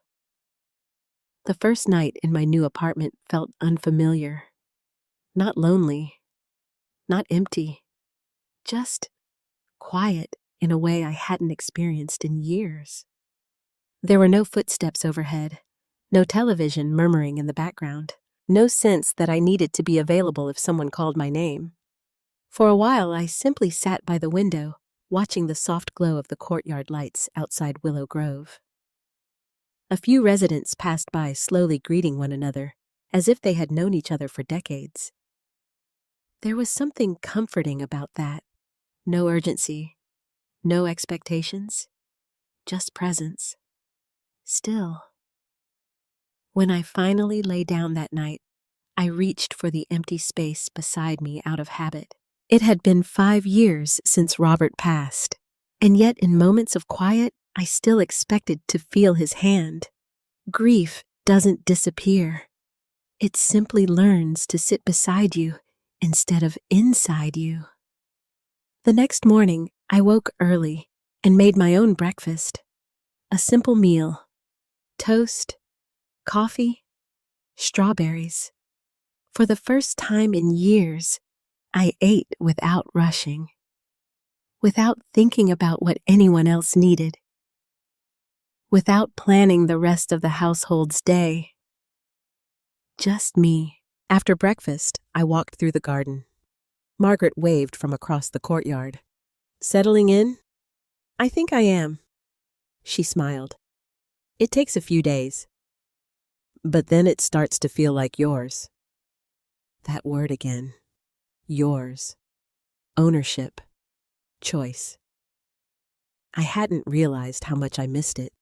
The first night in my new apartment felt unfamiliar. Not lonely. Not empty. Just quiet in a way I hadn't experienced in years. There were no footsteps overhead, no television murmuring in the background, no sense that I needed to be available if someone called my name. For a while, I simply sat by the window, watching the soft glow of the courtyard lights outside Willow Grove. A few residents passed by slowly greeting one another, as if they had known each other for decades. There was something comforting about that. No urgency, no expectations, just presence. Still. When I finally lay down that night, I reached for the empty space beside me out of habit. It had been 5 years since Robert passed, and yet in moments of quiet, I still expected to feel his hand. Grief doesn't disappear. It simply learns to sit beside you instead of inside you. The next morning, I woke early and made my own breakfast. A simple meal. Toast, coffee, strawberries. For the first time in years, I ate without rushing, without thinking about what anyone else needed, without planning the rest of the household's day. Just me. After breakfast, I walked through the garden. Margaret waved from across the courtyard. Settling in? I think I am. She smiled. It takes a few days. But then it starts to feel like yours. That word again. Yours. Ownership. Choice. I hadn't realized how much I missed it.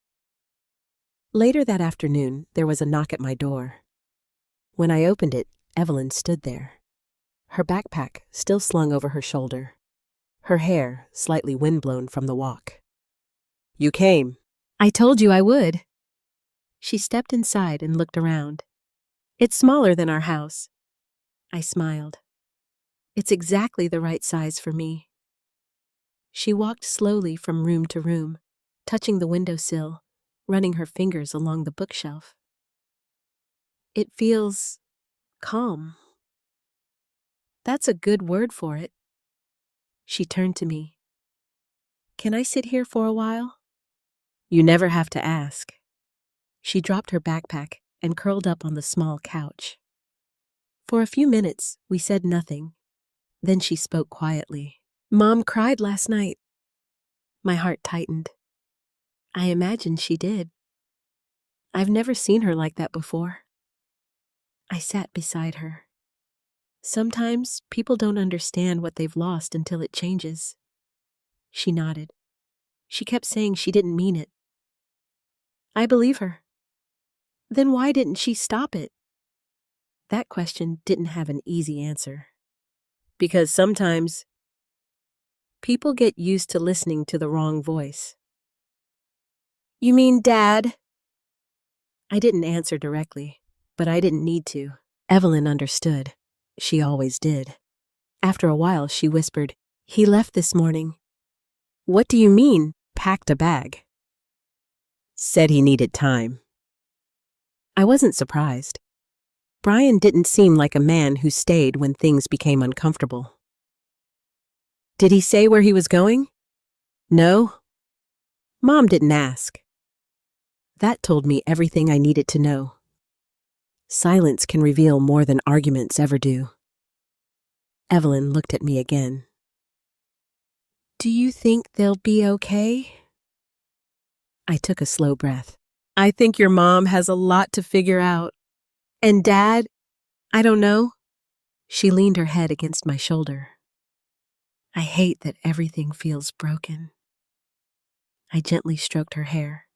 Later that afternoon, there was a knock at my door. When I opened it, Evelyn stood there, her backpack still slung over her shoulder, her hair slightly windblown from the walk. "You came." "I told you I would." She stepped inside and looked around. "It's smaller than our house." I smiled. "It's exactly the right size for me." She walked slowly from room to room, touching the windowsill, running her fingers along the bookshelf. "It feels calm." "That's a good word for it." She turned to me. "Can I sit here for a while?" "You never have to ask." She dropped her backpack and curled up on the small couch. For a few minutes, we said nothing. Then she spoke quietly. "Mom cried last night." My heart tightened. I imagined she did. I've never seen her like that before. I sat beside her. Sometimes people don't understand what they've lost until it changes. She nodded. She kept saying she didn't mean it. I believe her. Then why didn't she stop it? That question didn't have an easy answer. Because sometimes people get used to listening to the wrong voice. "You mean Dad?" I didn't answer directly, but I didn't need to. Evelyn understood. She always did. After a while, she whispered, "He left this morning." "What do you mean, packed a bag?" "Said he needed time." I wasn't surprised. Brian didn't seem like a man who stayed when things became uncomfortable. "Did he say where he was going?" "No." Mom didn't ask. That told me everything I needed to know. Silence can reveal more than arguments ever do. Evelyn looked at me again. "Do you think they'll be okay?" I took a slow breath. "I think your mom has a lot to figure out. And Dad, I don't know." She leaned her head against my shoulder. I hate that everything feels broken. I gently stroked her hair.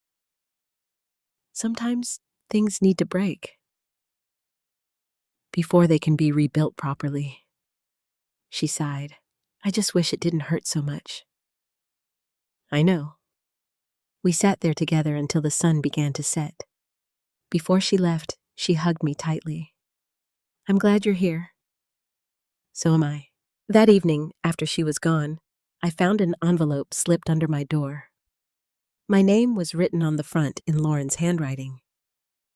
Sometimes things need to break before they can be rebuilt properly. She sighed. "I just wish it didn't hurt so much." I know. We sat there together until the sun began to set. Before she left, she hugged me tightly. "I'm glad you're here." "So am I." That evening, after she was gone, I found an envelope slipped under my door. My name was written on the front in Lauren's handwriting.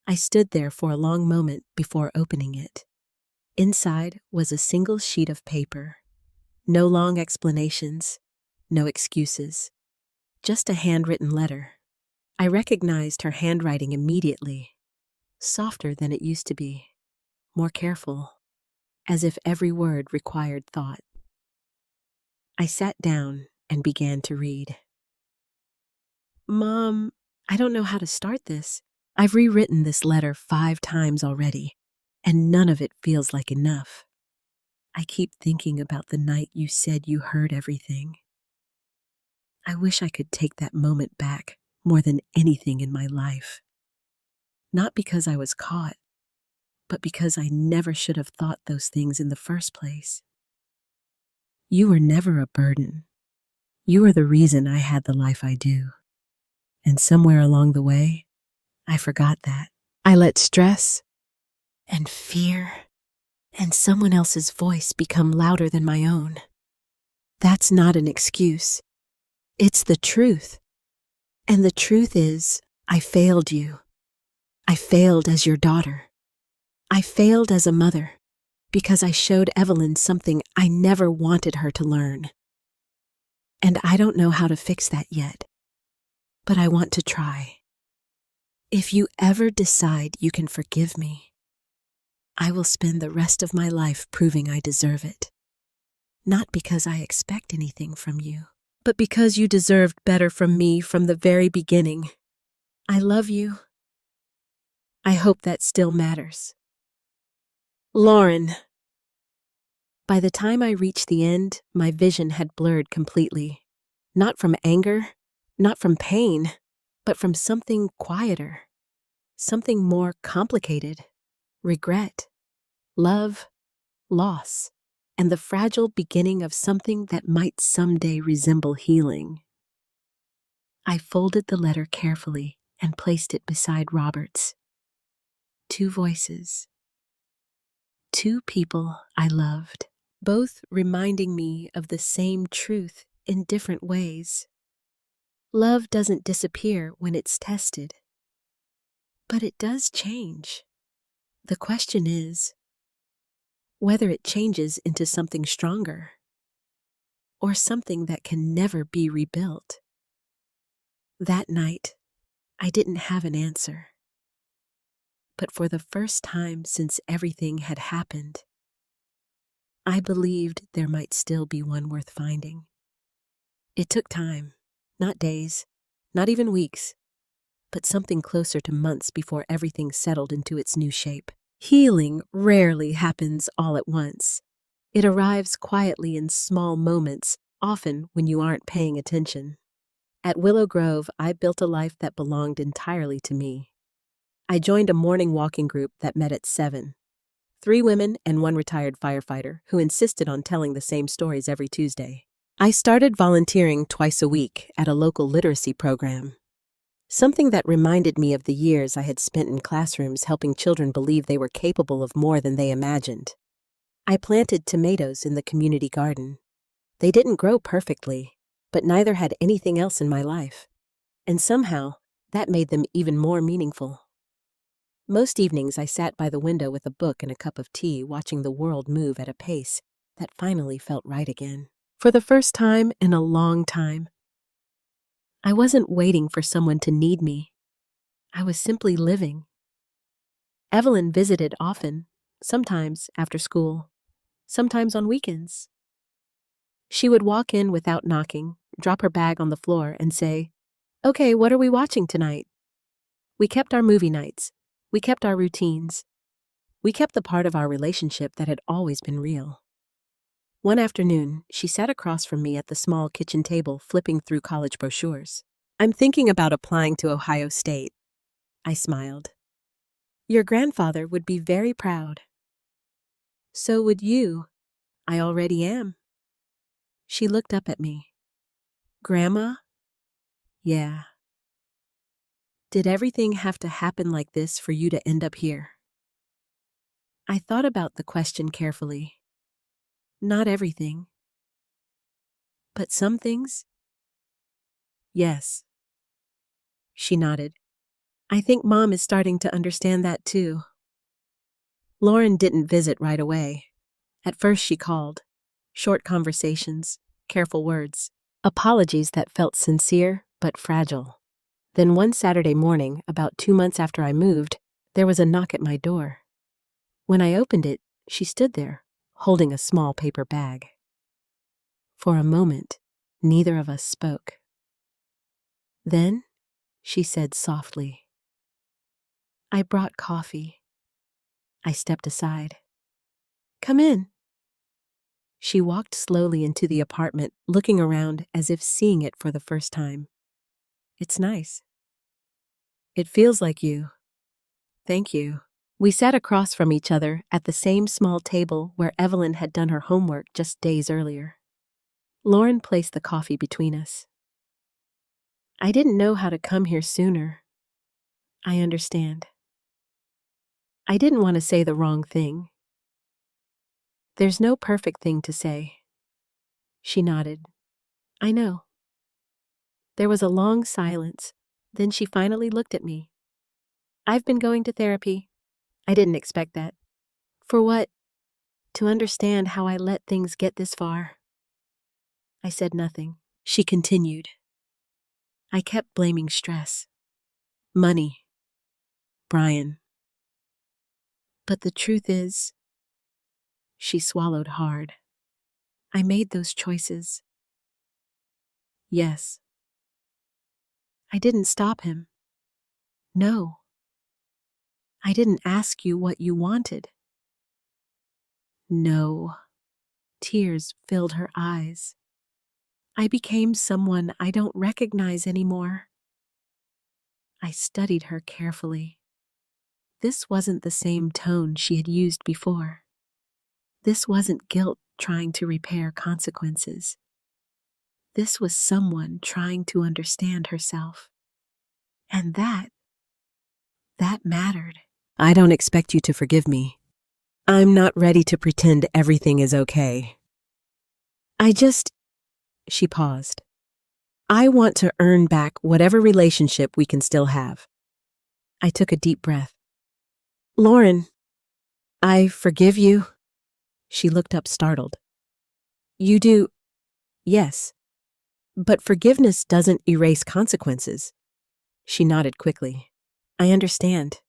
I stood there for a long moment before opening it. Inside was a single sheet of paper. No long explanations, no excuses. Just a handwritten letter. I recognized her handwriting immediately. Softer than it used to be. More careful. As if every word required thought. I sat down and began to read. "Mom, I don't know how to start this. I've rewritten this letter 5 times already, and none of it feels like enough. I keep thinking about the night you said you heard everything. I wish I could take that moment back more than anything in my life. Not because I was caught, but because I never should have thought those things in the first place. You were never a burden. You are the reason I had the life I do. And somewhere along the way, I forgot that. I let stress and fear and someone else's voice become louder than my own. That's not an excuse. It's the truth. And the truth is, I failed you. I failed as your daughter. I failed as a mother because I showed Evelyn something I never wanted her to learn. And I don't know how to fix that yet, but I want to try. If you ever decide you can forgive me, I will spend the rest of my life proving I deserve it. Not because I expect anything from you, but because you deserved better from me from the very beginning. I love you. I hope that still matters. Lauren." By the time I reached the end, my vision had blurred completely. Not from anger, not from pain, but from something quieter. something more complicated: regret, love, loss, and the fragile beginning of something that might someday resemble healing. I folded the letter carefully and placed it beside Robert's. Two voices, two people I loved, both reminding me of the same truth in different ways. Love doesn't disappear when it's tested, but it does change. The question is whether it changes into something stronger or something that can never be rebuilt. That night, I didn't have an answer. But for the first time since everything had happened, I believed there might still be one worth finding. It took time, not days, not even weeks, but something closer to months before everything settled into its new shape. Healing rarely happens all at once. It arrives quietly in small moments, often when you aren't paying attention. At Willow Grove, I built a life that belonged entirely to me. I joined a morning walking group that met at 7. 3 women and 1 retired firefighter who insisted on telling the same stories every Tuesday. I started volunteering twice a week at a local literacy program, something that reminded me of the years I had spent in classrooms helping children believe they were capable of more than they imagined. I planted tomatoes in the community garden. They didn't grow perfectly, but neither had anything else in my life, and somehow that made them even more meaningful. Most evenings I sat by the window with a book and a cup of tea, watching the world move at a pace that finally felt right again. For the first time in a long time, I wasn't waiting for someone to need me. I was simply living. Evelyn visited often, sometimes after school, sometimes on weekends. She would walk in without knocking, drop her bag on the floor, and say, "Okay, what are we watching tonight?" We kept our movie nights. We kept our routines. We kept the part of our relationship that had always been real. One afternoon, she sat across from me at the small kitchen table, flipping through college brochures. "I'm thinking about applying to Ohio State." I smiled. "Your grandfather would be very proud." "So would you." "I already am." She looked up at me. "Grandma?" "Yeah." "Did everything have to happen like this for you to end up here?" I thought about the question carefully. Not everything. But some things? Yes. She nodded. "I think Mom is starting to understand that too." Lauren didn't visit right away. At first she called. Short conversations, careful words, apologies that felt sincere but fragile. Then one Saturday morning, about 2 months after I moved, there was a knock at my door. When I opened it, she stood there, holding a small paper bag. For a moment, neither of us spoke. Then, she said softly, "I brought coffee." I stepped aside. "Come in." She walked slowly into the apartment, looking around as if seeing it for the first time. "It's nice." "It feels like you." "Thank you." We sat across from each other at the same small table where Evelyn had done her homework just days earlier. Lauren placed the coffee between us. "I didn't know how to come here sooner." "I understand." I didn't want to say the wrong thing. "There's no perfect thing to say." She nodded. "I know." There was a long silence. Then she finally looked at me. "I've been going to therapy." I didn't expect that. "For what?" "To understand how I let things get this far." I said nothing. She continued. "I kept blaming stress. Money. Brian. But the truth is," she swallowed hard, "I made those choices." "Yes." "I didn't stop him." "No." "I didn't ask you what you wanted." "No." Tears filled her eyes. "I became someone I don't recognize anymore." I studied her carefully. This wasn't the same tone she had used before. This wasn't guilt trying to repair consequences. This was someone trying to understand herself. And that mattered. I don't expect you to forgive me. I'm not ready to pretend everything is okay. She paused. I want to earn back whatever relationship we can still have. I took a deep breath. Lauren, I forgive you. She looked up startled. You do? Yes. But forgiveness doesn't erase consequences. She nodded quickly. I understand.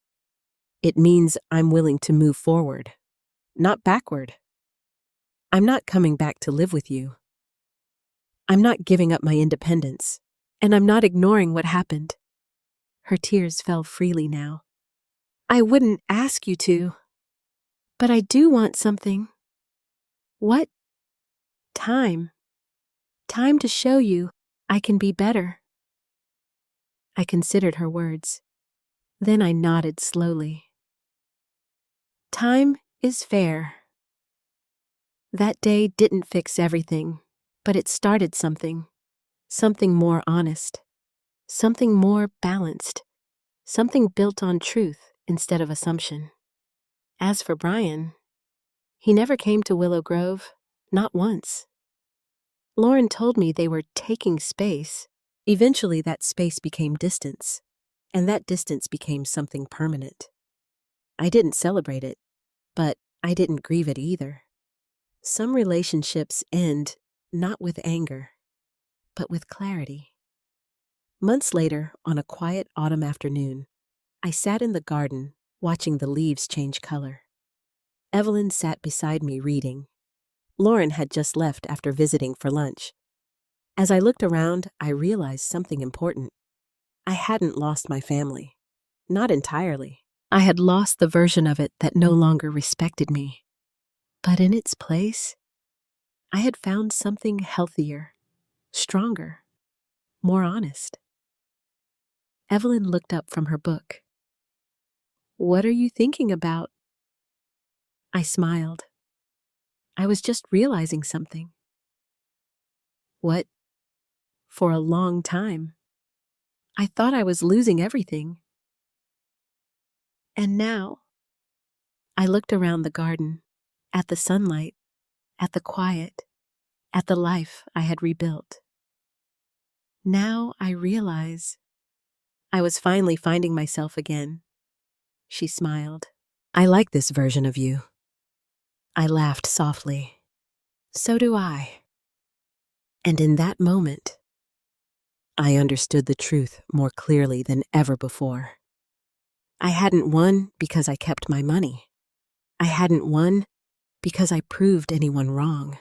It means I'm willing to move forward, not backward. I'm not coming back to live with you. I'm not giving up my independence, and I'm not ignoring what happened. Her tears fell freely now. I wouldn't ask you to, but I do want something. What? Time. Time to show you I can be better. I considered her words. Then I nodded slowly. Time is fair. That day didn't fix everything, but it started something. Something more honest. Something more balanced. Something built on truth instead of assumption. As for Brian, he never came to Willow Grove, not once. Lauren told me they were taking space. Eventually that space became distance, and that distance became something permanent. I didn't celebrate it, but I didn't grieve it either. Some relationships end not with anger, but with clarity. Months later, on a quiet autumn afternoon, I sat in the garden watching the leaves change color. Evelyn sat beside me reading. Lauren had just left after visiting for lunch. As I looked around, I realized something important. I hadn't lost my family. Not entirely. I had lost the version of it that no longer respected me. But in its place, I had found something healthier, stronger, more honest. Evelyn looked up from her book. What are you thinking about? I smiled. I was just realizing something. What? For a long time, I thought I was losing everything. And now, I looked around the garden, at the sunlight, at the quiet, at the life I had rebuilt. Now I realize I was finally finding myself again. She smiled. I like this version of you. I laughed softly. So do I. And in that moment, I understood the truth more clearly than ever before. I hadn't won because I kept my money. I hadn't won because I proved anyone wrong.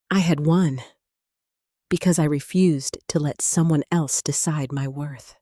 I had won because I refused to let someone else decide my worth.